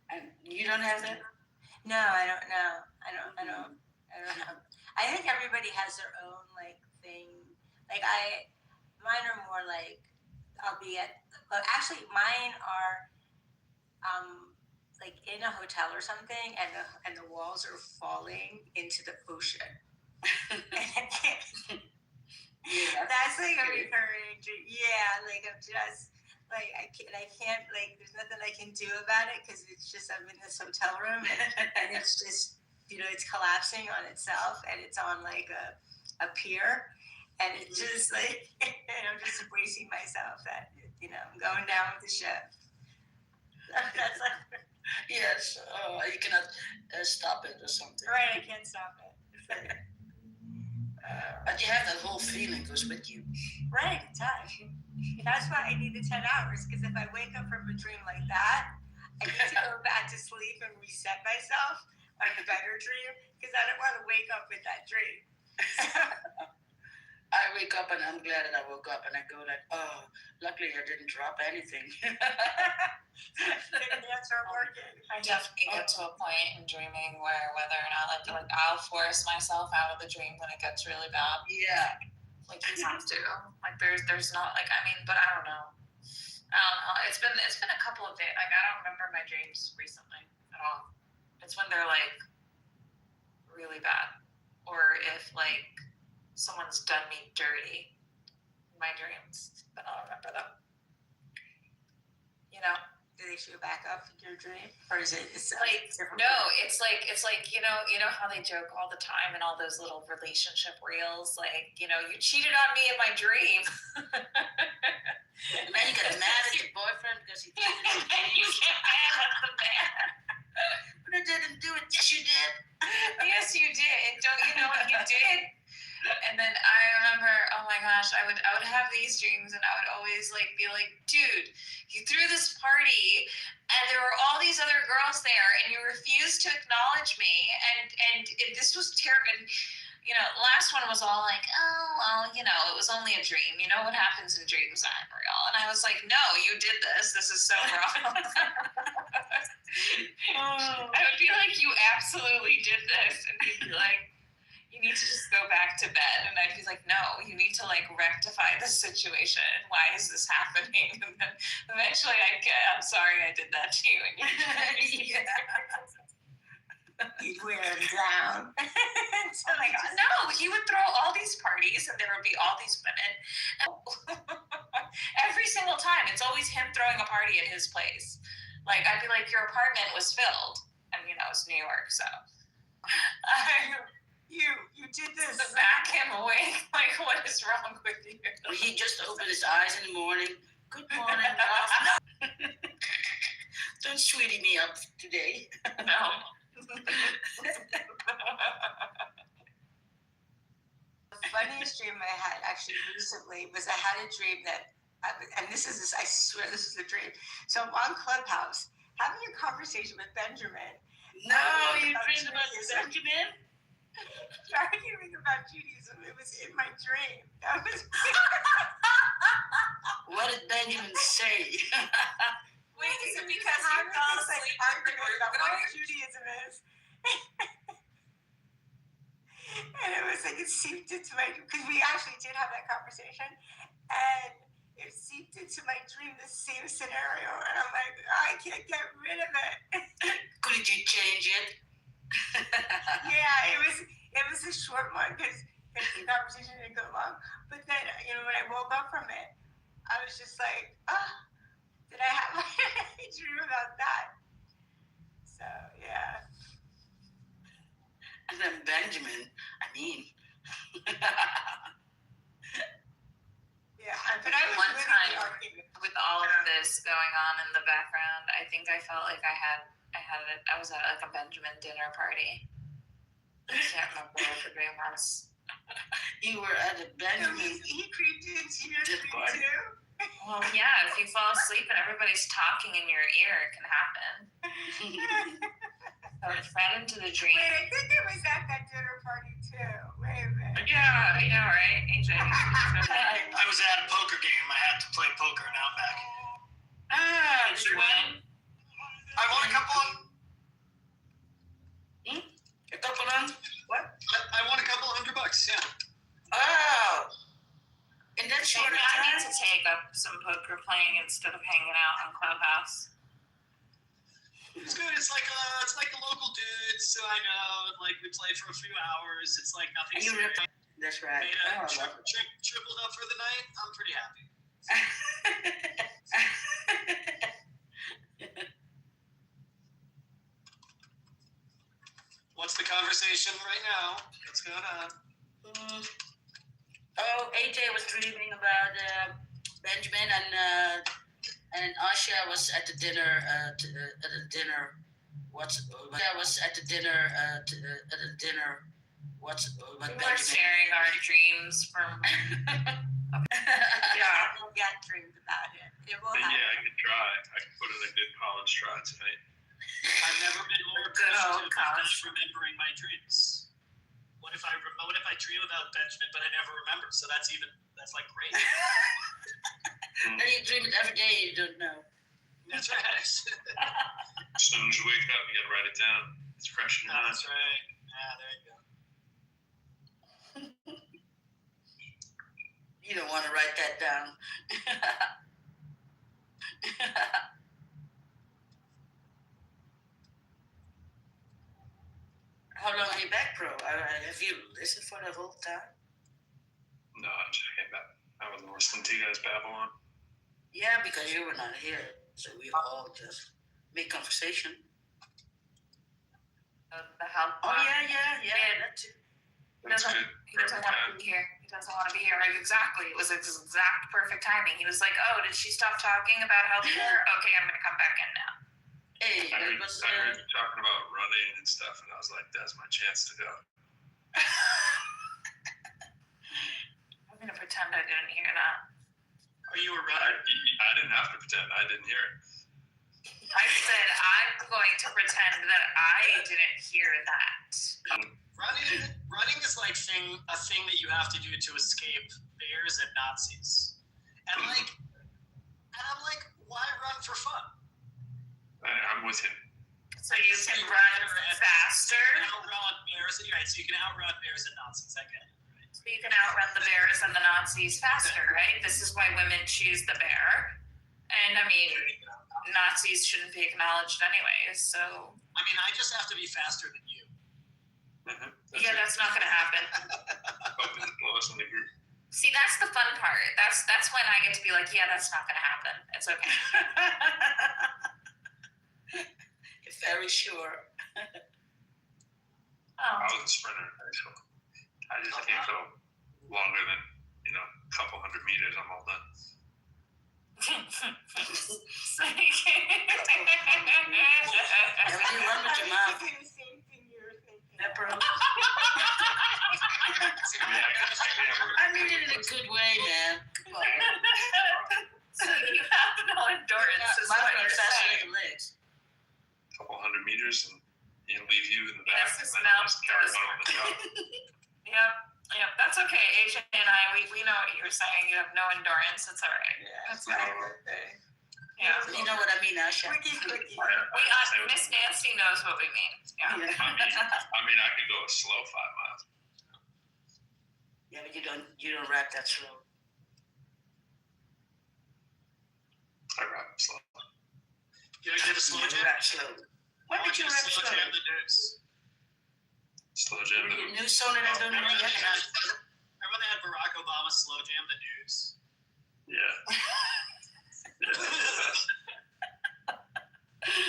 And you don't have that? No, I don't know. I don't have. I think everybody has their own thing. Mine are more like I'll be at. Well, actually, mine are in a hotel or something, and the walls are falling into the ocean. Yeah. That's like a recurring dream. Yeah, I'm just. I can't there's nothing I can do about it because it's just I'm in this hotel room and it's just it's collapsing on itself and it's on a pier and it's just I'm just bracing myself that I'm going down with the ship. That's Yes. You cannot stop it or something. right. I can't stop it. But you have that whole feeling goes with you. Right, it does. That's why I need the 10 hours, because if I wake up from a dream like that, I need to go back to sleep and reset myself on a better dream, because I don't want to wake up with that dream. I wake up and I'm glad that I woke up and I go oh, luckily I didn't drop anything. That's our working. I definitely get to a point in dreaming where whether or not I'll force myself out of the dream when it gets really bad. Yeah. You have to. There's not but I don't know. It's been a couple of days. I don't remember my dreams recently at all. It's when they're really bad, or if someone's done me dirty in my dreams, but I don't remember them. Do they show back up in your dream, or is it? It's no, it's like how they joke all the time in all those little relationship reels, you cheated on me in my dream. And then you get mad at your boyfriend because he cheated on you. You get mad at the man. But I didn't do it. Yes, you did. Yes, you did. Don't you know what you did? And then I remember, oh my gosh, I would have these dreams, and I would always be like, dude, you threw this party, and there were all these other girls there, and you refused to acknowledge me, and this was terrible. Last one was all oh well, it was only a dream. You know what happens in dreams aren't real. And I was like, no, you did this. This is so wrong. I would be like, you absolutely did this, and he'd be like, you need to just go back to bed. And I'd be like, no, you need to rectify this situation. Why is this happening? And then eventually I'd get, I'm sorry I did that to you. And You'd wear them down. Oh my God. No, he would throw all these parties and there would be all these women. Every single time, it's always him throwing a party at his place. I'd be like, your apartment was filled. And it's New York, so. You did this. Smack him awake. What is wrong with you? He just opened his eyes in the morning. Good morning, love. Don't sweetie me up today. No. The funniest dream I had actually recently was I had a dream that and this is, I swear this is a dream. So I'm on Clubhouse having a conversation with Benjamin. No, you dreamed about Benjamin? Arguing about Judaism. It was in my dream. That was. What did Benjamin say? Wait, is it because you fell asleep arguing about what Judaism is? And it was like it seeped into my, because we actually did have that conversation, and it seeped into my dream, the same scenario, and I'm like, I can't get rid of it. Could you change it? Yeah, it was a short one because the conversation didn't go long. But then, when I woke up from it, I was just like, oh, did I have a dream about that? So, yeah. And then Benjamin, Yeah, but I was One really time, arguing. with all of this going on in the background, I think I felt like I was at like a Benjamin dinner party. I can't remember what the dream was. You were at a So Benjamin he creeped into your dinner dream party. too? Well, yeah, if you fall asleep and everybody's talking in your ear, it can happen. So it's right into the dream. Wait, I think it was at that dinner party too. Wait a minute. Yeah, I know, right? AJ. I was at a poker game. I had to play poker in Outback. Did you win? I won a couple of. A couple of what? I won a couple $100. Yeah. Oh, in that short Maybe I need time. to take up some poker playing instead of hanging out on Clubhouse. It's good. It's like the local dudes. So I know, like we play for a few hours. It's like nothing And you serious. That's right. Yeah, Oh, I love it. tripled up for the night. I'm pretty happy. What's the conversation right now? What's going on? Oh, AJ was dreaming about Benjamin, and Asha was at the dinner. At the dinner. I was at the dinner. At the dinner. We were sharing our dreams from. Yeah, we'll get dreamed about it. It will But happen. yeah, I could try. I could put in a good college try tonight. I've never been more Good old appreciative of just remembering my dreams. What if I dream about Benjamin, but I never remember? So that's like great. And you dream it every day. You don't know. That's right. As soon as you wake up, you gotta write it down. It's fresh in your mind. That's right. Yeah, there you go. You don't want to write that down. How long are you back, bro? Have you listened for the whole time? No, I'm checking back. I was listening to you guys babble on. Yeah, because you were not here, so we all just make conversation. The help. Oh yeah, that too. That's good. He doesn't want to be here. He doesn't want to be here. Like, exactly. It was exact perfect timing. He was like, "Oh, did she stop talking about healthcare? Okay, I'm gonna come back in now." Hey, I that heard, was. I heard you talking about running and stuff, and I was like, that's my chance to go. I'm gonna pretend I didn't hear that. Are you a I, runner? I didn't have to pretend. I didn't hear it. I said I'm going to pretend that I didn't hear that. Running is like a thing that you have to do to escape bears and Nazis. And I'm like, why run for fun? I'm with him. So you can run faster. You can outrun bears. Right, so you can outrun bears and Nazis. I get it. Right? So you can outrun the bears and the Nazis faster, right? This is why women choose the bear. And I mean, Nazis shouldn't be acknowledged anyways. So I mean, I just have to be faster than you. yeah, that's not gonna happen. Open the lowest in the group. See, that's the fun part. That's when I get to be like, yeah, that's not gonna happen. It's okay. Very sure. Oh. I was a sprinter in high school. I just can't go longer than, a couple 100 meters. I'm all done. Have you run with your mouth? The same thing you were thinking. Pepper? I I mean it in a good way, man. Come on. So you have no endurance, is what Mine you're are faster saying. than legs. Couple 100 meters and leave you in the back. Yes, and then smell just carry does on with the job. Yep, that's okay. AJ and I, we know what you're saying. You have no endurance. It's all right. That's fine. Yeah. You know what I mean now, Chef. Miss Nancy knows what we mean. Yeah. I mean, I could go a slow 5 miles. Yeah, but you don't rap that slow. I rap slow. You know, did a slow You jam. rap slow. When did you rap slow? Slow jam the news. Slow jam. New song that I don't know Remember yet. they had Barack Obama slow jam the news? Yeah.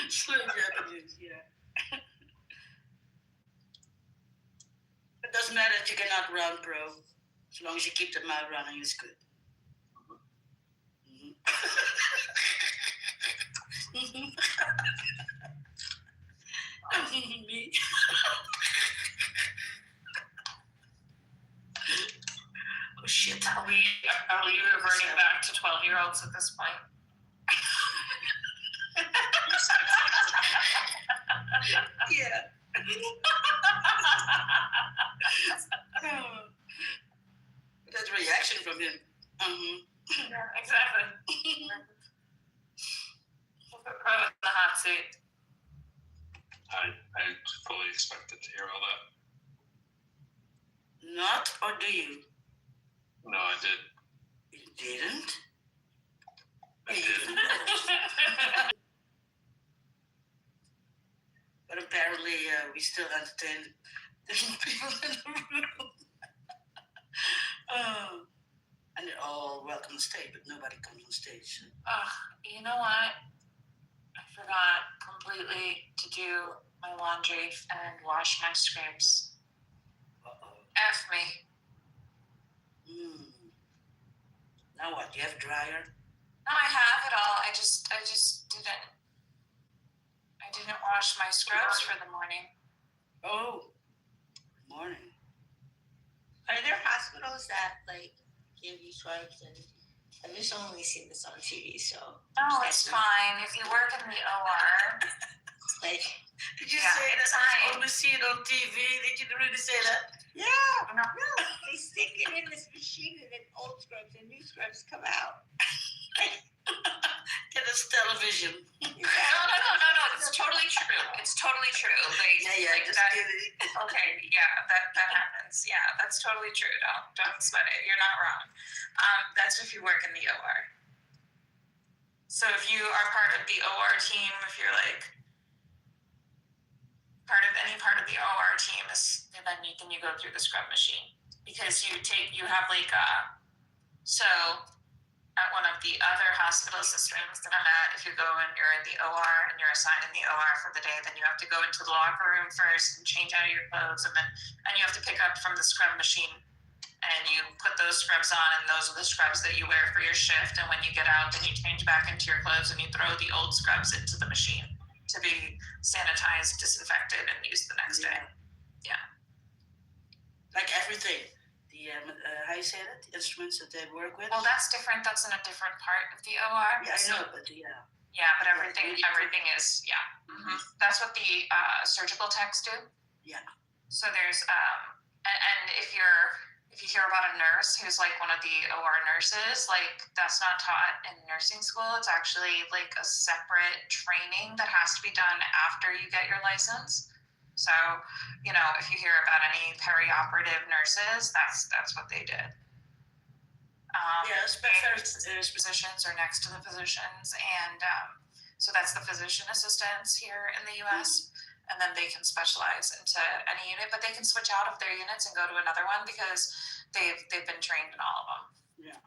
Slow Japanese, yeah. It doesn't matter if you cannot run, bro. As long as you keep the mouth running, it's good. Me. Oh shit. Are we reverting back to 12-year-olds at this point? Yeah. That's a reaction from him. Yeah, exactly. Put Pro in the hot seat. I fully expected to hear all that. Not, or do you? No, I did. You didn't? I You did. didn't. But apparently, we still entertain different people in the room. And they're all welcome to stay, but nobody comes on stage. You know what? I forgot completely to do my laundry and wash my scrapes. Uh-oh. F me. Now what? Do you have a dryer? No, I have it all. I just didn't wash my scrubs for the morning. Oh, good morning. Are there hospitals that like give you scrubs? And I've just only seen this on TV, so No, it's fine. If you work in the OR, like Did you Yeah, say that? it's I fine. only see it on TV. Did you really say that? no, they stick it in this machine and then old scrubs and new scrubs come out. Yeah, that's television. no. It's totally true. It's totally true. Yeah, like just that. kidding. Okay, yeah, that happens. Yeah, that's totally true. Don't sweat it. You're not wrong. That's if you work in the OR. So if you are part of the OR team, if you're like part of any part of the OR team, then you go through the scrub machine because you have like so at one of the other hospital systems that I'm at, if you go and you're in the OR and you're assigned in the OR for the day, then you have to go into the locker room first and change out of your clothes, and you have to pick up from the scrub machine, and you put those scrubs on, and those are the scrubs that you wear for your shift. And when you get out, then you change back into your clothes and you throw the old scrubs into the machine to be sanitized, disinfected, and used the next day. Yeah. Like everything. The how you say that? The instruments that they work with. Well, that's different. That's in a different part of the OR. Yeah, I So- know, but yeah. Yeah, but everything is, yeah. Mm-hmm. That's what the surgical techs do. Yeah. So there's and if you hear about a nurse who's like one of the OR nurses, like that's not taught in nursing school. It's actually like a separate training that has to be done after you get your license. So, if you hear about any perioperative nurses, that's what they did. Physicians are next to the physicians, and so that's the physician assistants here in the U.S. And then they can specialize into any unit, but they can switch out of their units and go to another one because they've been trained in all of them. Yeah.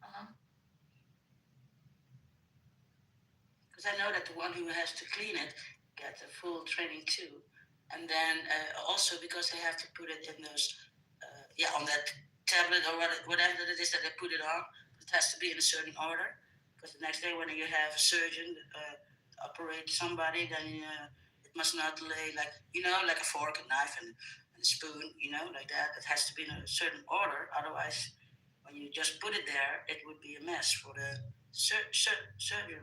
Mm-hmm. Because I know that the one who has to clean it gets a full training too, and then also because they have to put it in those, on that tablet or whatever it is that they put it on. It has to be in a certain order. Because the next day when you have a surgeon operate somebody, then it must not lay like a fork, a knife, and a spoon, like that. It has to be in a certain order. Otherwise, when you just put it there, it would be a mess for the surgery.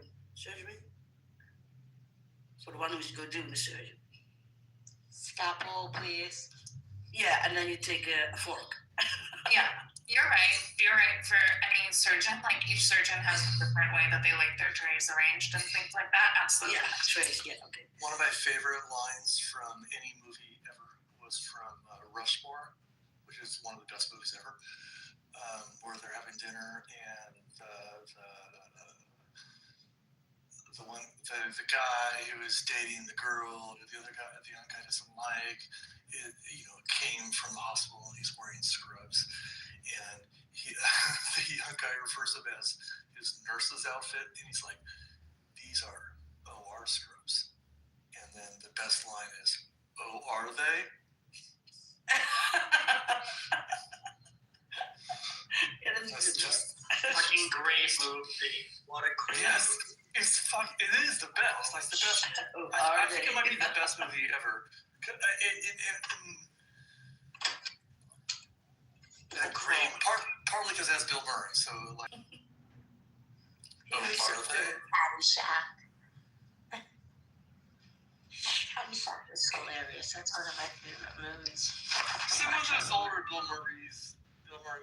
For the one who's going to do the surgery. Scalpel, please. Yeah, and then you take a fork. Yeah, you're right. You're right. For any surgeon, like each surgeon has a different way that they like their trays arranged and things like that. Absolutely. Yeah, trays. Yeah, okay. One of my favorite lines from any movie ever was from Rushmore, which is one of the best movies ever, where they're having dinner and the guy who is dating the girl, the young guy doesn't like, came from the hospital and he's wearing scrubs, and the young guy refers to him as his nurse's outfit, and he's like, "These are OR scrubs," and then the best line is, "Oh, are they?" That's just Fucking great movie. What a great movie. It is the best. Like the best. I think it might be the best movie ever. Great. Partly because it has Bill Murray, so like. Caddyshack is hilarious. That's one of my favorite movies. Some of those older Bill Murray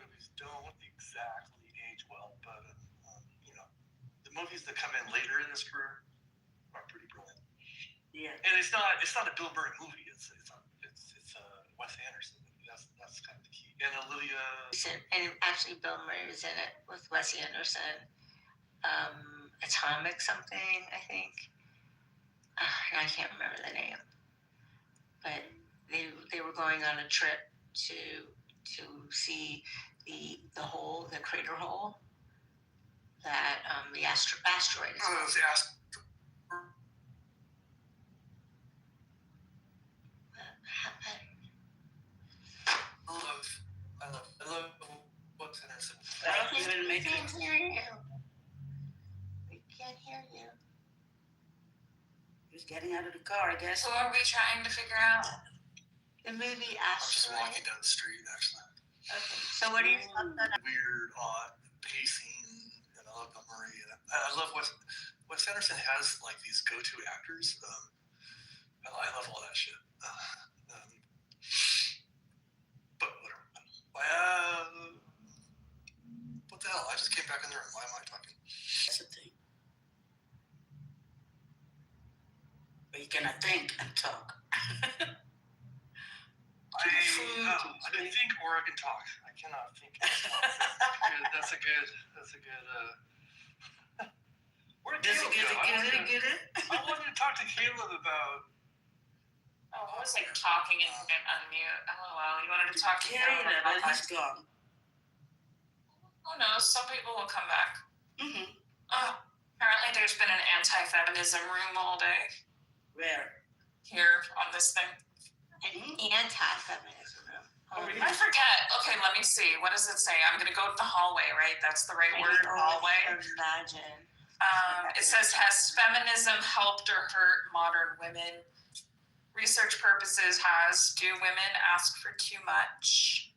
movies don't exactly age well, but the movies that come in later in his career are pretty brilliant. Yeah. And it's not a Bill Murray movie. It's Wes Anderson. That's kind of the key. And Olivia. And actually, Bill Murray was in it with Wes Anderson. Atomic something, I think. I can't remember the name. But they were going on a trip to see the crater hole that the asteroid is. Oh, it was the asteroid. I love Wes Anderson. I can't hear you. We can't hear you. He's getting out of the car, I guess. So are we trying to figure out? The movie I'm just Asteroid. walking down the street, actually. Okay. So what are you talking about? Weird, odd pacing, and I love Bill Murray. And I love Wes Anderson has like these go-to actors. I love all that shit. But whatever. What the hell? I just came back in the room. Why am I talking? That's the thing. But you cannot think and talk. I didn't think or I can talk. I cannot think. That's a good. Where did Caleb go? Get it? I wanted to talk to Caleb about. Oh, I was like talking and unmute. LOL. You wanted to talk to Yeah, Caleb but about he's gone. Who knows? Some people will come back. Mm-hmm. Oh, apparently there's been an anti-feminism room all day Where? here on this thing. An anti-feminism room. I forget. Okay, let me see. What does it say? I'm going to go to the hallway, right? That's the right word, hallway. Imagine. It says, has feminism helped or hurt modern women? Research purposes has. Do women ask for too much?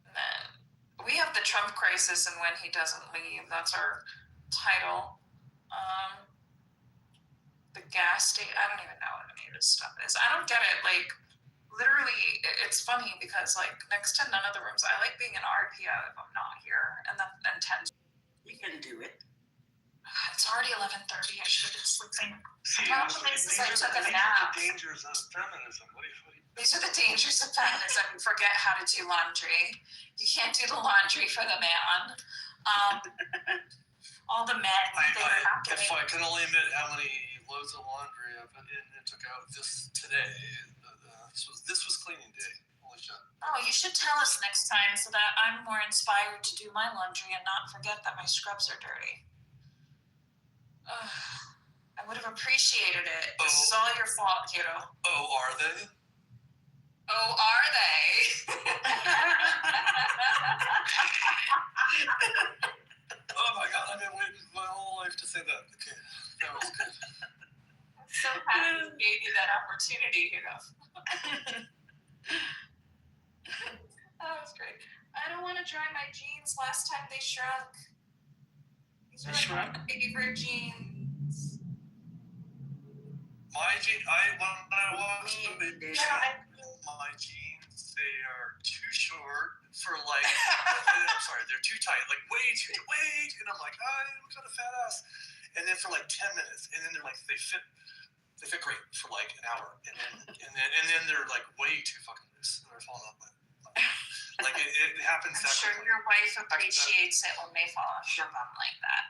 And then we have the Trump crisis and when he doesn't leave. That's our title. The gas station. I don't even know what any of this stuff is. I don't get it. Like, literally, it's funny because, like, next to none of the rooms, I like being an RPO if I'm not here. And then 10. You can do it. It's already 11:30. I should have been sleeping. See, One of the places I took a nap. The dangers of feminism. What do you These are the dangers of feminism. You forget how to do laundry. You can't do the laundry for the man. All the men. If I can only admit how many loads of laundry I put in and took out just today. This was cleaning day. Holy shit. Oh, you should tell us next time so that I'm more inspired to do my laundry and not forget that my scrubs are dirty. I would have appreciated it. This is all your fault, kiddo. Oh, are they? Oh, are they? Oh my god, I've been waiting my whole life to say that. Okay, that was good. I'm so happy you gave you that opportunity, you know. That was great. I don't want to dry my jeans. Last time they shrunk. That's right. Favorite jeans? My jeans, when I wash them, my jeans, they are too short for like, I'm sorry, they're too tight, like way too, and I'm like, I'm kind of fat ass. And then for like 10 minutes, and then they're like, they fit great for like an hour, and then they're like way too fucking loose, and they're falling off my like it happens. I'm sure quickly. your wife appreciates it when they fall off your bum like that.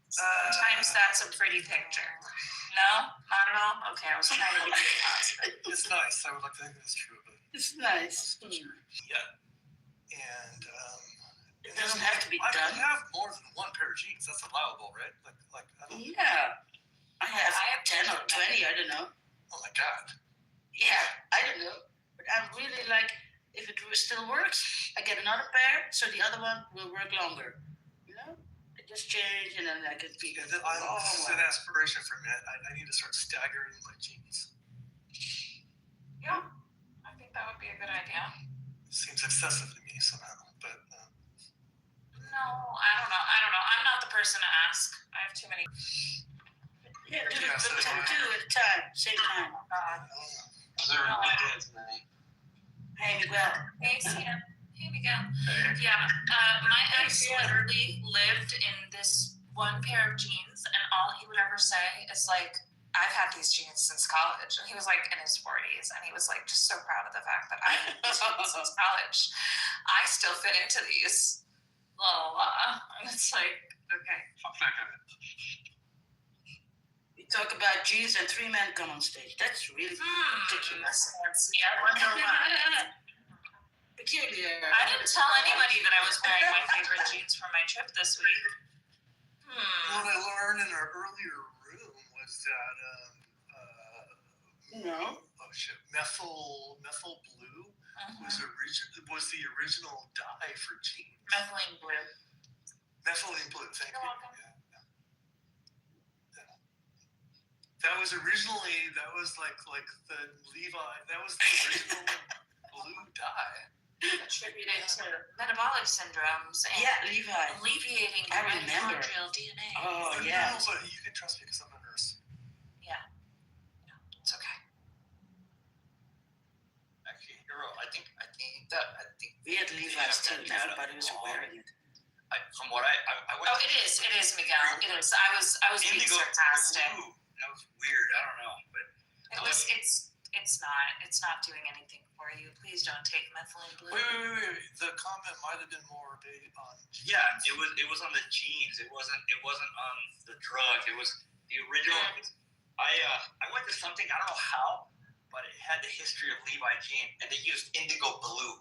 Sometimes that's a pretty picture. No, not at all. Okay, I was trying to be positive. It's nice. I would like to think it's true, but It's nice. yeah. And It doesn't have to be I done. can have more than one pair of jeans. That's allowable, right? Like I don't. Yeah. I have 10 or 20, I don't know. Oh my god. Yeah, I don't know. But I'm really like, if it still works, I get another pair, so the other one will work longer. You know? I just change and then I can keep it. This is an aspiration for me. I need to start staggering my jeans. Yeah, I think that would be a good idea. Seems excessive to me somehow, but. No, I don't know. I'm not the person to ask. I have too many. Yeah, two at a time, same time. Hey, Miguel. Hey, Sina. Hey, Miguel. Yeah, my ex literally lived in this one pair of jeans, and all he would ever say is like, I've had these jeans since college. And he was like in his 40s, and he was like just so proud of the fact that I've had these jeans since college. I still fit into these. La la la. And it's like, okay. We talk about jeans and 3 men come on stage. That's really ridiculous. Fancy. I wonder why. Peculiar. I didn't tell anybody that I was wearing my favorite jeans for my trip this week. What I learned in our earlier room was that No. oh shit, methyl blue was the original dye for jeans. Methylene blue. Methylene blue, thank You're you. welcome. Yeah. That was like the Levi. That was the original blue dye. Attributed to metabolic syndromes and Levi. alleviating I remember. mitochondrial DNA. Oh, No, yeah. but you can trust me because I'm a nurse. It's okay. Actually, Hero, I think We had Levi's too, and everybody was wearing it. from what I went. Oh, it is, Miguel. It is. I was being Indigo sarcastic. blue. That was weird. I don't know, but It's not doing anything for you. Please don't take methylene blue. Wait. The comment might have been more based on. yeah, it was on the jeans. It wasn't on the drug. It was the original. I went to something, I don't know how, but it had the history of Levi jean, and they used indigo blue.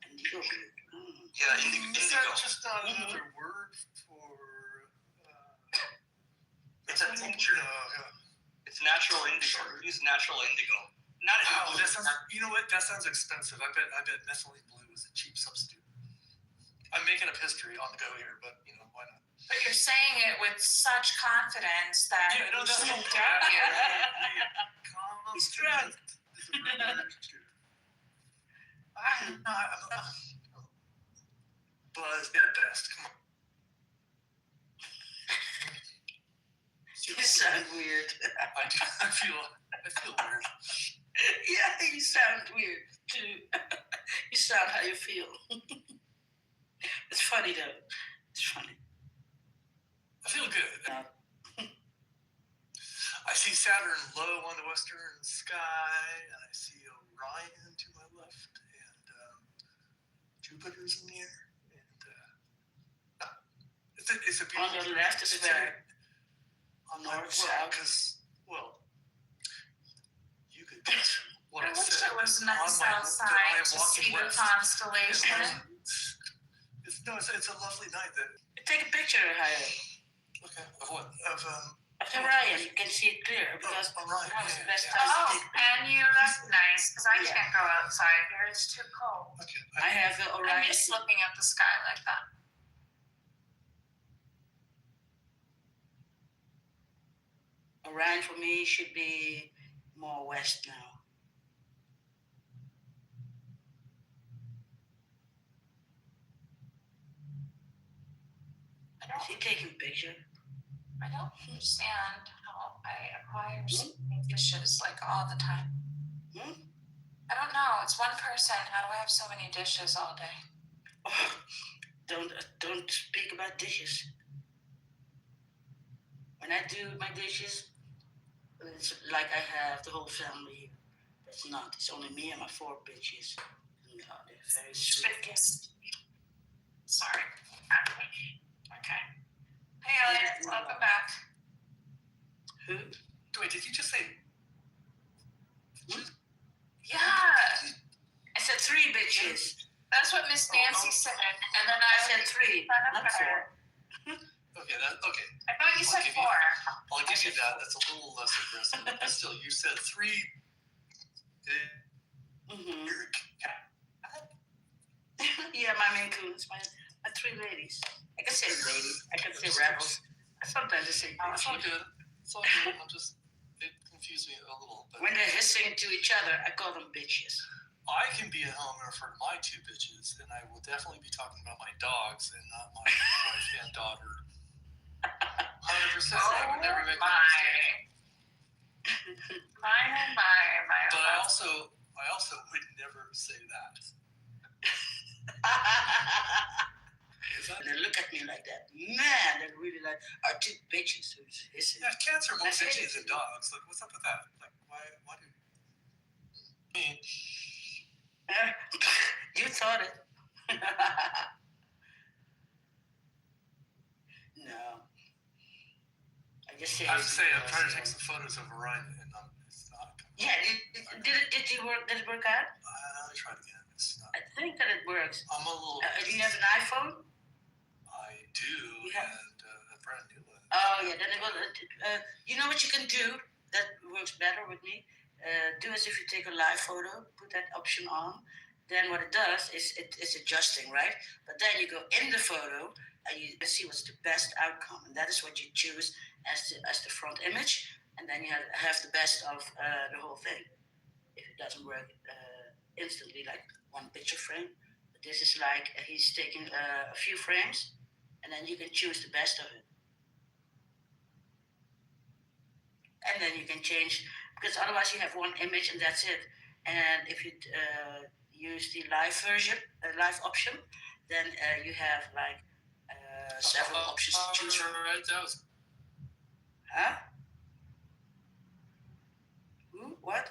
Indigo blue. Yeah, indigo. Is that just another word for? It's a tincture. It's natural indigo. We use natural indigo. Not Oh, that sounds. You know what? That sounds expensive. I bet methylene blue is a cheap substitute. I'm making up history on the go here, but why not? But you're saying it with such confidence that Yeah, no, that's you not doubt you. He's drunk. I'm buzzed at best. Come on. You sound weird. I feel weird. Yeah, you sound weird too. You sound how you feel. It's funny though. It's funny. I feel good. I see Saturn low on the western sky, and I see Orion to my left, and Jupiter's in the air. And it's a beautiful. On the left is where? On north, south. Because you could guess what I I wish said. it was On nice my- outside I am to walking see the west. constellation. It's a lovely night. Take a picture, Hire. Okay. Of what? Of Of Orion, you can see it clear because Orion. that was the best Yeah. time to Oh, take and you recognize, because I can't go outside here. It's too cold. Okay. I have I Orion. miss looking at the sky like that. Orion for me should be more west now. I don't Is he taking a picture? I don't understand how I acquire so many dishes like all the time. I don't know. It's one person. How do I have so many dishes all day? Oh, don't speak about dishes. When I do my dishes, it's like I have the whole family here. It's not. It's only me and my 4 bitches. No, they're very sweet. Bitches. Sorry. Okay. Hey, Elliot. Welcome back. Who? Wait, did you just say? Yeah. I said 3 bitches. That's what Miss Nancy said. And then I said 3, not 4. Okay, okay. I thought you said 4. I'll give you that. That's a little less aggressive, but still, you said 3. Mm-hmm. Yeah, my Maine Coons, my 3 ladies. I can say ladies. I can say rebels. Sometimes I say It's all good. It's all good. It confused me a little. But when they're hissing to each other, I call them bitches. I can be at home and refer to my 2 bitches, and I will definitely be talking about my dogs and not my wife and daughter. 100%. I would never make that mistake. My. But I also would never say that. They look at me like that. Man, they're really like our 2 bitches who's hissing. Yeah, cats are more bitchy than dogs. Like, what's up with that? Like, why do? You thought it. No. I just say. I have to say, I'm trying to take some photos of Orion, and it's not. Yeah, did it work? Did it work out? Let me try it again. It's not. I think that it works. I'm a little. Do you have an iPhone? I do, and a brand new one. Oh yeah, then it will. You know what you can do that works better with me? Do as if you take a live photo. Put that option on. Then what it does is it's adjusting, right? But then you go in the photo and you see what's the best outcome, and that is what you choose as the front image, and then you have the best of the whole thing. If it doesn't work instantly, like one picture frame, but this is like he's taking a few frames, and then you can choose the best of it, and then you can change, because otherwise you have one image and that's it. And if you use the live version, live option, then you have like several options to choose from. Right, that was. Huh? Who? What?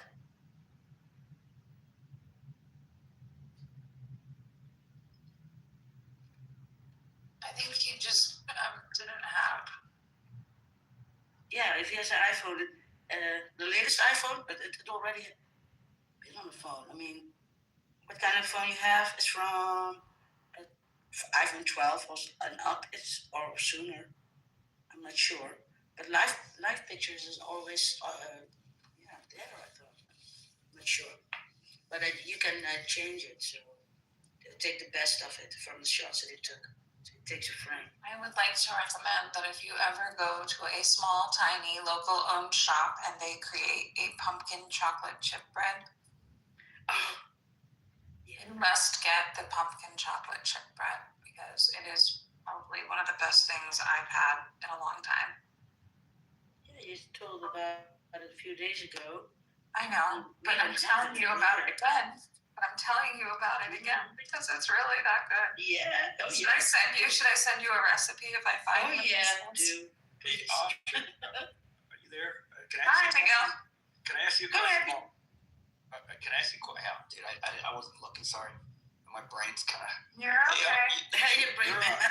I think he just didn't have. Yeah, if he has an iPhone, the latest iPhone, but it already been on the phone. I mean, what kind of phone you have is from iPhone 12 and up, or sooner. I'm not sure, but live pictures is always there. I thought. I'm not sure, but you can change it, so take the best of it from the shots that it took. So it takes a frame. I would like to recommend that if you ever go to a small, tiny, local-owned shop and they create a pumpkin chocolate chip bread, you must get the pumpkin chocolate chip bread because it is probably one of the best things I've had in a long time. Yeah, you told about it a few days ago. I know, but I'm telling you about it again. I'm telling you about it again because it's really that good. Yeah. Should I send you a recipe if I find Oh one? yeah, do. Hey, are you there? Can Hi, I Miguel. Can I ask you a Go question? ahead. Can I ask you a question? Dude, I wasn't looking. Sorry, my brain's kind of. You're okay. How you bring You're that?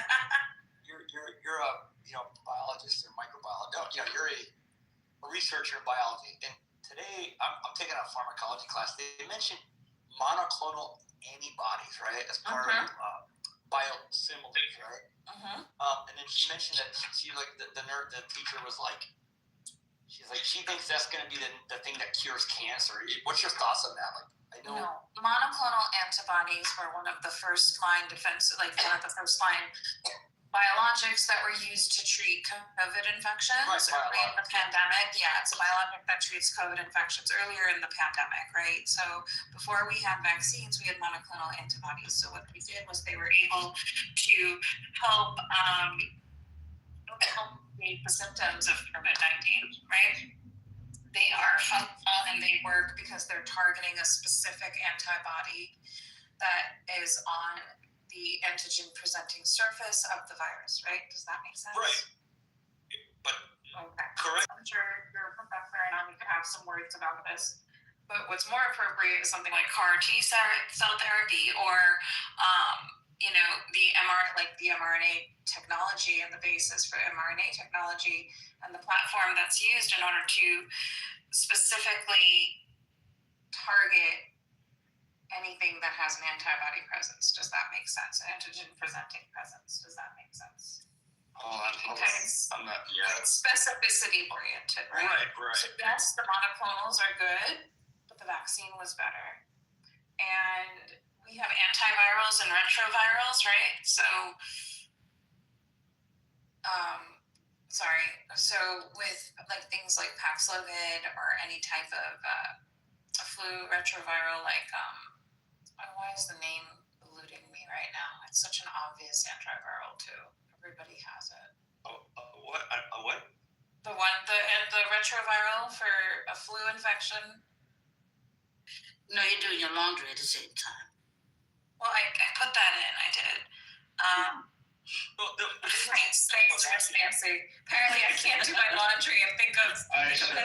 you're a biologist or microbiologist. No, you're a researcher in biology. And today I'm taking a pharmacology class. They mentioned monoclonal antibodies, right, as part of biosimilars, right? And then she mentioned that she like the teacher was like, she thinks that's going to be the thing that cures cancer. What's your thoughts on that? Like, I know. No, monoclonal antibodies were one of the first line biologics that were used to treat COVID infections early in the pandemic. Yeah, it's a biologic that treats COVID infections earlier in the pandemic, right? So before we had vaccines, we had monoclonal antibodies. So what they did was they were able to help help treat the symptoms of COVID-19, right? They are functional and they work because they're targeting a specific antibody that is on the antigen presenting surface of the virus, right? Does that make sense? Right. But Okay. correct. I'm sure you're a professor and I'm going to have some words about this. But what's more appropriate is something like CAR T cell therapy or, the mRNA technology and the basis for mRNA technology and the platform that's used in order to specifically target anything that has an antibody presence. Does that make sense? Antigen presenting presence. Does that make sense? Oh, I'm not. Yeah. It's specificity oriented, right? Right. So yes, the monoclonals are good, but the vaccine was better. And we have antivirals and retrovirals, right? So, So with like things like Paxlovid or any type of flu retroviral, like why is the name eluding me right now? It's such an obvious antiviral too. Everybody has it. What? The retroviral for a flu infection. No, you're doing your laundry at the same time. Well, I put that in. I did. Thanks, Nancy. Apparently, I can't do my laundry and think of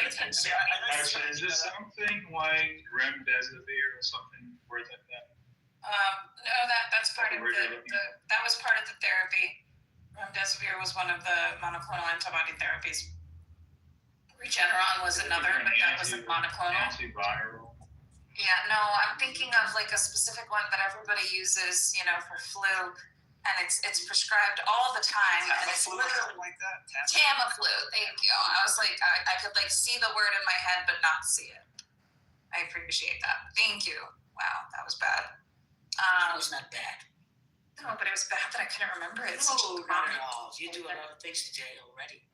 attention. Actually, is this something like remdesivir or something worth like that? No, that's part of that was part of the therapy. Remdesivir was one of the monoclonal antibody therapies. Regeneron was another, but that was a monoclonal. Antiviral. Yeah, no, I'm thinking of like a specific one that everybody uses, for flu, and it's prescribed all the time. And it's Tamiflu, like that. Tamiflu. Thank you. I was like, I could like see the word in my head, but not see it. I appreciate that. Thank you. Wow, that was bad. It was not bad. No, but it was bad that I couldn't remember it. No, not at all. You do a lot of things today already.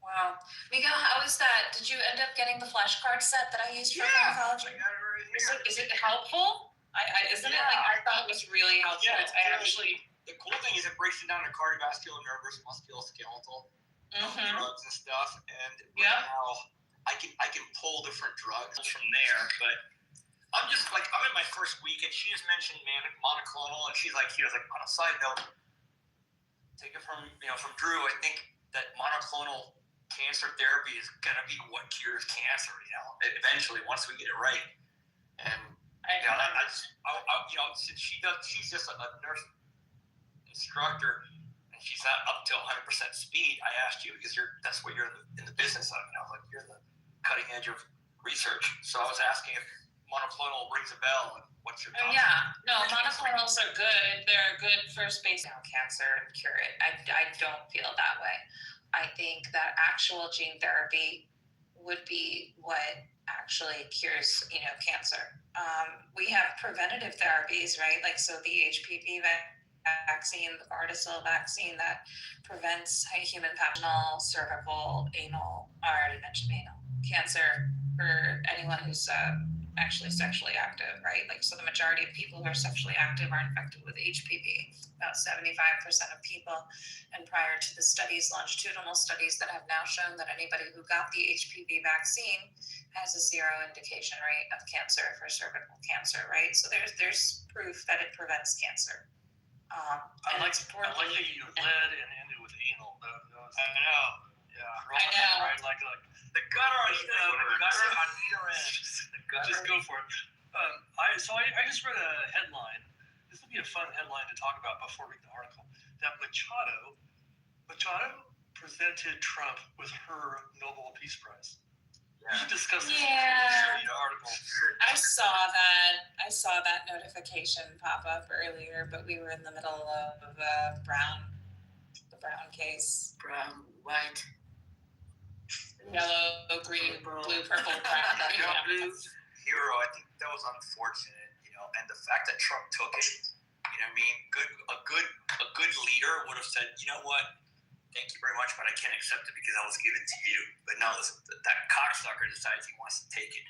Wow. Miguel, how is that? Did you end up getting the flashcard set that I used for pharmacology? I got it right here. Is it helpful? Isn't it like I thought it was really helpful? Yeah, I actually. The cool thing is it breaks it down to cardiovascular, nervous, musculoskeletal drugs and stuff. And now I can pull different drugs from there. But I'm in my first week, and she just mentioned monoclonal, and she's like, on a side note, take it from Drew. I think that monoclonal cancer therapy is going to be what cures cancer, eventually once we get it right. And since she's just a nurse instructor and she's not up to 100% speed, I asked you because that's what you're in the business of. Like you're the cutting edge of research. So I was asking if monoclonal rings a bell and what's your thoughts? Yeah, no, monoclonals are good. They're a good first base on cancer and cure it. I don't feel that way. I think that actual gene therapy would be what actually cures, cancer. We have preventative therapies, right? Like, so the HPV vaccine, the Gardasil vaccine that prevents human papillary, cervical, anal, I already mentioned anal, cancer for anyone who's actually sexually active, right? Like, so the majority of people who are sexually active are infected with HPV, about 75% of people. And prior to the studies, longitudinal studies that have now shown that anybody who got the HPV vaccine has a 0 indication rate of cancer for cervical cancer, right? So there's proof that it prevents cancer. I like that you led and ended with anal. I know. Yeah. I know. Right? Like the gutter on either end. Just go for it. I just read a headline. This will be a fun headline to talk about before reading the article. That Machado presented Trump with her Nobel Peace Prize. We should discuss this before we the article. I saw that notification pop up earlier, but we were in the middle of the Brown case. Brown, white, Yellow, green, blue, purple, brown. blue. Hero, I think that was unfortunate, and the fact that Trump took it, a good leader would have said, you know what, thank you very much, but I can't accept it because I was given to you. But no, that cocksucker decides he wants to take it.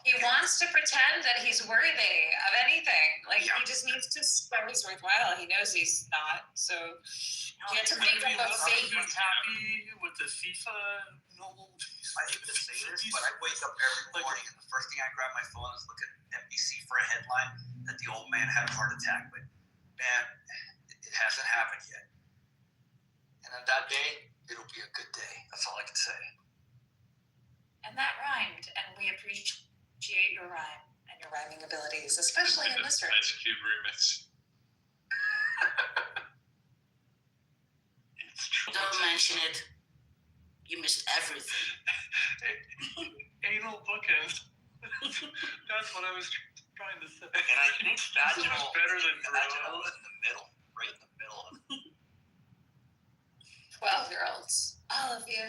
He wants to pretend that he's worthy of anything. Like, he just needs to show he's worthwhile. He knows he's not. So You had to make up a fake. happy with the FIFA? No. I hate to say this, but I wake up every morning and the first thing I grab my phone is look at NBC for a headline that the old man had a heart attack. But man, it hasn't happened yet. And on that day, it'll be a good day. That's all I can say. And that rhymed, and we appreciate your rhyme and your rhyming abilities, especially in this room. Ice Cube remix. It's true. Don't mention it. You missed everything. Anal bookends. That's what I was trying to say. And I think vaginal better than vaginal is in the middle, right in the middle. 12-year-olds, all of you,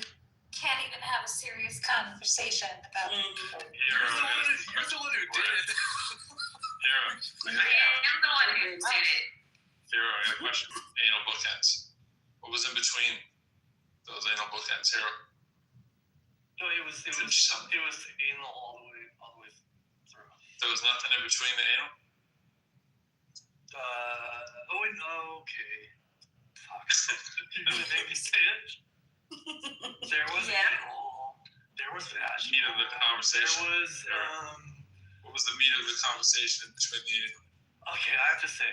can't even have a serious conversation about. Hero, You're the one who did it. Hero, I am the one who did it. Hero, I got a question. Anal bookends. What was in between those anal bookends, Hero? No, it was anal all the way through. There was nothing in between the anal? Okay. Fuck. You're gonna make me say it? There was anal. There was vaginal. Meat of the conversation. There was What was the meat of the conversation in between the anal? okay, I have to say,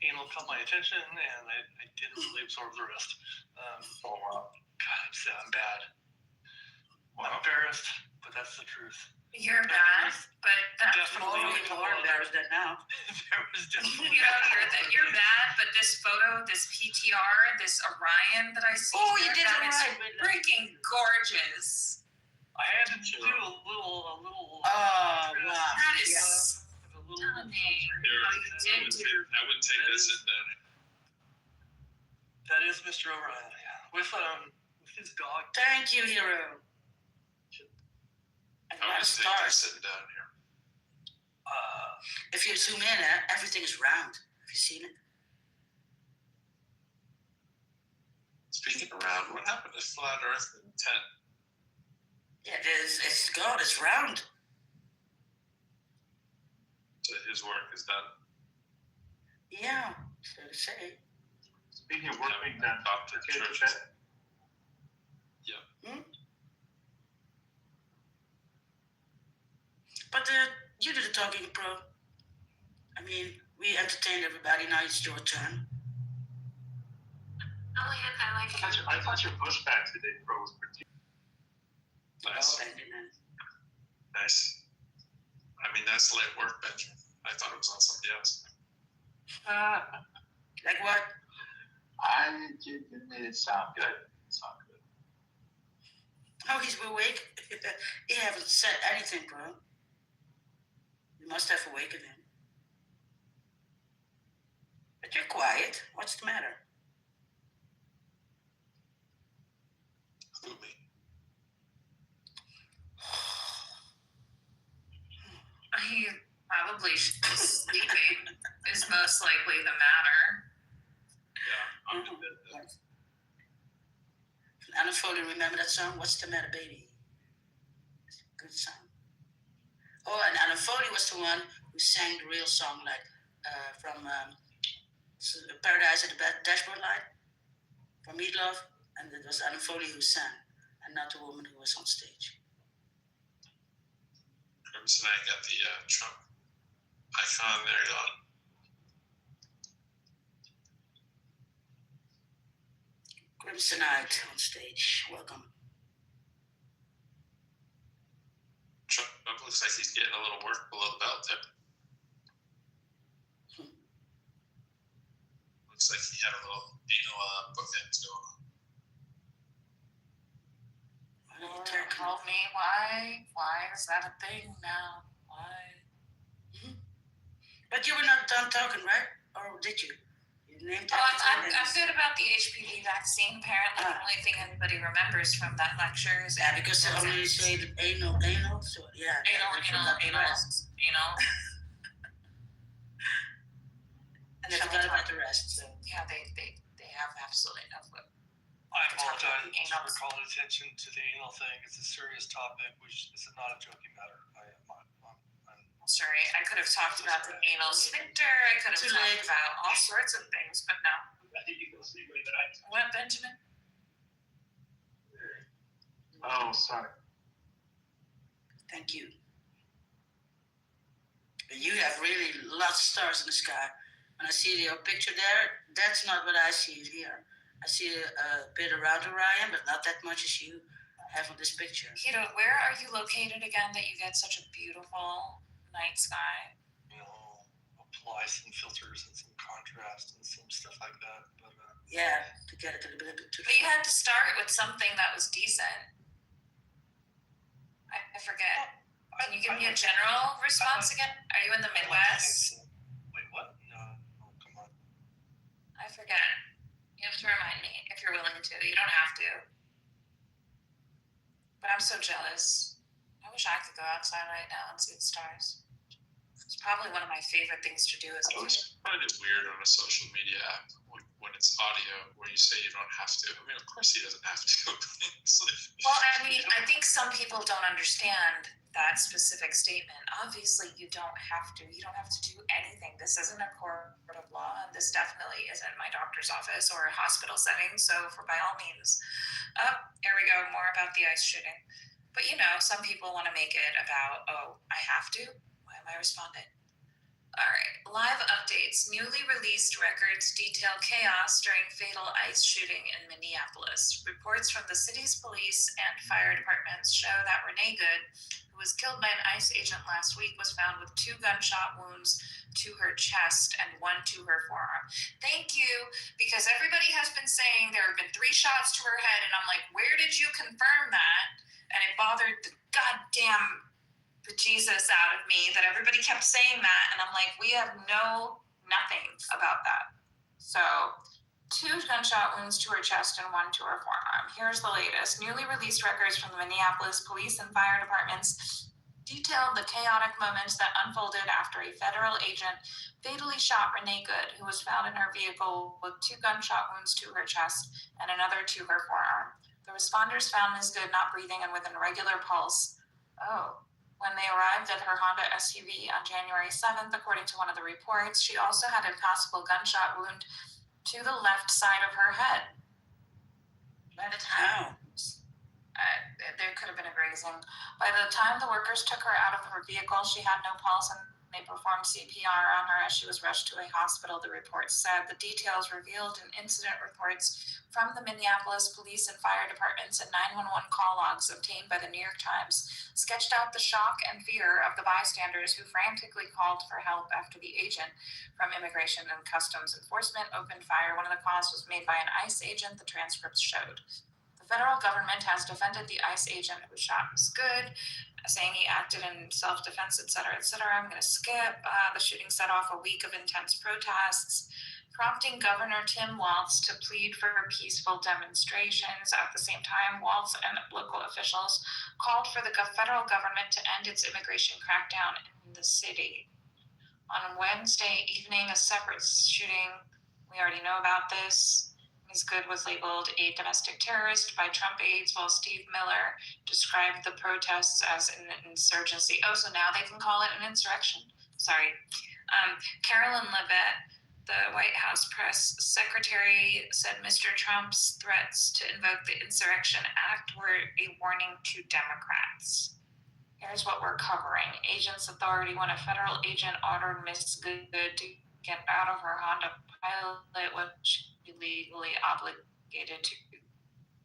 anal caught my attention, and I didn't really absorb the rest. Oh, wow. God, I'm bad. Wow. I'm embarrassed, but that's the truth. You're bad, but that's Definitely. More embarrassed than now. There was definitely. you're bad, but this photo, this PTR, this Orion that I see, Oh, you did that is Orion. freaking gorgeous. I had to do a little. Oh, wow. That is A little. stunning. Hero, You did do. I wouldn't take that sitting down here. That is Mr. O'Reilly. With his dog. Thank you, Hero. And I a lot of wouldn't take that stars. sitting down here. If you zoom in, everything is round. Have you seen it? Speaking around, what happened to Flat Earth in 10? Yeah, it's gone. It's round. So his work is done. Yeah, so to say. Speaking of work being done, Talk to the okay, churches. okay. But you did the talking, bro. I mean, we entertained everybody. Now it's your turn. Elliot, I like it. I thought your pushback today, bro, was pretty Nice. Nice. I mean, that's light work, Benjamin. I thought it was on somebody else. Like what? It made it sound good. Oh, he's awake. He haven't said anything, bro. You must have awakened him. But you're quiet. What's the matter? Who, me? He probably should be sleeping is most likely the matter. Yeah, I'm good. Anna Foley, remember that song? What's the matter, baby? Good song. Oh, and Anna Foley was the one who sang the real song, like from Paradise at the Dashboard Light from Meatloaf, and it was Anna Foley who sang, and not the woman who was on stage. Crimson, I got the Trump icon there on. Crimsonite on stage. Welcome. Trump looks like he's getting a little work below the belt there. Looks like he had a little anal bookends going on. Lord, help me. Why is that a thing now? Why? But you were not done talking, right? Or did you? You named I'm good about the HPV vaccine. Apparently, the only thing anybody remembers from that lecture is Yeah, because they only say anal, so yeah. anal. And they forgot about the rest, so. Yeah, they have absolutely no clue. I apologize for calling attention to the anal thing. It's a serious topic, which is not a joking matter. I'm sorry. I could have talked about the anal sphincter. I could have talked about all sorts of things, but no. What, Benjamin? Oh, sorry. Thank you. You have really lots of stars in the sky. When I see your picture there, that's not what I see here. I see a bit around Orion, but not that much as you have on this picture. Kito, where are you located again that you get such a beautiful night sky? Apply some filters and some contrast and some stuff like that. But yeah, to get it a little bit too. But you had to start with something that was decent. I forget. Can you give me a general response again? Are you in the Midwest? Wait, what? No, come on. I forget. You have to remind me if you're willing to. You don't have to. But I'm so jealous. I wish I could go outside right now and see the stars. It's probably one of my favorite things to do as a I kid. always find it weird on a social media app when it's audio where you say you don't have to. I mean, of course he doesn't have to. It's like, Well, I mean, I think some people don't understand that specific statement. Obviously, you don't have to. You don't have to do anything. This isn't a court of law, and this definitely isn't my doctor's office or a hospital setting. So, by all means, here we go. More about the ICE shooting. But some people want to make it about, oh, I have to. Why am I responding? All right, live updates. Newly released records detail chaos during fatal ICE shooting in Minneapolis. Reports from the city's police and fire departments show that Renee Good, who was killed by an ICE agent last week, was found with 2 gunshot wounds to her chest and 1 to her forearm. Thank you, because everybody has been saying there have been 3 shots to her head, and I'm like, where did you confirm that? And it bothered the goddamn bejesus out of me that everybody kept saying that, and I'm like, we have nothing about that. So 2 gunshot wounds to her chest and 1 to her forearm. Here's the latest. Newly released records from the Minneapolis police and fire departments detailed the chaotic moments that unfolded after a federal agent fatally shot Renee Good, who was found in her vehicle with 2 gunshot wounds to her chest and another to her forearm. The responders found Ms. Good not breathing and with an irregular pulse. Oh. When they arrived at her Honda SUV on January 7th, according to one of the reports, she also had a possible gunshot wound to the left side of her head. By the time there could have been a grazing. By the time the workers took her out of her vehicle, she had no pulse, and they performed CPR on her as she was rushed to a hospital, the report said. The details revealed in incident reports from the Minneapolis police and fire departments and 911 call logs obtained by the New York Times sketched out the shock and fear of the bystanders who frantically called for help after the agent from Immigration and Customs Enforcement opened fire. One of the calls was made by an ICE agent, the transcripts showed. The federal government has defended the ICE agent who shot Ms. Good, saying he acted in self-defense, et cetera, et cetera. I'm going to skip. The shooting set off a week of intense protests, prompting Governor Tim Walz to plead for peaceful demonstrations. At the same time, Walz and local officials called for the federal government to end its immigration crackdown in the city. On Wednesday evening, a separate shooting, we already know about this. Ms. Good was labeled a domestic terrorist by Trump aides, while Steve Miller described the protests as an insurgency. Oh, so now they can call it an insurrection? Sorry. Carolyn Levitt, the White House press secretary, said Mr. Trump's threats to invoke the Insurrection Act were a warning to Democrats. Here's what we're covering. Agents authority when a federal agent ordered Ms. Good to get out of her Honda Pilot, which legally obligated to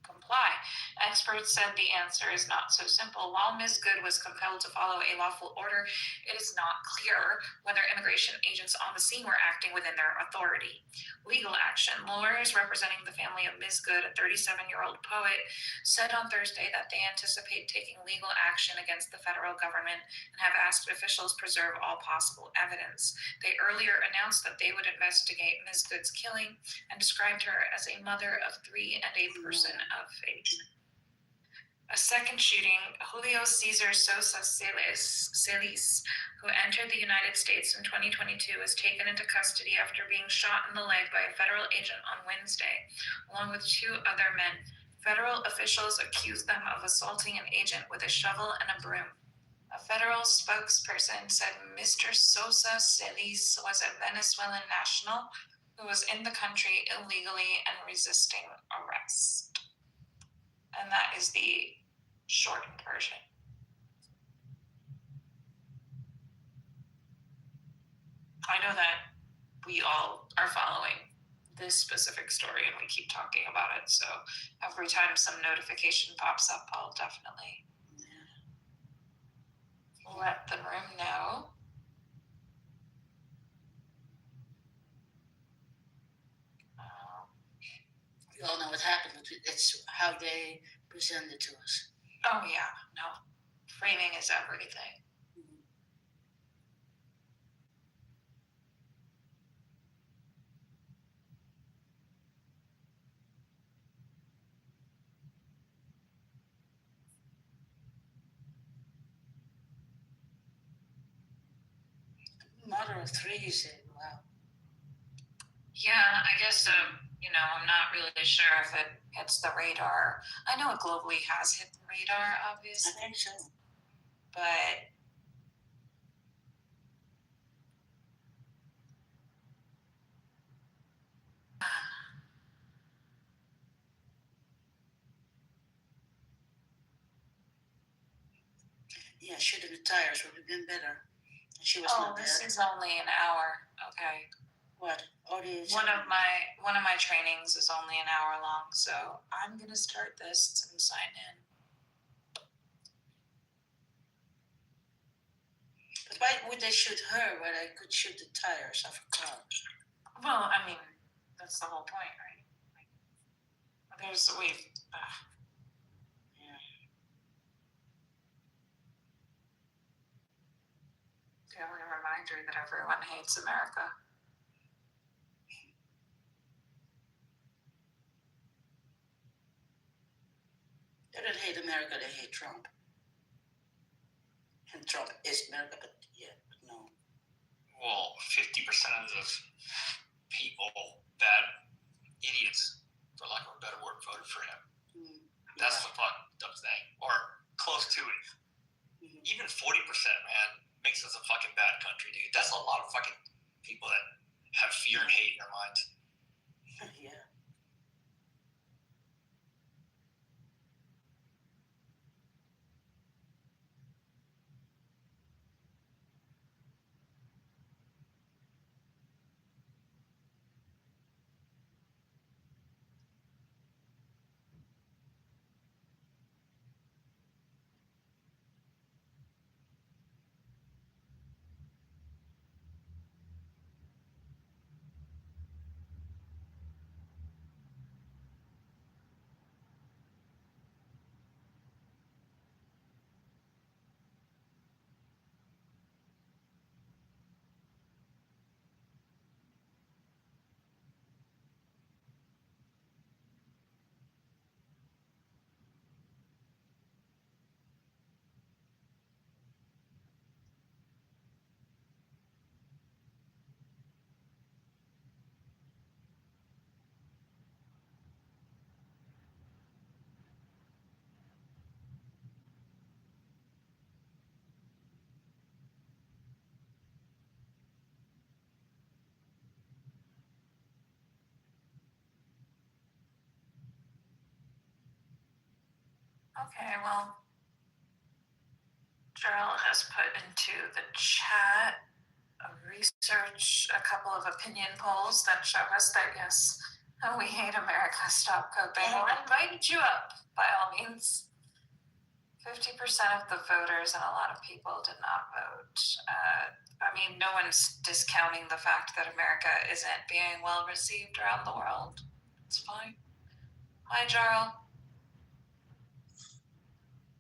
comply. Experts said the answer is not so simple. While Ms. Good was compelled to follow a lawful order, it is not clear whether immigration agents on the scene were acting within their authority. Legal action. Lawyers representing the family of Ms. Good, a 37-year-old poet, said on Thursday that they anticipate taking legal action against the federal government and have asked officials preserve all possible evidence. They earlier announced that they would investigate Ms. Good's killing and described her as a mother of 3 and a person of faith. A second shooting, Julio Cesar Sosa Celis, who entered the United States in 2022, was taken into custody after being shot in the leg by a federal agent on Wednesday, along with 2 other men. Federal officials accused them of assaulting an agent with a shovel and a broom. A federal spokesperson said Mr. Sosa Celis was a Venezuelan national who was in the country illegally and resisting arrest. And that is the shortened version. I know that we all are following this specific story and we keep talking about it. So every time some notification pops up, I'll definitely let the room know. We all know what happened, but it's how they present it to us. Oh yeah, no. Framing is everything. Mother of three, you said, wow. Yeah, I guess, I'm not really sure if it hits the radar. I know it globally has hit the radar, obviously. I think so. But Yeah, shooting the tires would have been better. She was not this bad. is only an hour. Okay. What? Audience? One of my trainings is only an hour long, so I'm gonna start this and sign in. But why would they shoot her when they could shoot the tires of a car? Well, I mean, that's the whole point, right? Yeah. The only reminder that everyone hates America. They don't hate America, they hate Trump. And Trump is America, but no. Well, 50% of the people, bad idiots, for lack of a better word, voted for him. That's the fucked up thing, or close to it. Even 40%, man, makes us a fucking bad country, dude. That's a lot of fucking people that have fear and hate in their minds. Yeah. Okay, well, Gerald has put into the chat a couple of opinion polls that show us that yes, we hate America, stop coping. I invited you up, by all means. 50% of the voters and a lot of people did not vote. No one's discounting the fact that America isn't being well received around the world. It's fine. Hi, Jarl.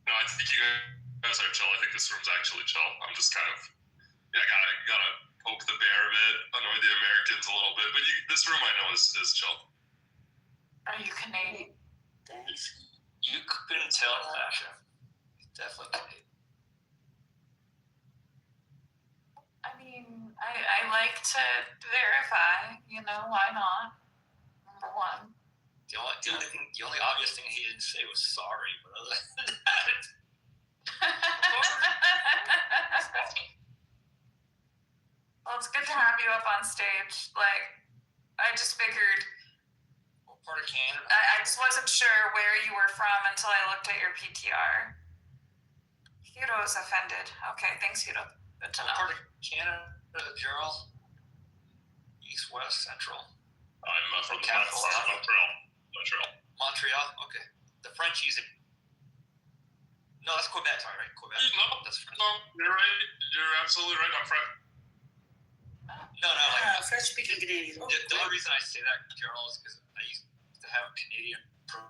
No, I think you guys are chill. I think this room's actually chill. I'm just kind of, gotta poke the bear a bit, annoy the Americans a little bit. But this room I know is chill. Are you Canadian? Thanks. You couldn't tell in fashion. Definitely. I like to verify, why not? Number one. The only obvious thing he didn't say was sorry, but other than that. Well, it's good to have you up on stage. I just figured. What part of Canada? I just wasn't sure where you were from until I looked at your PTR. Hugo is offended. Okay, thanks, Hugo. Good to What know. part of Canada, Gerald? East, west, central. I'm from the Capital. Montreal. Montreal. Okay. The Frenchies. No, that's Quebec. Sorry, right? Quebec. No, That's French. no, you're right. You're absolutely right. I'm French. No, like French-speaking Canadians. the only reason I say that, Gerald, is because I used to have a Canadian pro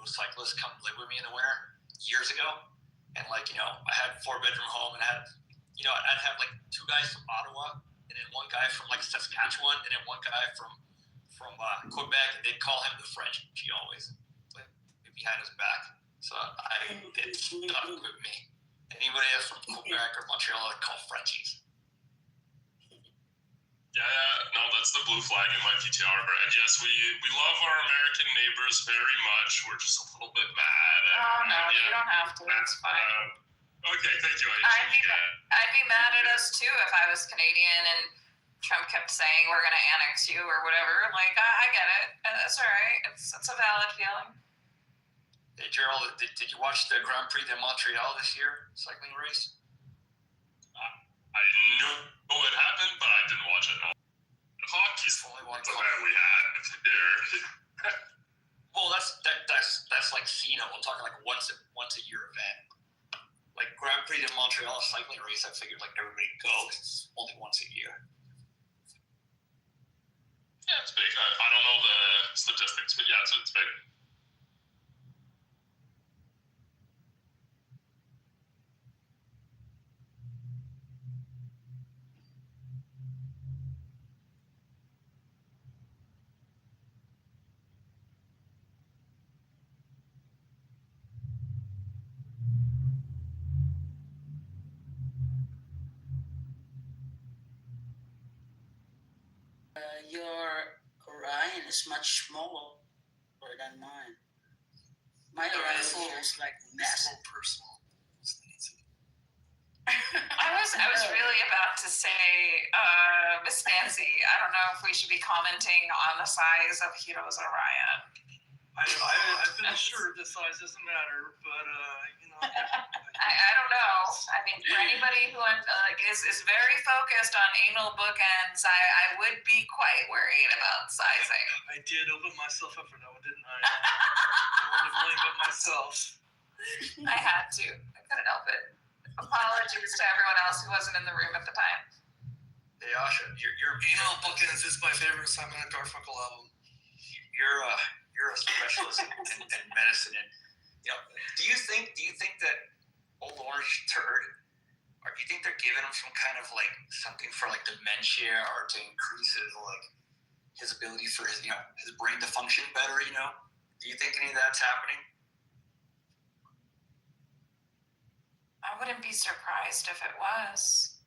cyclist come live with me in the winter years ago, and like I had a 4-bedroom home, and I'd have like 2 guys from Ottawa, and then 1 guy from like Saskatchewan, and then 1 guy from Quebec, and they'd call him the French. He always like behind his back. So it stuck with me. Anybody else from Quebec or Montreal, I call Frenchies. Yeah, no, that's the blue flag in my PTR. And yes, we love our American neighbors very much. We're just a little bit mad. No, you don't have to. It's fine. Okay, thank you. I'd be mad at us too if I was Canadian and Trump kept saying we're going to annex you or whatever. Like, I get it. That's all right. It's a valid feeling. Hey, Gerald, did you watch the Grand Prix de Montreal this year, cycling race? I knew it happened, but I didn't watch it. Hockey's Only one the bad we had here. Well, that's like Cena. We're talking like once a year event. Like Grand Prix de Montreal cycling race, I figured like everybody goes. It's only once a year. Yeah, it's big. I don't know the statistics, but yeah, it's big. Your Orion is much smaller than mine. My No, Orion it's a little- here is like It's a massive. little personal. I was really about to say, Miss Nancy, I don't know if we should be commenting on the size of Hiro's Orion. I've been assured the size doesn't matter, but I don't know. I mean, for anybody who is very focused on anal bookends, I would be quite worried about sizing. I did open myself up for that one, didn't I? I wanted to blame it myself. I had to. I couldn't help it. Apologies to everyone else who wasn't in the room at the time. Hey, Asha, you're Anal Bookends is my favorite Simon and Garfunkel album. you're a specialist in medicine, and do you think that Old Orange Turd, or do you think they're giving him some kind of like something for like dementia or to increase his ability for his brain to function better? Do you think any of that's happening? I wouldn't be surprised if it was.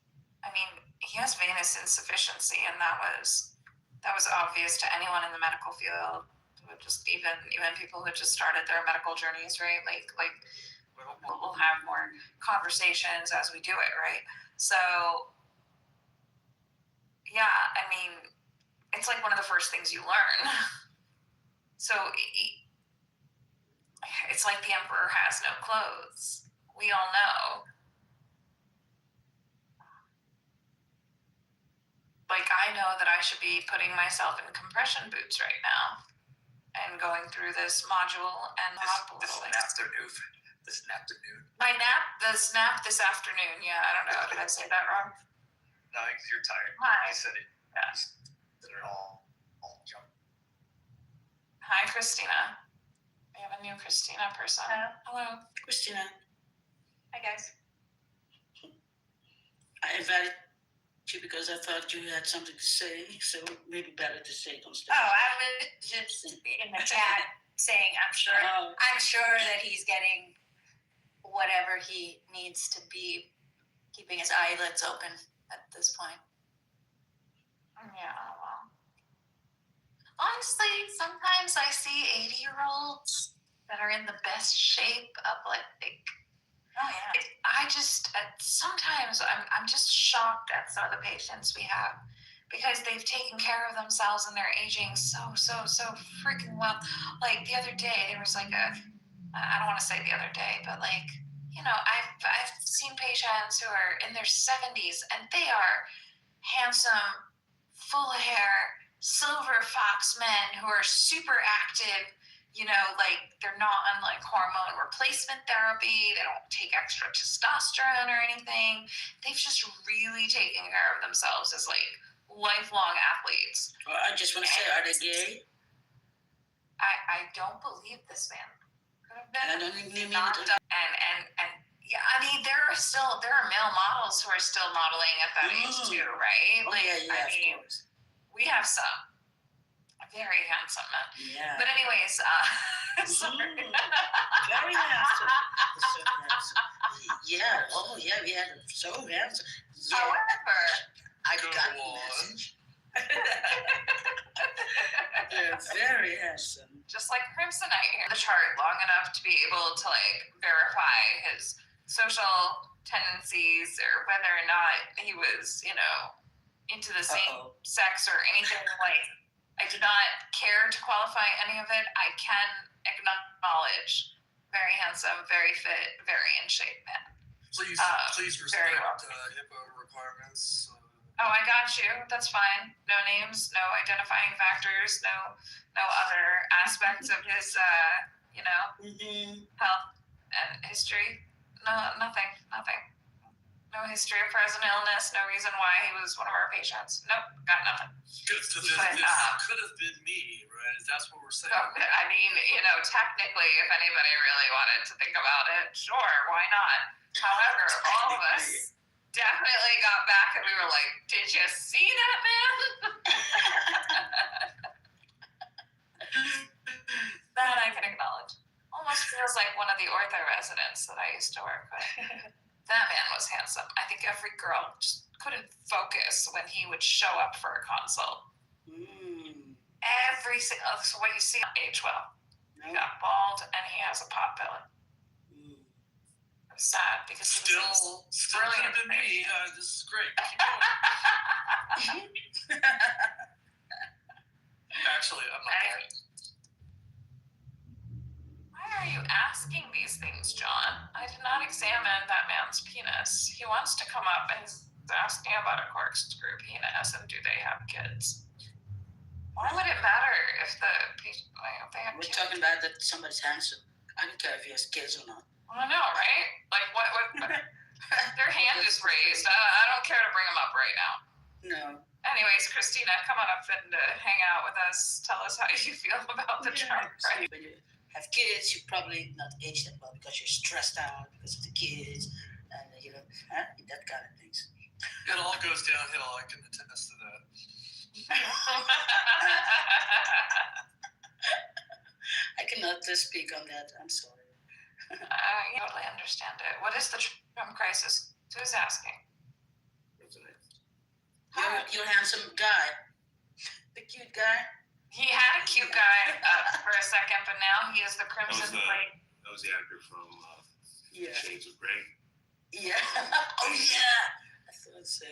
I mean, he has venous insufficiency, and that was obvious to anyone in the medical field. Just even people who just started their medical journeys, right? Like we'll have more conversations as we do it, right? So yeah, I mean, it's like one of the first things you learn. So it's like the emperor has no clothes. We all know. Like, I know that I should be putting myself in compression boots right now and going through this module and hop a little bit. This afternoon. The snap this afternoon. Yeah, I don't know. Did I say that wrong? No, because you're tired. Hi. I said it. Yeah. They're all jump. Hi, Christina. We have a new Christina person. Hello. Christina, Hi, guys. I invited you because I thought you had something to say, so maybe better to say it on stage. Oh, I was just in the chat saying I'm sure that he's getting whatever he needs to be keeping his eyelids open at this point. Yeah, well. Honestly, sometimes I see 80-year-olds that are in the best shape of Oh yeah. I just sometimes I'm just shocked at some of the patients we have because they've taken care of themselves and they're aging so freaking well. Like the other day, there was like I don't want to say the other day, but like, you know, I've seen patients who are in their 70s and they are handsome, full of hair, silver fox men who are super active. You know, like they're not on like hormone replacement therapy. They don't take extra testosterone or anything. They've just really taken care of themselves as like lifelong athletes. Well, I just want to say, are they gay? I don't believe this man could have been. I don't even mean not it. and yeah, I mean there are male models who are still modeling at that age too, right? Oh, Like yeah, I mean, of course. we have some very handsome men. Yeah. But anyways, sorry. Very handsome. So handsome. Yeah. Oh, yeah. We had him so handsome. Yeah. However, I Go got the on. message. They're very handsome. just like Crimsonite here, the chart long enough to be able to like verify his social tendencies or whether or not he was, you know, into the same sex or anything. Like, I do not care to qualify any of it. I can acknowledge very handsome, very fit, very in shape man. Please very respect well. HIPAA requirements. Oh, I got you. That's fine. No names, no identifying factors, no other aspects of his, you know, health and history. No, nothing. No history of present illness. No reason why he was one of our patients. Nope, got nothing. Good. So this But, could have been me, right? That's what we're saying. I mean, you know, technically, if anybody really wanted to think about it, sure, why not? However, all of us definitely got back and we were like, did you see that, man? That I can acknowledge. Almost feels like one of the ortho residents that I used to work with. That man was handsome. I think every girl just couldn't focus when he would show up for a consult. Every single, so what you see on age well. He got bald and he has a pot belly. It was sad because he was Still brilliant. could have been me. This is great. Keep going. Actually, I'm not there. Why are you asking these things, John? I did not examine that man's penis. He wants to come up and he's asking about a corkscrew penis and do they have kids? Why would it matter if they have We're kids? talking about that somebody's handsome. I don't care if he has kids or not. I know, right? Like, what their hand is raised. I don't care to bring them up right now. No. Anyways, Christina, come on up and hang out with us. Tell us how you feel about the chart, right? When you have kids, you probably not age that well because you're stressed out because of the kids and you know that kind of things. It all goes downhill. I can attest to that. I cannot speak on that. I'm sorry. You totally understand it. What is the Trump crisis? Who's asking? You're a handsome guy. The cute guy. He had a cute guy for a second, but now he is the Crimson Plate. That was the actor from Yeah. Shades of Grey. Yeah. Oh yeah. I thought so.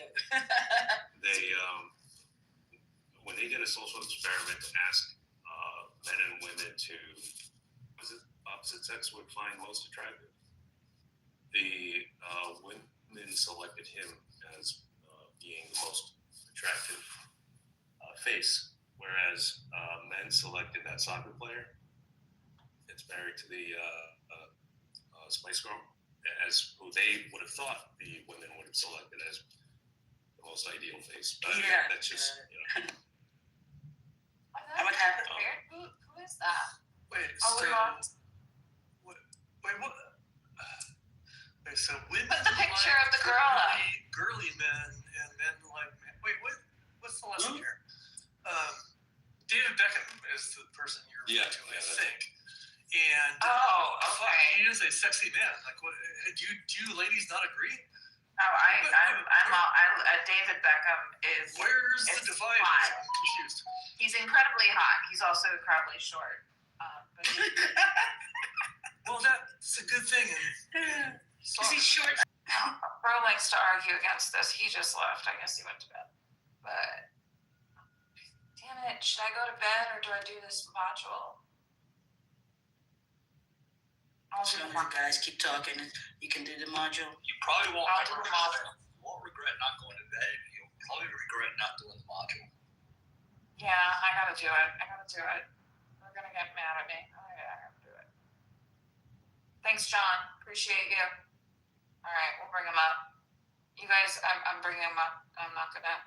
They when they did a social experiment to ask men and women to, was it opposite sex would find most attractive? The women selected him as being the most attractive face, whereas men selected that soccer player that's married to the Spice Girl as who they would have thought the women would have selected as the most ideal face. But that's just, you know. What happened? Who is that? Wait, Oh, so we're lost. what? Wait, so women Put the picture like of the girl up. girly men, and men like men. Wait, what's the lesson here? David Beckham is the person you're referring to, I think. And okay. he is a sexy man. Like, what? Do you ladies not agree? David Beckham is. Where's the divide? Hot. I'm confused. He's incredibly hot. He's also incredibly short. Well, that's a good thing. Is he short? Bro likes to argue against this. He just left. I guess he went to bed. But it. Should I go to bed or do I do this module? I'll As do long the as the guys keep talking, you can do the module. You probably won't. I'll do the module. You won't regret not going to bed. You'll probably regret not doing the module. Yeah, I gotta do it. They're gonna get mad at me. Oh, yeah, I gotta do it. Thanks, John. Appreciate you. All right, we'll bring him up. You guys, I'm bringing him up. I'm not gonna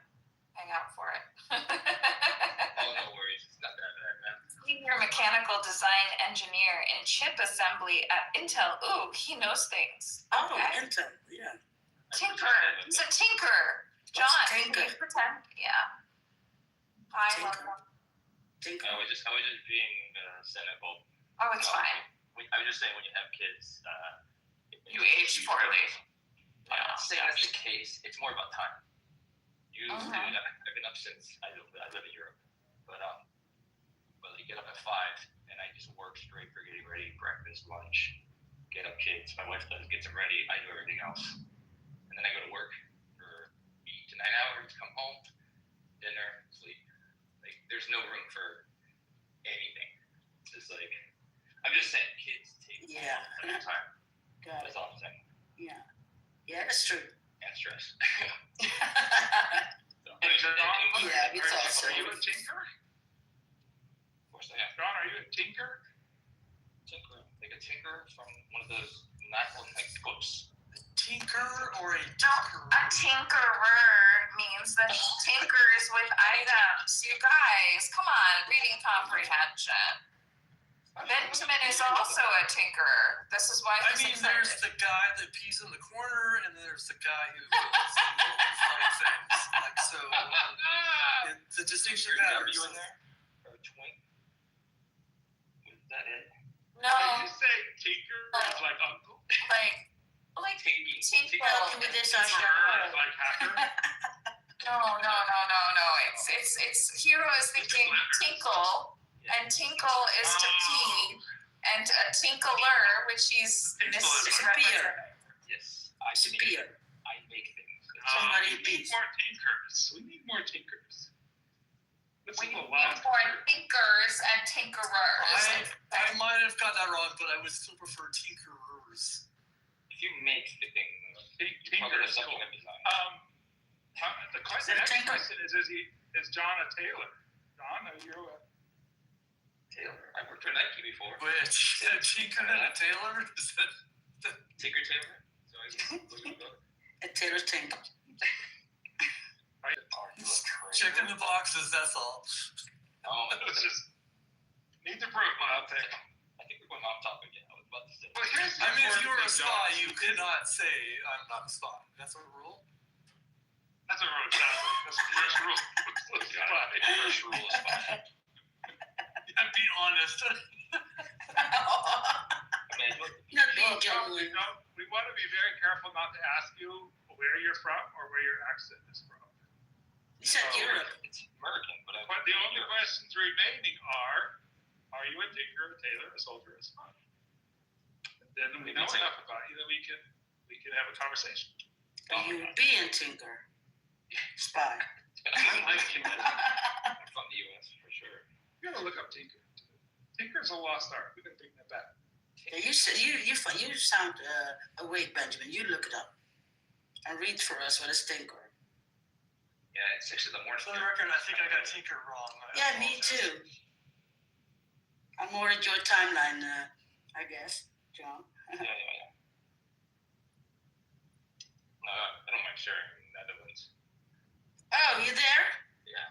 hang out for it. Oh, no worries. It's not that bad, man. Senior mechanical design engineer in chip assembly at Intel. Ooh, he knows things. Oh, Okay. Intel, yeah. Tinker. He's a tinker. John, Tinker? can you pretend? Yeah. Hi, Tinker. welcome. Tinker. I was just being cynical. Oh, it's fine. I was just saying when you have kids, You aged poorly. I'm not saying that's the case. It's more about time. I've been up since I live in Europe, but I get up at 5 and I just work straight for getting ready, breakfast, lunch, get up kids. My wife does get them ready. I do everything else, and then I go to work for 8 to 9 hours. Come home, dinner, sleep. Like there's no room for anything. It's just like I'm just saying, kids take time. Got That's it. all I'm saying. Yeah, that's true. And stress. Yeah, it's also. Are you a tinker? Of course I am. John, are you a tinker? Tinker, like a tinker from one of those national textbooks. Tinker or a No, a tinkerer means that he tinkers with items. You guys, come on, reading comprehension. Benjamin is also a tinkerer. This is why I he's mean, excited. there's the guy that pees in the corner, and then there's the guy who builds like things. Like so, the distinction matters. You in there? Or a twink? Is that it? No, Did you say tinker? It's like uncle. like Tinky. tinkle. Help you with this, Asha. It's like hacker. No. It's Hero is thinking tinkle, and tinkle is to pee, and a tinkler, which he's Disappear. Yes. Disappear. I make things. Somebody We need beats. more tinkers. We need more tinkers. This We is a need lot of more tinkers. tinkers and tinkerers. I might have got that wrong, but I would still prefer tinkerers. If you make the thing, Tinker is cool. The Is it a next tinker? question is John a tailor? John, are you a Taylor. I worked for Nike before. Which a tinker and a tailor? Is that Tinker Taylor. So I was looking at A Taylor Tinker. checking the boxes? That's all. It's just need to prove my take. I think we're going off topic again. I was about to say. Well, here's the I mean, if you were a important spy, thing, you could not say I'm not a spy. That's a rule. That's a rule. Exactly. That's the first rule. First rule is fine. And be honest. Not being genuine. We want to be very careful not to ask you where you're from or where your accent is from. You said Europe. It's American, but But the only questions remaining are you a tinker, a tailor, a soldier, a spy? And then we know enough about you that we can have a conversation. A European tinker. Spy. I'm from the U.S. for sure. You gotta look up tinker. Tinker's a lost art. We can bring that back. Yeah, you sound awake, Benjamin. You look it up and read for us what is tinker. Yeah, it's 6 in the morning. For the record, I think I got tinker wrong. Yeah, me too. I'm more at your timeline, I guess, John. Yeah. No, I don't mind sharing Netherlands. Oh, you there? Yeah.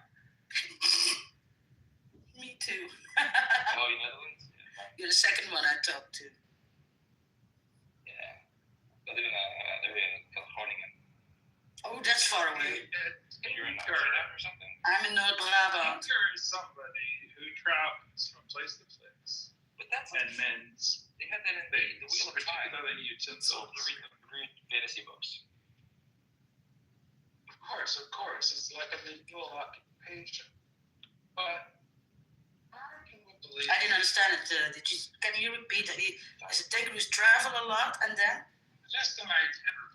Me too. Oh, you Netherlands? Yeah. You're the second one I talked to. Yeah. I live in California. Oh, that's far away. You're in Amsterdam or something? I'm in North Brabant. Tinker is somebody who travels from place to place But that's and mends they had that in the things, Wheel of Time. particularly So utensils. read fantasy books. Of course, it's like a medieval occupation. But I can believe. I didn't understand it. Can you repeat that? Is a tinker who's travel a lot and then? Just an itinerary.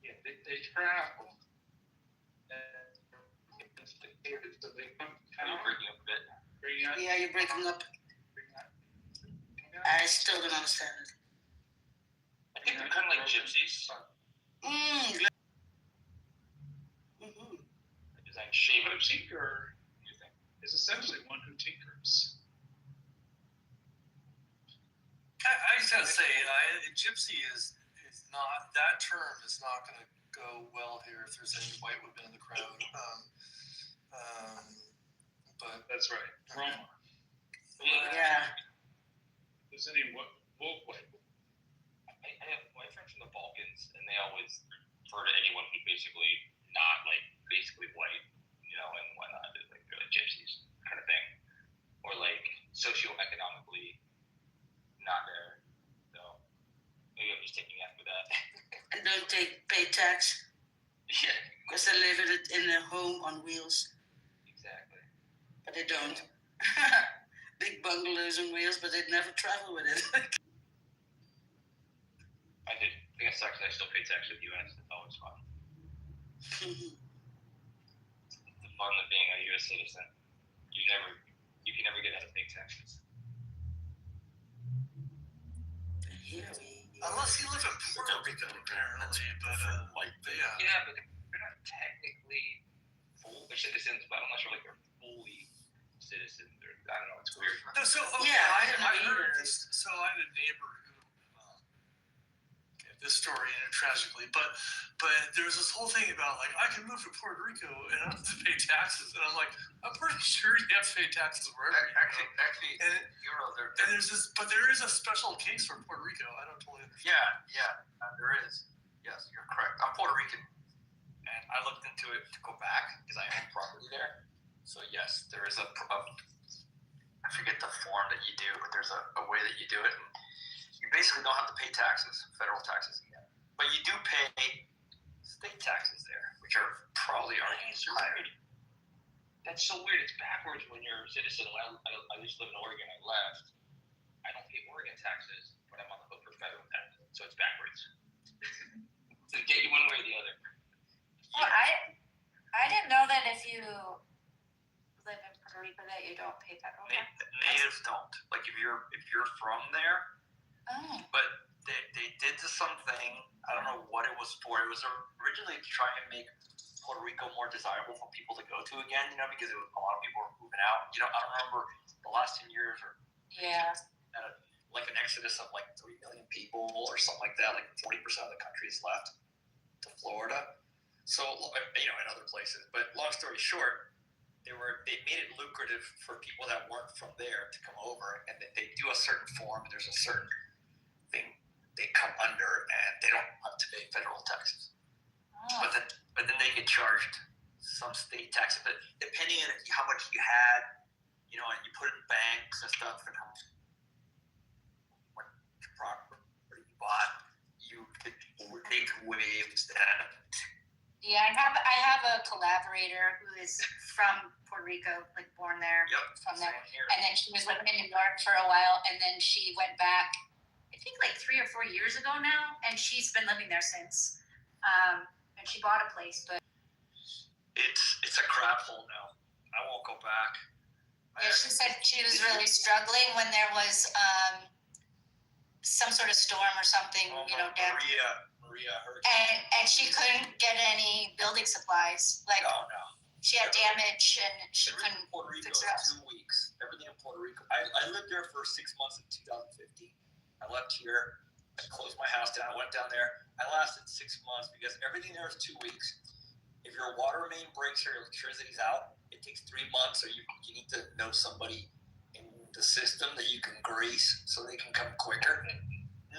Yeah, they travel. So they come Are you breaking up a bit? Yeah, you're breaking up. I still don't understand it. I think they're kind of like gypsies. Mm-hmm. Is that shame A tinker you think? is essentially one who tinkers. I just gotta say, gypsy is not, that term is not going to go well here if there's any white women in the crowd. But That's right. Roma. Yeah. There's any woke white? I have my friends from the Balkans, and they always refer to anyone who's basically not like basically white, you know, and whatnot. They're like gypsies kind of thing, or like socioeconomically not there. So maybe I'm just taking after that. And don't pay tax Yeah, because they live in a home on wheels, exactly. but they don't. Big bungalows on wheels, but they never travel with it. I think it sucks. I still pay tax with the U.S. It's always fun. The fun of being a U.S. citizen. You can never get out of paying taxes. unless you live in Puerto Rico, apparently. But yeah. Yeah, but they're not technically full citizens, but I'm not sure like they're fully citizens. I don't know. It's weird. No, so okay, Yeah, I I don't know heard either. this. So I had a neighbor who this story ended tragically, but there was this whole thing about like I can move to Puerto Rico and I don't have to pay taxes, and I'm like, I'm pretty sure you have to pay taxes wherever you go. Actually, And there there's this, but there is a special case for Puerto Rico. I don't totally understand. there is. Yes, you're correct. I'm Puerto Rican, and I looked into it to go back because I own property there. So yes, there is I forget the form that you do, but there's a way that you do it. And you basically don't have to pay taxes, federal taxes again, but you do pay state taxes there, which are probably already higher. That's so weird. It's backwards when you're a citizen. When I used to live in Oregon, I left. I don't pay Oregon taxes, but I'm on the hook for federal taxes, so it's backwards. To get you one way or the other. Well, I didn't know that if you live in Puerto Rico that you don't pay federal tax. Natives don't. Like if you're from there, Oh. but they did something. I don't know what it was for. It was originally to try and make Puerto Rico more desirable for people to go to again. You know, because a lot of people were moving out. You know, I don't remember the last 10 years or Yeah. like an exodus of like 3 million people or something like that. Like 40% of the country is left to Florida. So you know, in other places. But long story short, they made it lucrative for people that weren't from there to come over, and they do a certain form. There's a certain thing they come under, and they don't have to pay federal taxes. Oh. But then they get charged some state taxes. But depending on how much you had, you know, and you put it in banks and stuff, and how much property you bought, they could waive that. Yeah, I have a collaborator who is from Puerto Rico, like born there, from there, and then she was living in New York for a while, and then she went back, I think like 3 or 4 years ago now, and she's been living there since. And she bought a place, but It's a crap hole now. I won't go back. yeah, she said she was really struggling when there was some sort of storm or something, you know, down. Maria hurricane. And she couldn't get any building supplies. Like No. she had damage and she Everything couldn't in Puerto Rico fix it up. is 2 weeks. Everything in Puerto Rico. I lived there for 6 months in 2015. I left here. I closed my house down. I went down there. I lasted 6 months because everything there is 2 weeks. If your water main breaks or your electricity's out, it takes 3 months, or you need to know somebody in the system that you can grease so they can come quicker.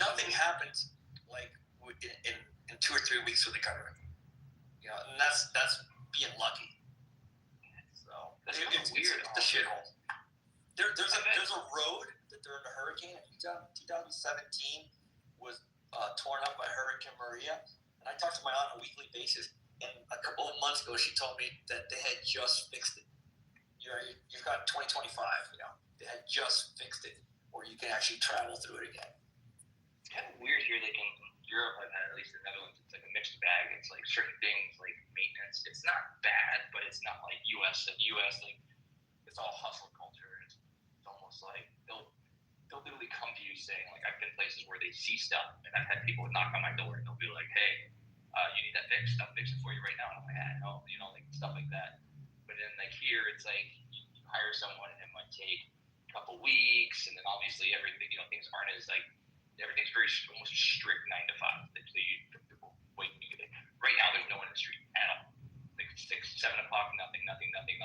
Nothing happens like in 2 or 3 weeks with the government. You know, and that's being lucky. So it's weird. It's a shithole. There's a road that during the hurricane in 2017 was torn up by Hurricane Maria, and I talked to my aunt on a weekly basis. And a couple of months ago, she told me that they had just fixed it. You've got 2025. You know, they had just fixed it, or you can actually travel through it again. It's kind of weird here. Like in Europe, I've had at least the Netherlands. It's like a mixed bag. certain things like maintenance. It's not bad, but it's not like US like it's all hustle culture. It's almost like they'll literally come to you saying, like, I've been places where they see stuff, and I've had people knock on my door and they'll be like, hey, you need that fixed, I'll fix it for you right now. And I'm like, no, like stuff like that. But then like here, it's like you hire someone and it might take a couple weeks, and then obviously everything, things aren't as like, everything's very almost strict 9 to 5. So right now there's no one in the street at all. Like 6, 7 o'clock, nothing.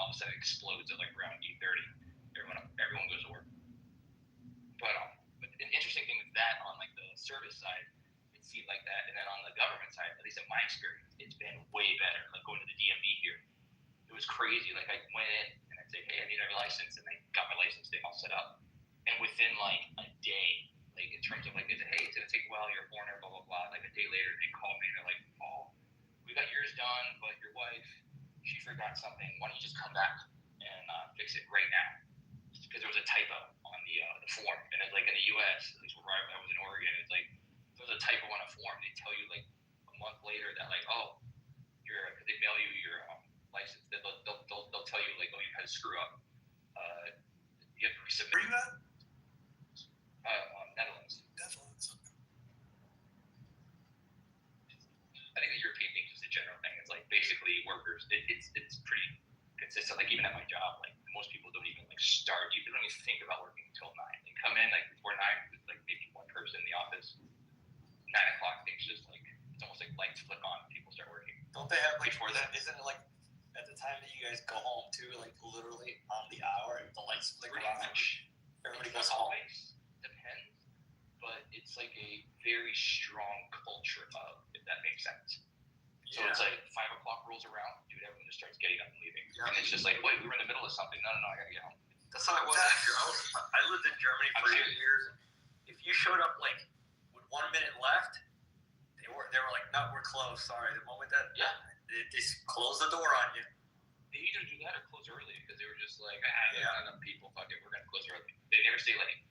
All of a sudden it explodes at like around 8:30. Everyone goes to work. But an interesting thing with that on like the service side, it seemed like that, and then on the government side, at least in my experience, it's been way better. Like going to the DMV here, it was crazy. Like I went in and I'd say, hey, I need a license, and they got my license thing all set up, and within like a day, like in terms of like, hey, it's gonna take a while, you're a foreigner, blah blah blah. Like a day later, they call me and they're like, oh, we got yours done, but your wife, she forgot something. Why don't you just come back and fix it right now? Because there was a typo on the form, and it's like in the U.S., at least where I was in Oregon, it's like if there was a typo on a form, they tell you like a month later that like, oh, they mail you your license. They'll tell you like, oh, you had a screw up. You have to resubmit. Where you at? Netherlands. Netherlands. I think the European thing is a general thing. It's like basically workers. It's pretty consistent. Like even at my job, like most people don't even like start. You don't even think about working until 9. They come in like before 9 with like maybe one person in the office. 9 o'clock, things just like it's almost like lights flick on. People start working. Don't they have like Before that? Isn't it like at the time that you guys go home too, like literally on the hour, the lights flicker on? Everybody goes home. Always depends, but it's like a very strong culture of, if that makes sense. So it's like 5 o'clock rolls around, dude, everyone just starts getting up and leaving. Yeah. And it's just like, wait, we were in the middle of something. No, I gotta get home. That's how it was. I lived in Germany for 8 years. If you showed up like with 1 minute left, they were like, no, we're closed. Sorry. The moment that they just close the door on you. They either do that or close early because they were just like, there's not enough people. Fuck it, we're gonna close early. They never stay late.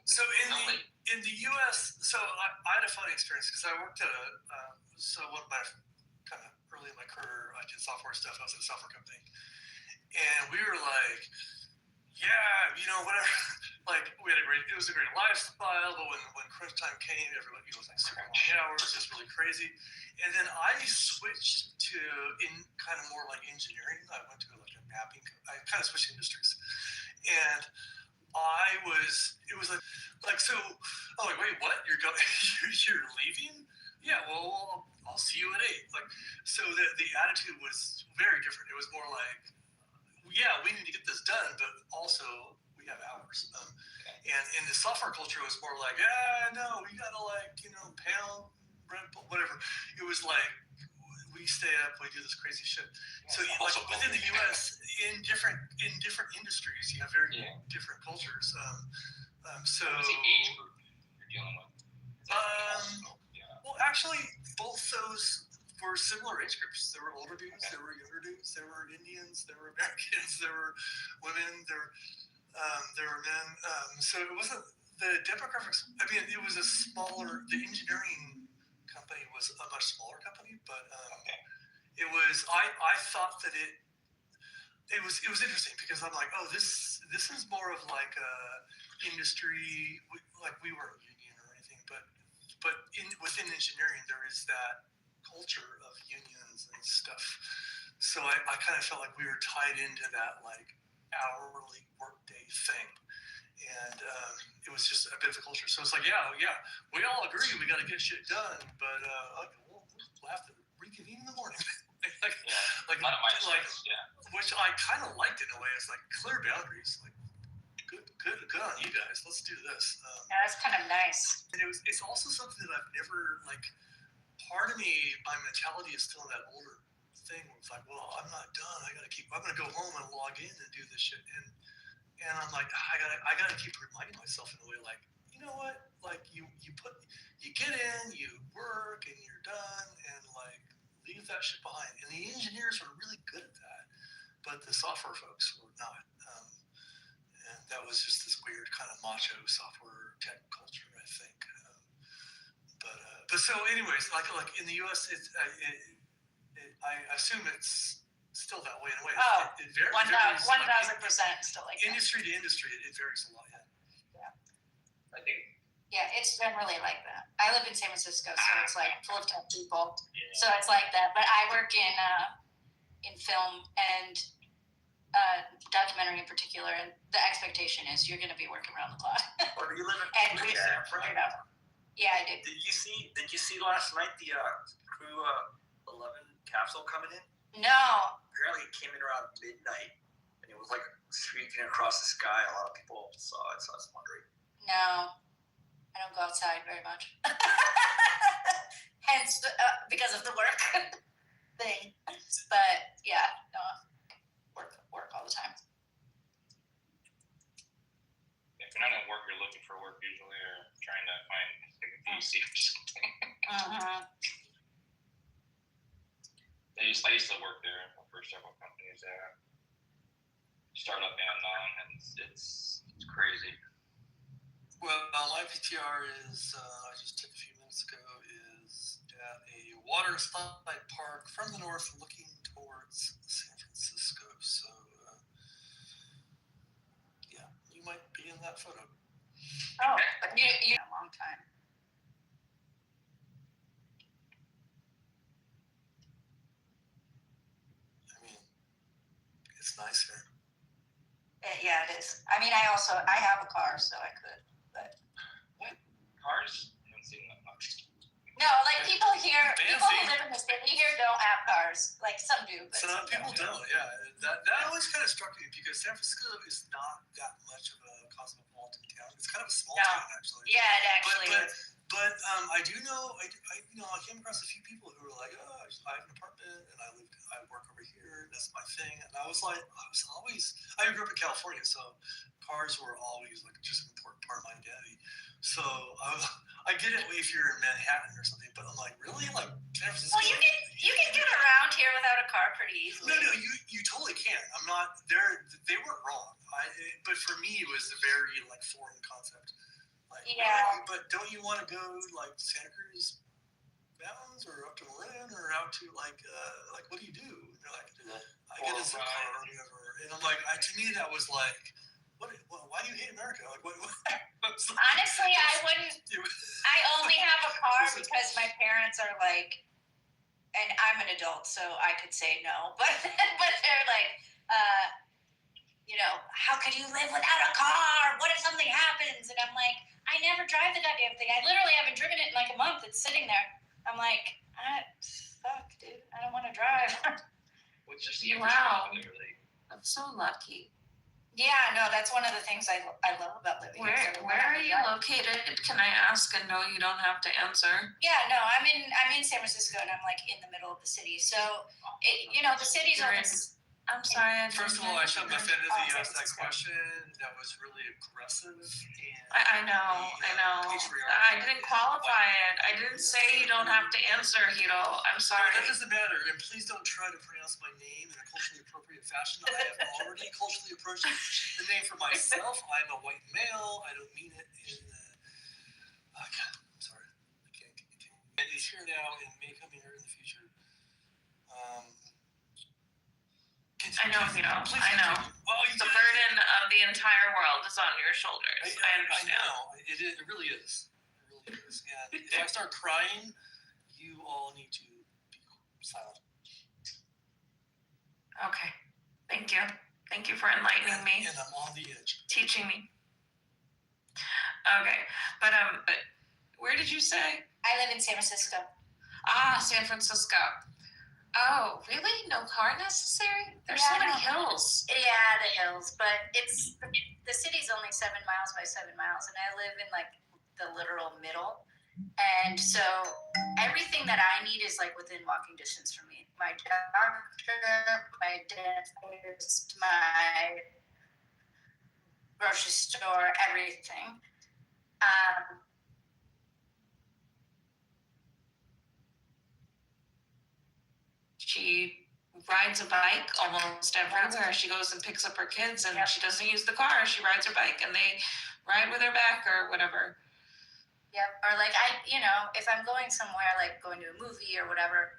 So in the U.S., so I had a funny experience because I worked at one of my kind of early in my career, I did software stuff. I was at a software company, and we were like, whatever. Like it was a great lifestyle, but when crunch time came, everybody was like super long hours, just really crazy. And then I switched to kind of more like engineering. I went to like a mapping. I kind of switched industries, and it was like so. Oh, like wait, what? You're leaving? Yeah, well, I'll see you at 8. Like, so the attitude was very different. It was more like, yeah, we need to get this done, but also we have hours. And the software culture was more like, no, we gotta pound, whatever. It was like we stay up, we do this crazy shit. So like within the U.S., in different industries, you have very different cultures. So what was the age group you're dealing with? Well, actually, both those were similar age groups. There were older dudes, there were younger dudes, there were Indians, there were Americans, there were women, there were men. So it wasn't the demographics. I mean, it was a smaller. The engineering company was a much smaller company, but it was. I thought that it was interesting because I'm like, oh, this is more of like a industry. Like we weren't union or anything, but within engineering there is that culture of unions and stuff. So I kind of felt like we were tied into that like hourly workday thing, and it was just a bit of a culture. So it's like, we all agree we got to get shit done, but we'll have to reconvene in the morning. Which I kind of liked in a way. It's like clear boundaries. Like, good on you guys. Let's do this. That's kind of nice. And it's also something that I've never like. Part of me, my mentality is still in that older thing where it's like, well, I'm not done. I'm gonna go home and log in and do this shit. And I'm like, I gotta keep reminding myself in a way, like, you know what? Like you get in, you work, and you're done, and like leave that shit behind. And the engineers were really good at that, but the software folks were not. And that was just this weird kind of macho software tech culture, I think. But But so, anyways, like in the U.S., I assume it's still that way in a way. Oh, it varies. 1,000% still like that. Industry to industry, it varies a lot. Yeah. I think. Yeah, it's generally like that. I live in San Francisco, so it's like full of tech people. Yeah. So it's like that. But I work in film and documentary in particular, and the expectation is you're going to be working around the clock. Or you live in And we figured out. Yeah, I did. Did you see last night the Crew 11 capsule coming in? No. Apparently, it came in around midnight, and it was like streaking across the sky. A lot of people saw it, so I was wondering. No, I don't go outside very much. Hence, because of the work thing. But yeah, no, work all the time. If you're not at work, you're looking for work usually, or trying to find like a DC or something. I used to work there for several companies there. Startup and it's crazy. Well, my PTR is I just took a few minutes ago is at a water slide park from the north, looking towards San Francisco. So yeah, you might be in that photo. Oh, but you a long time. I mean, it's nice here. Yeah, it is. I mean, I have a car, so I could, but. Cars? I haven't seen that much. No, like people here, people who Fancy. live in the city here don't have cars. Like some do, but Some people don't. Yeah, that always kind of struck me because San Francisco is not that much of a cosmopolitan town. It's kind of a small town actually. Yeah, it actually is. But I do know I came across a few people who were like, oh, I have an apartment and I work over here. That's my thing. And I was like, I grew up in California, so cars were always like just an important part of my identity. So I get it if you're in Manhattan or something, but I'm like, really, like San Francisco? Well, you can get around here without a car pretty easily. No, you totally can. I'm not there. They weren't wrong. But for me, it was a very like foreign concept. Like, yeah. But don't you want to go like Santa Cruz Mountains or up to Marin or out to like what do you do? And they're like, I get a zip car or whatever. And I'm like, to me that was like, why do you hate America? Like what Honestly, I wouldn't. I only have a car because my parents are like, and I'm an adult, so I could say no, but they're like, how could you live without a car? What if something happens? And I'm like, I never drive the goddamn thing. I literally haven't driven it in like a month. It's sitting there. I'm like, fuck, dude. I don't want to drive. Which is the Wow. really. I'm so lucky. Yeah, no, that's one of the things I love about living here. Where are you located? Can I ask? And no, you don't have to answer. Yeah, no, I'm in San Francisco, and I'm like in the middle of the city. So, the city's You're always. I'm sorry. First of all, I should have offended that you asked that question. That was really aggressive. I know. I didn't qualify it. I didn't say you don't have to answer, Hiro. I'm sorry. That doesn't matter. And please don't try to pronounce my name in a culturally appropriate fashion. I have already culturally approached the name for myself. I'm a white male. I don't mean it in God, I'm sorry. I can't continue. And he's here now and may come here in the future. I know, Hiro. I know. Well, The burden of the entire world is on your shoulders. I understand. I know. It really is. It really is. And if I start crying, you all need to be silent. Okay. Thank you. Thank you for enlightening me. And I'm on the edge. Teaching me. Okay. But where did you say? I live in San Francisco. San Francisco. Oh, really? No car necessary? There's so many hills. Yeah, the hills, but the city's only 7 miles by 7 miles, and I live in like the literal middle, and so everything that I need is like within walking distance from me. My doctor, my dentist, my grocery store, everything. She rides a bike almost everywhere. She goes and picks up her kids, and she doesn't use the car. She rides her bike, and they ride with her back or whatever. Yep. Or like if I'm going somewhere, like going to a movie or whatever,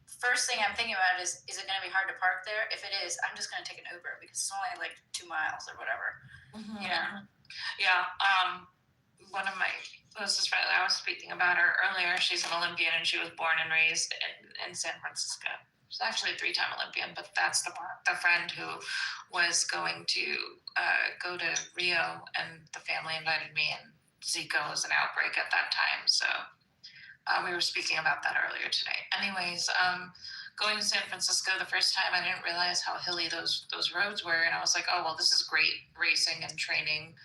first thing I'm thinking about is it going to be hard to park there? If it is, I'm just going to take an Uber because it's only like 2 miles or whatever. Mm-hmm. Yeah. Yeah. One of my closest friends, I was speaking about her earlier. She's an Olympian and she was born and raised in San Francisco. She's actually a 3-time Olympian, but that's the friend who was going to go to Rio, and the family invited me, and Zika was an outbreak at that time. So we were speaking about that earlier today. Anyways, going to San Francisco the first time, I didn't realize how hilly those roads were, and I was like, oh well, this is great racing and training,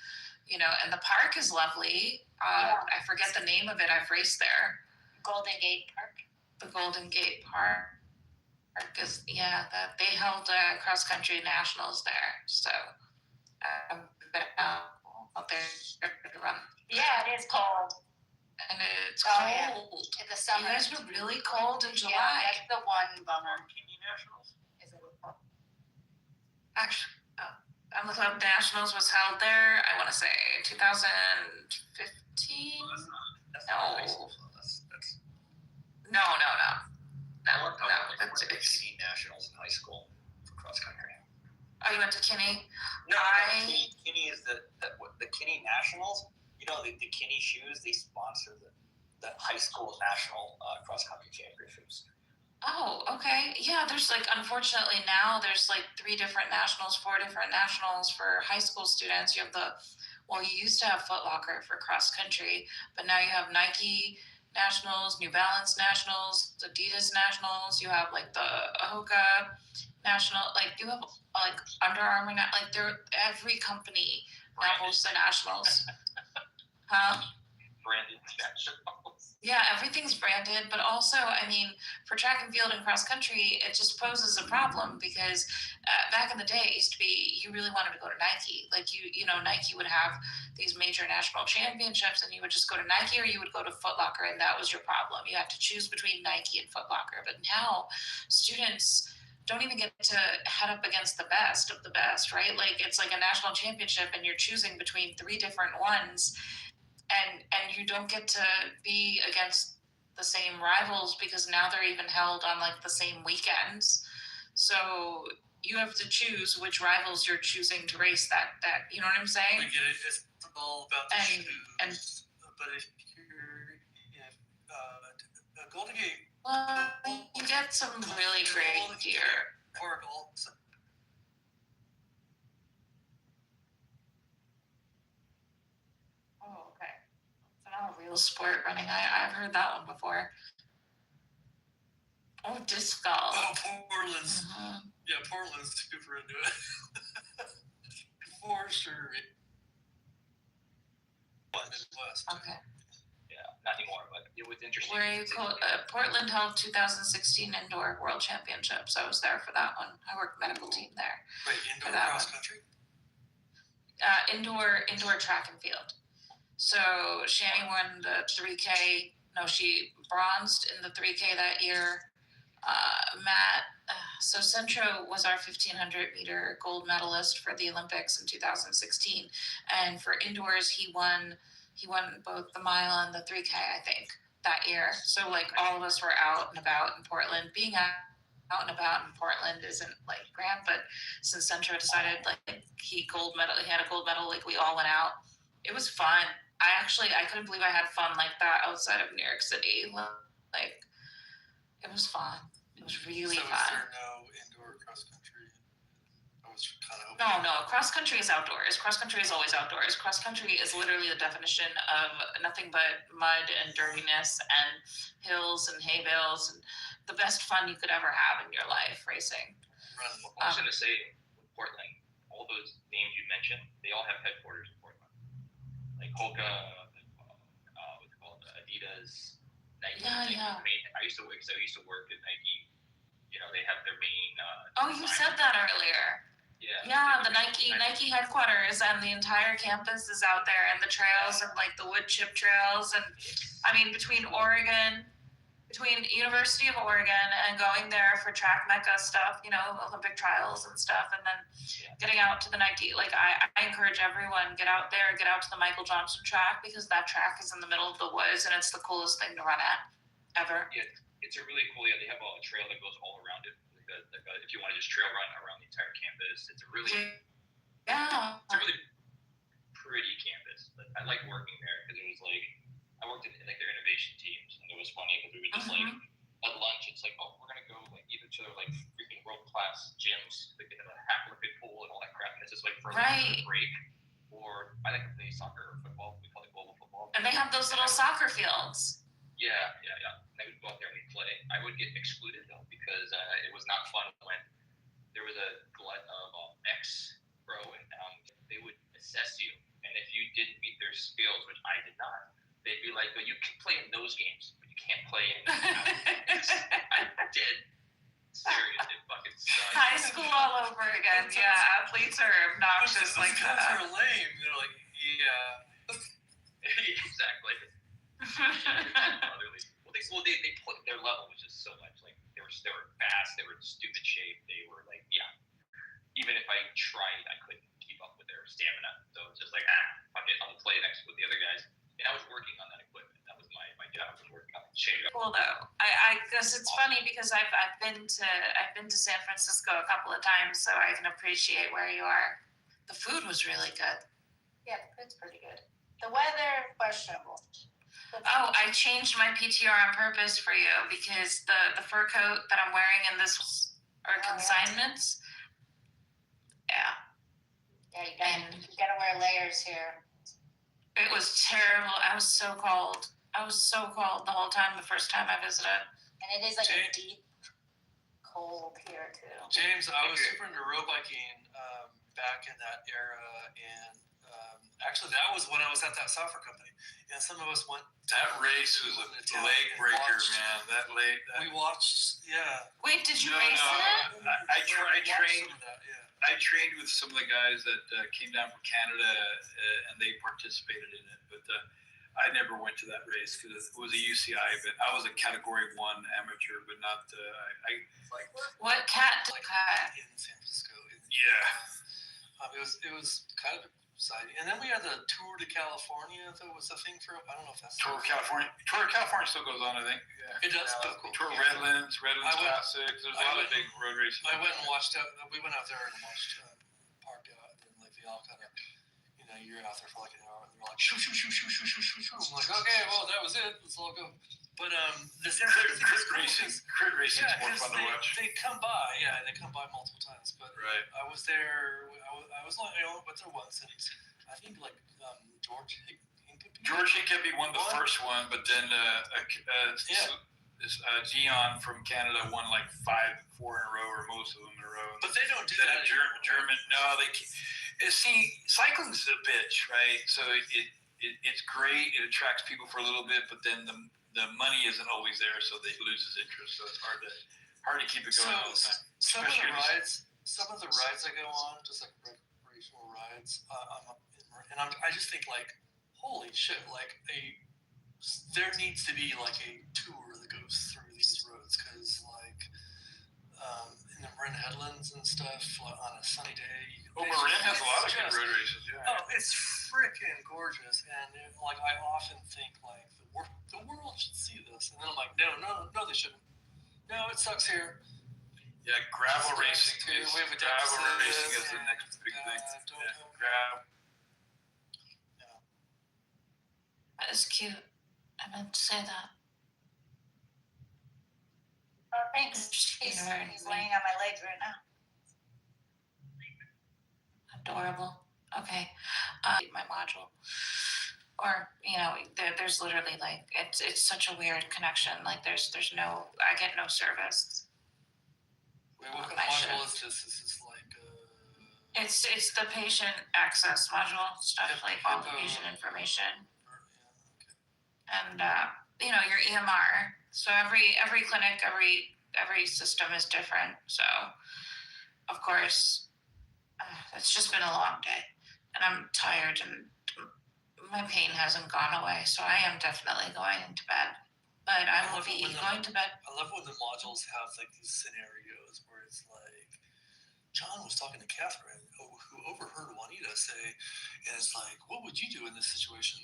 and the park is lovely. I forget the name of it. I've raced there. Golden Gate Park. The Golden Gate Park is that they held cross country nationals there, so I've been out there to run. Yeah, it is cold. And it's Oh, cold. yeah. In the summer. You guys were really cold in July. Yeah, that's the one bummer. Kidney Nationals? Is it? Actually, the Club Nationals was held there, I want to say 2015. No. That's Kidney Nationals in high school for cross country. Oh, you went to Kinney? No, Kinney is the Kinney Nationals. The Kinney shoes, they sponsor the high school national cross country championships. Oh, okay. Yeah, there's unfortunately now there's 3 different nationals, 4 different nationals for high school students. You have you used to have Foot Locker for cross country, but now you have Nike nationals, New Balance nationals, Adidas nationals. You have the Hoka national, you have Under Armour, every company now hosts the nationals. Huh? Branded nationals. Yeah, everything's branded, but also, for track and field and cross country, it just poses a problem because back in the day, it used to be you really wanted to go to Nike. Nike would have these major national championships, and you would just go to Nike or you would go to Foot Locker, and that was your problem. You had to choose between Nike and Foot Locker. But now, students don't even get to head up against the best of the best, right? It's like a national championship, and you're choosing between 3 different ones. And you don't get to be against the same rivals because now they're even held on the same weekends. So you have to choose which rivals you're choosing to race that you know what I'm saying? We get it. It's all about the shoes. But if you're Golden Gate, well, you get some really great gear. Park also. Oh, okay. It's not a real sport running. I've heard that one before. Oh, disc golf. Oh, Portland's. Mm-hmm. Yeah, Portland's super into it. For sure. Midwest. Okay. Yeah, not anymore, but it was interesting. Portland held 2016 Indoor World Championships. I was there for that one. I worked medical team there. Wait, indoor cross country? Indoor track and field. So Shani won the 3K. No, she bronzed in the 3K that year. Matt, so Centro was our 1500 meter gold medalist for the Olympics in 2016, and for indoors he won both the mile and the 3K, I think, that year. So all of us were out and about in Portland. Being out and about in Portland isn't grand, but since Centro decided he had a gold medal, we all went out. It was fun. I couldn't believe I had fun like that outside of New York City. It was fun. It was really fun. So is there no indoor cross country? I was kind of No. Cross country is outdoors. Cross country is always outdoors. Cross country is literally the definition of nothing but mud and dirtiness and hills and hay bales and the best fun you could ever have in your life racing. I was going to say, Portland, all those names you mentioned, they all have headquarters in Portland. Hoka, what's it called, Adidas, Nike. Yeah. I used to work at Nike. They have their main. Oh, you said that earlier. Yeah, the Nike headquarters and the entire campus is out there, and the trails and the wood chip trails, and between Oregon between University of Oregon and going there for track mecca stuff, Olympic trials and stuff, and then getting out to the Nike. Like I encourage everyone, get out there, get out to the Michael Johnson track, because that track is in the middle of the woods and it's the coolest thing to run at ever. Yeah, it's a really cool. Yeah, they have a trail that goes all around it. If you want to just trail run around the entire campus, it's a really pretty campus. I like working there because it was like I worked in like their innovation teams, and it was funny because we would just like at lunch, it's like, oh, we're gonna go like either to like freaking world class gyms, like they have a half Olympic pool and all that crap, and it's just like for a break. Or I like to play soccer or football. We call it global football. And they have those little soccer fields. Yeah. And I would go out there and we'd play. I would get excluded though because it was not fun when there was a glut of ex-pro and they would assess you. And if you didn't meet their skills, which I did not, they'd be like, "Well, you can play in those games, but you can't play in." I'm dead serious. It fucking sucks. High school all over again. Yeah, athletes are obnoxious like that. They're lame. They're like, Exactly. Well, they put their level was just so much like they were fast. They were in stupid shape. They were like, even if I tried, I couldn't keep up with their stamina. So it's just like, fuck it, I'll play next with the other guys. And I was working on that equipment. That was my job. I was working on the shape. Cool though. I guess it's funny because I've been to San Francisco a couple of times, so I can appreciate where you are. The food was really good. Yeah, the food's pretty good. The weather, questionable. Oh, I changed my PTR on purpose for you because the fur coat that I'm wearing in this are consignments. Yeah, you gotta wear layers here. It was terrible. I was so cold the whole time the first time I visited. And it is like a deep cold here too. James, I was super into road biking back in that era, and actually that was when I was at that software company, and some of us went. That race was a leg breaker, man. We watched. Wait, did you race it? I trained. I trained with some of the guys that came down from Canada, and they participated in it. But I never went to that race because it was a UCI. But I was a Category 1 amateur, but not. What cat? In San Francisco. It was kind of exciting. And then we had the Tour de California. That was a thing for. I don't know if that's Tour of California. Tour of California still goes on, I think. Yeah. It does. Cool. Tour of Redlands Classics. There's a lot of big road races. I went and watched out. We went out there and watched. Parked out, and like they all kind of, you're out there for like an hour, and they're like shoo. I'm like, okay, well that was it. Let's all go. But the crit racing is more fun to watch. They come by, they come by multiple times. But I was there. I was like, I went there once, and I think like George Hincapie won the first one, but then Dion from Canada won like 4 in a row, or most of them in a row. But they don't do that. German, no, they can't. See, cycling's a bitch, right? So it's great. It attracts people for a little bit, but then the money isn't always there, so they lose its interest. So it's hard to keep it going all the time. Some of the rides I go on, just like recreational rides, I just think like, holy shit! Like there needs to be like a tour that goes through these roads because like in the Marin Headlands and stuff on a sunny day. Marin has a lot of good road races. Yeah. Oh, it's freaking gorgeous, and like I often think like the world should see this, and then I'm like, no, they shouldn't. No, it sucks here. Yeah, gravel racing is the next big thing. Gravel. That is cute. I meant to say that. Oh, thanks. He's laying on my legs right now. Adorable. Okay. My module. Or, there's literally like, it's such a weird connection. Like I get no service. Wait, what kind of module is this? This is like It's the patient access module stuff, like all the patient information. And your EMR. So every clinic, every system is different. So of course, it's just been a long day, and I'm tired, and my pain hasn't gone away. So I am definitely going to bed. but I will love it be when going to bed. I love when the modules have like these scenarios where it's like John was talking to Catherine, who overheard Juanita say, and it's like, what would you do in this situation?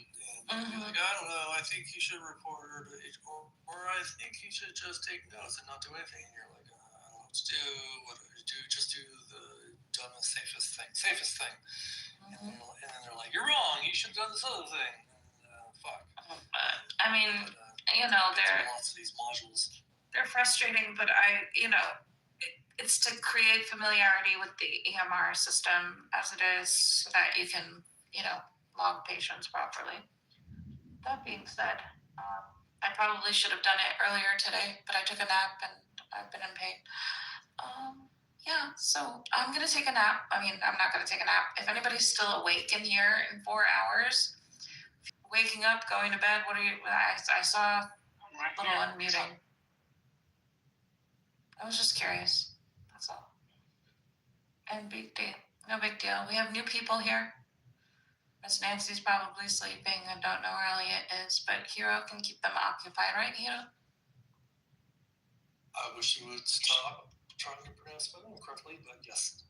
And you'd be like, I don't know. I think he should report her to HR, or I think he should just take notes and not do anything. And you're like, I don't know what to do. What do I do? Just do the dumbest, safest thing. And then they're like, you're wrong. You should have done this other thing. And, fuck. I mean, you know, they're lots of these modules. They're frustrating, but it's to create familiarity with the EMR system as it is, so that you can, log patients properly. That being said, I probably should have done it earlier today, but I took a nap and I've been in pain. So I'm gonna take a nap. I mean, I'm not gonna take a nap. If anybody's still awake in here in 4 hours, waking up, going to bed, what are you? I saw a little unmuting. I was just curious. That's all. And no big deal. We have new people here. Miss Nancy's probably sleeping and don't know where Elliot is, but Hero can keep them occupied, right, Hero? I wish you would stop trying to pronounce my name correctly, but yes.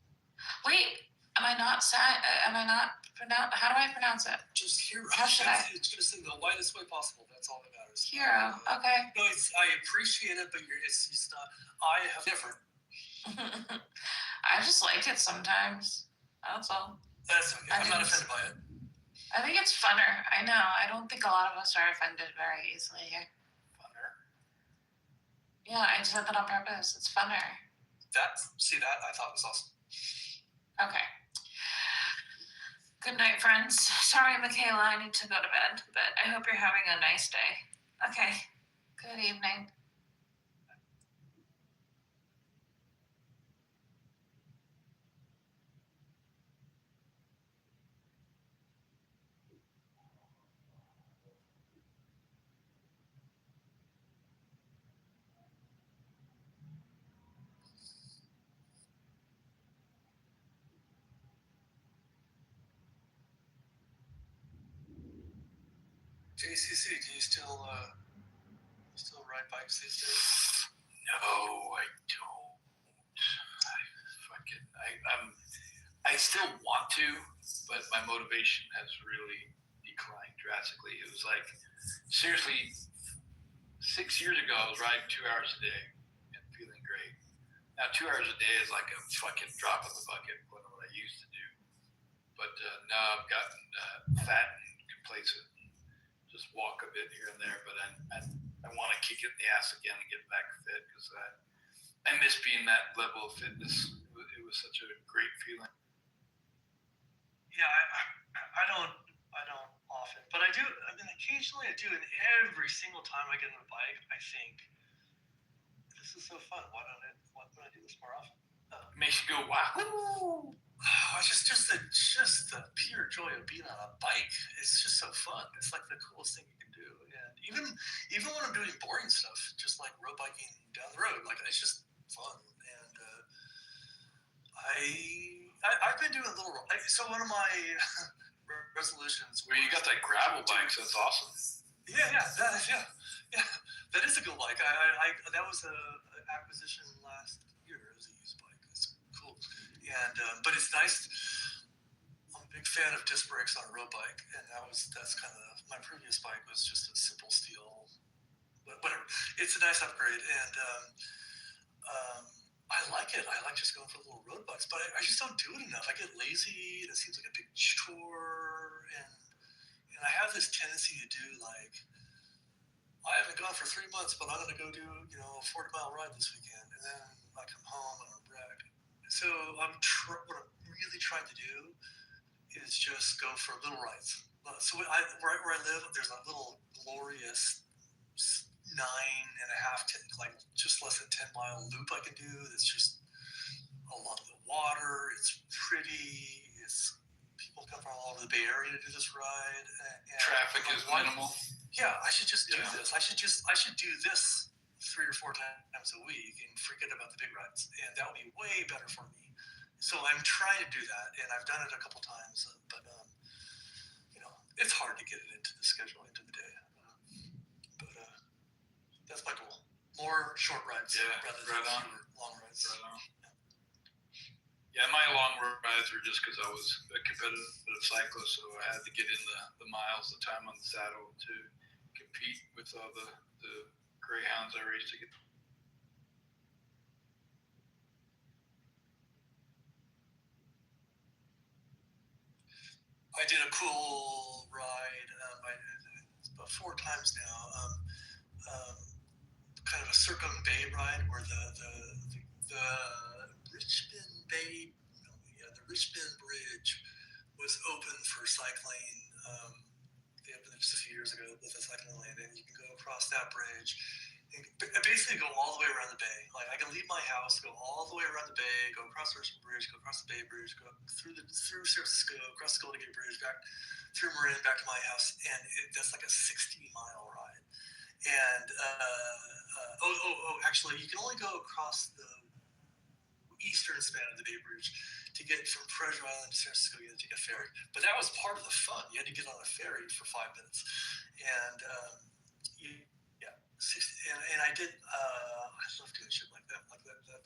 Wait, am I not how do I pronounce it? Just Hero. How should I? It's just in the lightest way possible. That's all that matters. Hero, okay. No, I appreciate it, but it's not. I have different. I just like it sometimes. That's all. That's okay. I'm not offended by it. I think it's funner. I know. I don't think a lot of us are offended very easily here. Funner? Yeah, I said that on purpose. It's funner. That I thought was awesome. Okay. Good night, friends. Sorry, Michaela, I need to go to bed, but I hope you're having a nice day. Okay. Good evening. JCC, do you still ride bikes these days? No, I don't. I still want to, but my motivation has really declined drastically. It was like, seriously, 6 years ago, I was riding 2 hours a day and feeling great. Now, 2 hours a day is like a fucking drop in the bucket for what I used to do. But now I've gotten fat and complacent. Just walk a bit here and there, but I want to kick it in the ass again and get back fit, because I miss being that level of fitness. It was such a great feeling. Yeah, I don't often, but I do. I mean, occasionally I do, and every single time I get on a bike, I think, this is so fun. Why don't I do this more often? Makes you go, wow. It's just the pure joy of being on a bike. It's just so fun. It's like the coolest thing you can do. And even when I'm doing boring stuff, just like road biking down the road, like it's just fun. And I've been doing a little. So one of my resolutions. Where you got that gravel bike, so that's awesome. Yeah, that is a good bike. That was an acquisition last year. It was a used bike. It's cool. And but it's nice. I'm a big fan of disc brakes on a road bike, and that's kind of my previous bike was just a simple steel, but whatever. It's a nice upgrade, and I like it. I like just going for little road bikes, but I just don't do it enough. I get lazy, and it seems like a big chore, and I have this tendency to do like, I haven't gone for 3 months, but I'm going to go do a 40-mile ride this weekend, and then I come home and I'm wrecked. So what I'm really trying to do is just go for little rides. So right where I live, there's a little glorious 9.5 to like just less than 10-mile loop I can do. That's just along the water. It's pretty. People come from all over the Bay Area to do this ride. And traffic is minimal. Yeah, I should just do this. I should do this 3 or 4 times a week and forget about the big rides, and that would be way better for me. So I'm trying to do that, and I've done it a couple times, but it's hard to get it into the schedule, into the day. That's my goal. More short rides rather than long rides. Right on. Yeah, my long rides were just because I was a competitive cyclist, so I had to get in the miles, the time on the saddle to compete with all the greyhounds I raced against. I did a cool ride. About 4 times now. Kind of a Circum-Bay ride where the Richmond Bay, the Richmond Bridge was open for cycling. They opened it just a few years ago with a cycling lane, and you can go across that bridge and basically go all the way around the bay. Like I can leave my house, go all the way around the bay, go across the Richmond Bridge, go across the Bay Bridge, go through San Francisco, across the Golden Gate Bridge, back through Marin, back to my house, and that's like a 60-mile ride. And actually, you can only go across the eastern span of the Bay Bridge to get from Treasure Island to San Francisco. You had to take a ferry, but that was part of the fun. You had to get on a ferry for 5 minutes, and and I did. I love doing shit like that. Like that. That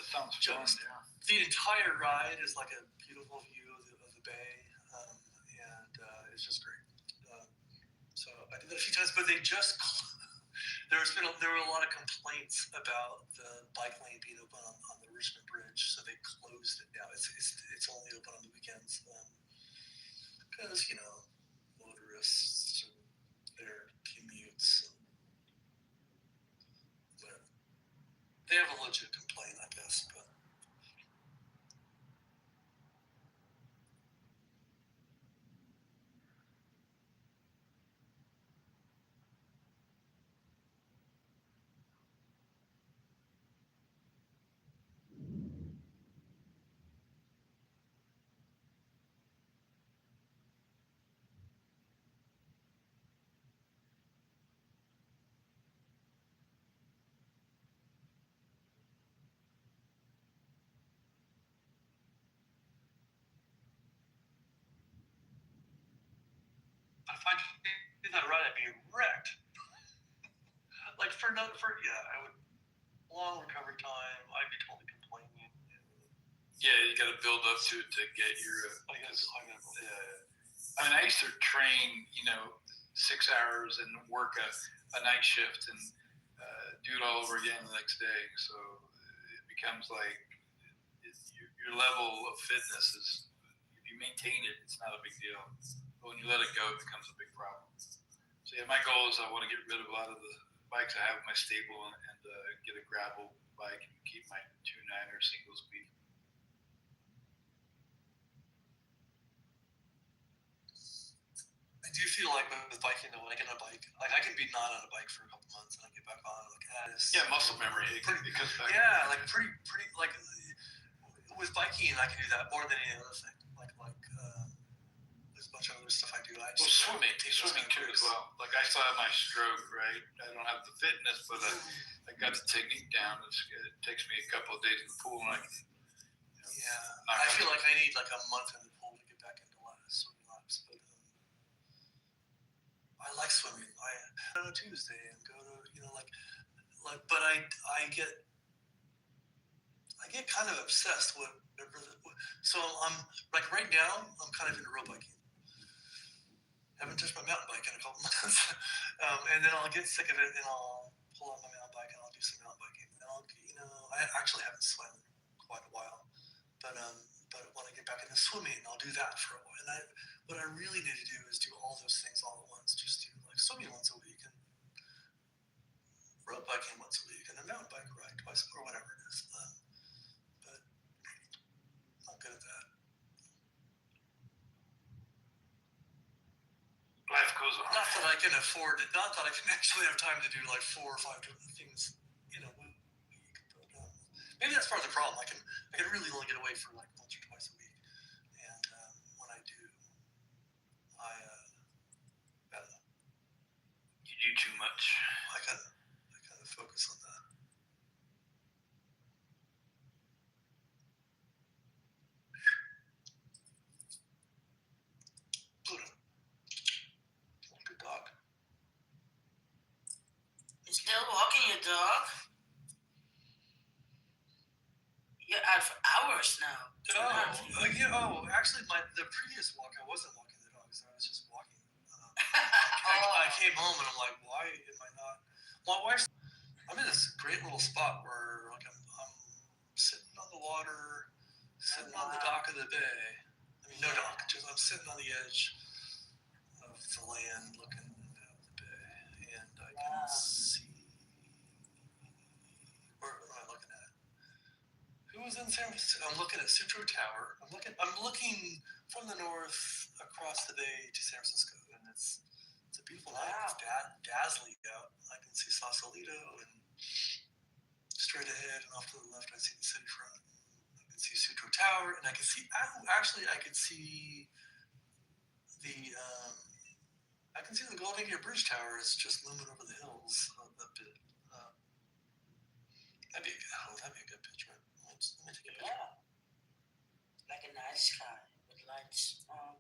sounds fun. Yeah. The entire ride is like a beautiful view of the bay, and it's just great. So I did that a few times, but they just there were a lot of complaints about the bike lane being open on the Richmond Bridge, so they closed it now. It's only open on the weekends because motorists and their commutes. But they have a legit complaint, I guess. But if I did that right, I'd be wrecked. Like I would long recovery time. I'd be totally complaining. Yeah, you got to build up to it to get your. I mean, I used to train, 6 hours and work a night shift and do it all over again the next day. So it becomes like your level of fitness is, if you maintain it, it's not a big deal. But when you let it go, it becomes a big problem. So yeah, my goal is I want to get rid of a lot of the bikes I have in my stable and get a gravel bike and keep my 2.9er single speed. I do feel like with biking, when I get on a bike, like I can be not on a bike for a couple months and I get back on, Muscle memory. It comes back. Yeah, like pretty like with biking, I can do that more than any other thing. There's a bunch of other stuff I do. Swimming too as well. Like I still have my stroke, right? I don't have the fitness, but I got the technique down. It takes me a couple of days in the pool, and I feel like I need like a month in the pool to get back into swimming laps. But I like swimming. I on a Tuesday and go to but I get kind of obsessed with so I'm like right now I'm kind of into road biking. Haven't touched my mountain bike in a couple months, and then I'll get sick of it and I'll pull out my mountain bike and I'll do some mountain biking. And I actually haven't swum in quite a while, but when I get back into swimming, I'll do that for a while. And what I really need to do is do all those things all at once. Just do like swimming once a week and road biking once a week and a mountain bike ride twice or whatever it is. But I'm good at that. Life goes on. Not that I can afford it. Not that I can actually have time to do like 4 or 5 different things in a week. But maybe that's part of the problem. I can really only get away for like once or twice a week, and when I do, I don't know. You do too much. I kind of focus on that. Good dog. dog? You're out for hours now. Actually, the previous walk, I wasn't walking the dogs. I was just walking. I came home and I'm like, why am I not? My wife's. I'm in this great little spot where like I'm sitting on the water, sitting on the dock of the bay. I mean, no dock, just I'm sitting on the edge of the land, looking at the bay, and I can see. Where am I looking at? Who was in San Francisco? I'm looking at Sutro Tower. I'm looking from the north across the bay to San Francisco, and it's a beautiful night. It's dazzling out. I can see Sausalito, and straight ahead and off to the left, I see the city front. I can see Sutro Tower, and I can see I can see the Golden Gate Bridge Tower. It's just looming over the hills a bit. That'd be a good picture. Let me take a picture. Yeah. Like a night sky with lights on.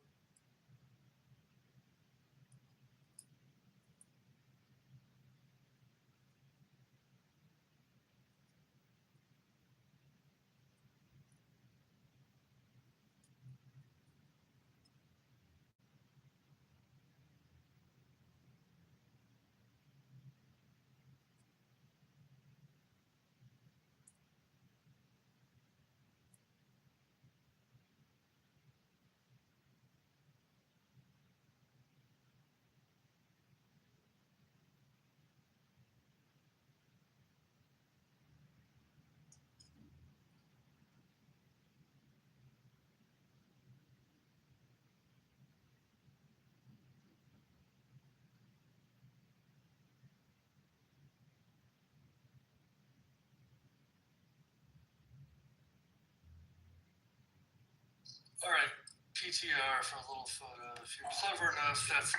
All right, PTR for a little photo. If you're clever enough, that's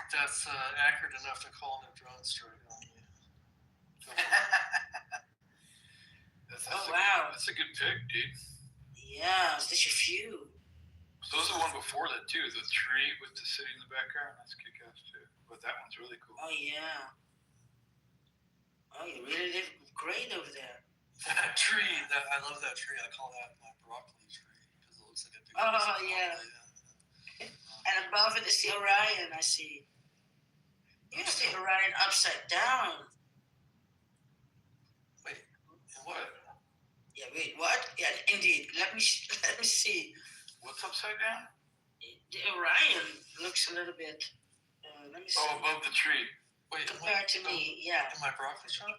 accurate enough to call in a drone strike on you. That's a good pick, dude. Yeah, it's just a few. So there's the one before that too, the tree with the city in the background. That's kick-ass too. But that one's really cool. Oh yeah. Oh, you really live great over there. That tree, I love that tree. I call that my broccoli tree because it looks like a big. Oh yeah. And above it is the Orion. I see. You have the Orion upside down. Wait, what? Yeah, wait, what? Yeah, indeed. Let me see. What's upside down? The Orion looks a little bit. Let me see. Oh, above the tree. Wait, compared to me, yeah. In my broccoli shot?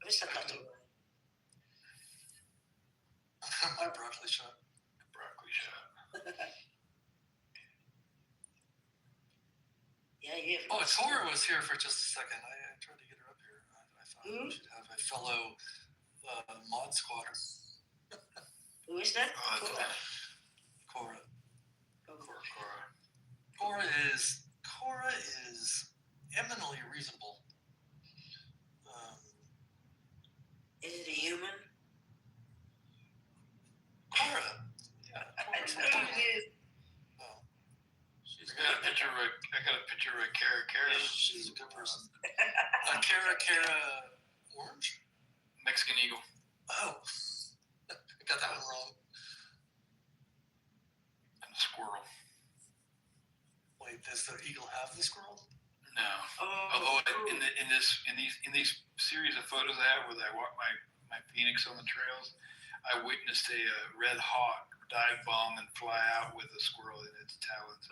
Where's that got the Orion? My broccoli shot. Broccoli shot. Yeah, you have. Oh, Tora was here for just a second. I tried to get her up here. I thought we should have a fellow mod squatter. Who is that? Cora. Cora. Cora is eminently reasonable. Is it a human? Cora. Yeah. I know it is. I got a picture of a Kara. She's a good person. Kara Orange? Mexican eagle. Oh. I got that one wrong. And a squirrel. Wait, does the eagle have the squirrel? No. Although in these series of photos I have where I walk my Phoenix on the trails, I witnessed a red hawk dive bomb and fly out with a squirrel in its talons.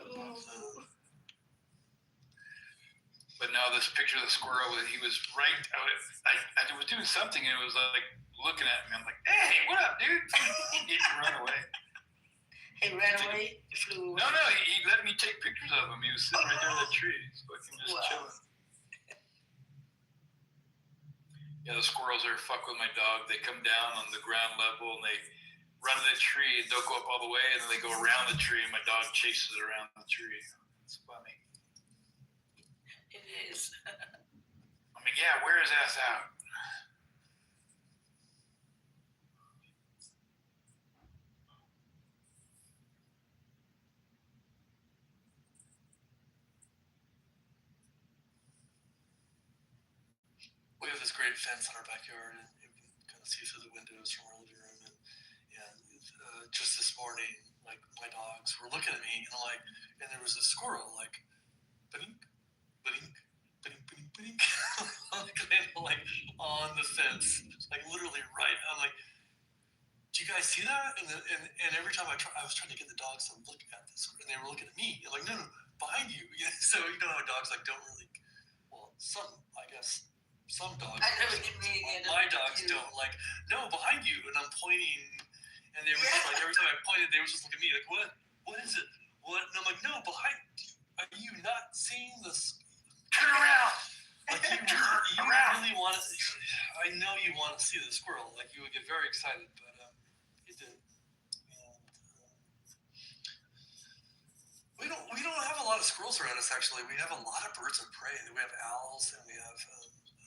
But now this picture of the squirrel, he was right out. I was doing something and it was like looking at me. I'm like, hey, what up, dude? He ran away. He ran away? Flew away? No, he let me take pictures of him. He was sitting right there in the tree. He's fucking just chilling. Yeah, the squirrels are fuck with my dog. They come down on the ground level and they run to the tree and don't go up all the way and then they go around the tree and my dog chases it around the tree. It's funny. It is. I mean, yeah, wear his ass out. we have this great fence in our backyard, and you can kind of see through the windows from our living room. And just this morning, like my dogs were looking at me, and there was a squirrel, like, ba-dink, ba-dink, ba-dink, ba-dink, ba-dink, like on the fence, like literally right. I'm like, do you guys see that? And every time I was trying to get the dogs to look at this, and they were looking at me. I'm like, no, behind you. So you know how dogs like don't really. Well, some dogs. I know what you mean. My dogs don't like. No, behind you, and I'm pointing, and they were just like every time I pointed, they were just looking at me like, what? What is it? What? And I'm like, no, behind. Are you not seeing this? Turn around. Like you really want to. I know you want to see the squirrel. Like you would get very excited, but it didn't. And we don't have a lot of squirrels around us. Actually, we have a lot of birds of prey. We have owls, and we have.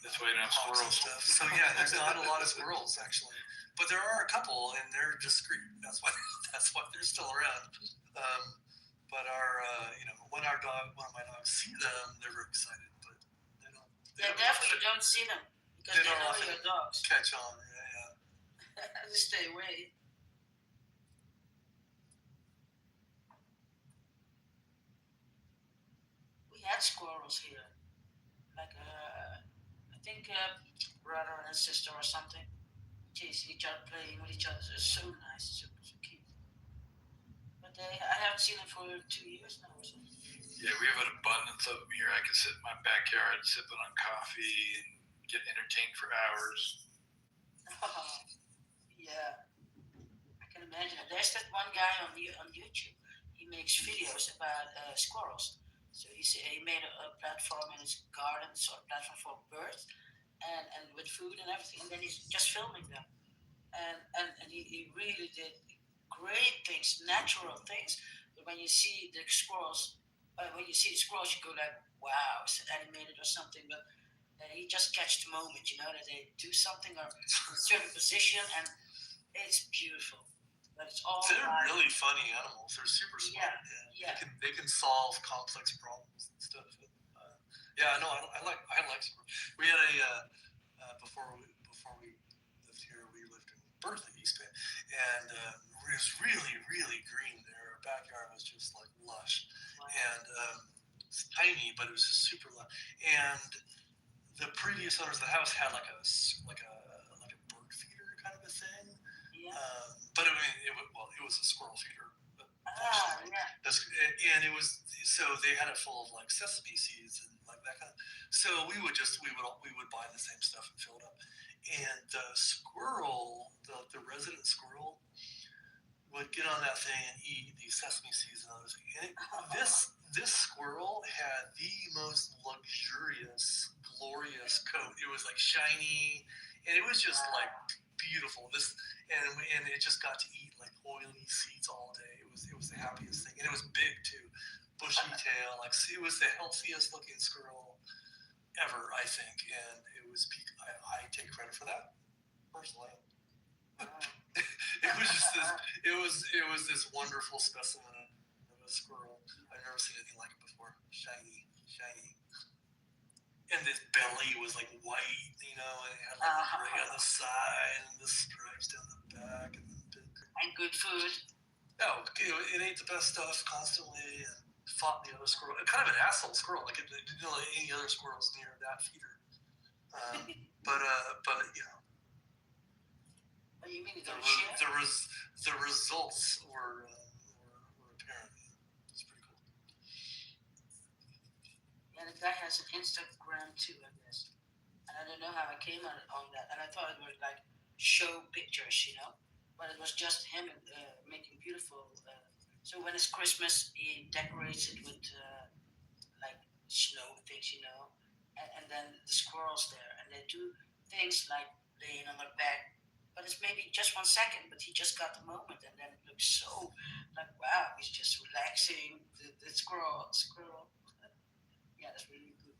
That's why you don't have squirrels. Stuff. So yeah, there's not a lot of squirrels actually, but there are a couple, and they're discreet. That's why they're still around. But when one of my dogs see them, they're very excited. But they don't. Definitely don't see them because they know your dogs. Catch on, yeah. Just stay away. We had squirrels here, like I think brother and sister or something, chasing each other, playing with each other. It's so nice, so cute. But I haven't seen them for 2 years now or something. Yeah, we have an abundance of them here. I can sit in my backyard sipping on coffee and get entertained for hours. Yeah, I can imagine it. There's that one guy on YouTube. He makes videos about squirrels. So he made a platform in his garden, sort of platform for birds, and with food and everything. And then he's just filming them, and he really did great things, natural things. But when you see the squirrels, you go like, wow, it's animated or something. But he just catch the moment, that they do something or in a certain position, and it's beautiful. But it's all. They're really funny animals. They're super smart. Yeah. They can solve complex problems and stuff. I like squirrels. We had before we lived here, we lived in Berkeley, East Bay, and it was really, really green there. Our backyard was just like lush, and it's tiny, but it was just super lush. And the previous owners of the house had like a bird feeder kind of a thing. Yeah. But I mean, it was a squirrel feeder. Yeah. And it was, so they had it full of like sesame seeds and like that kind of. So we would buy the same stuff and fill it up. And the squirrel, the resident squirrel, would get on that thing and eat these sesame seeds and other things. And this squirrel had the most luxurious, glorious coat. It was like shiny, and it was just like beautiful. And it just got to eat like oily seeds all day. It was the happiest thing, and it was big too, bushy tail. Like it was the healthiest looking squirrel ever, I think. And it was I take credit for that personally. It was just this. It was this wonderful specimen of a squirrel. I've never seen anything like it before. Shiny. And this belly was like white, and it had like gray on the side and the stripes down the back. And good food. Oh, it ate the best stuff constantly and fought the other squirrel. Kind of an asshole squirrel. Like it didn't let any other squirrels near that feeder. But You mean the results were apparent. It's pretty cool. Yeah, the guy has an Instagram too, I guess. And I don't know how I came on that. And I thought it was like show pictures, but it was just him making beautiful. So when it's Christmas, he decorates it with like snow things, and then the squirrels there, and they do things like laying on their back. But it's maybe just 1 second, but he just got the moment, and then it looks so like, wow, he's just relaxing the squirrel. Yeah, that's really good.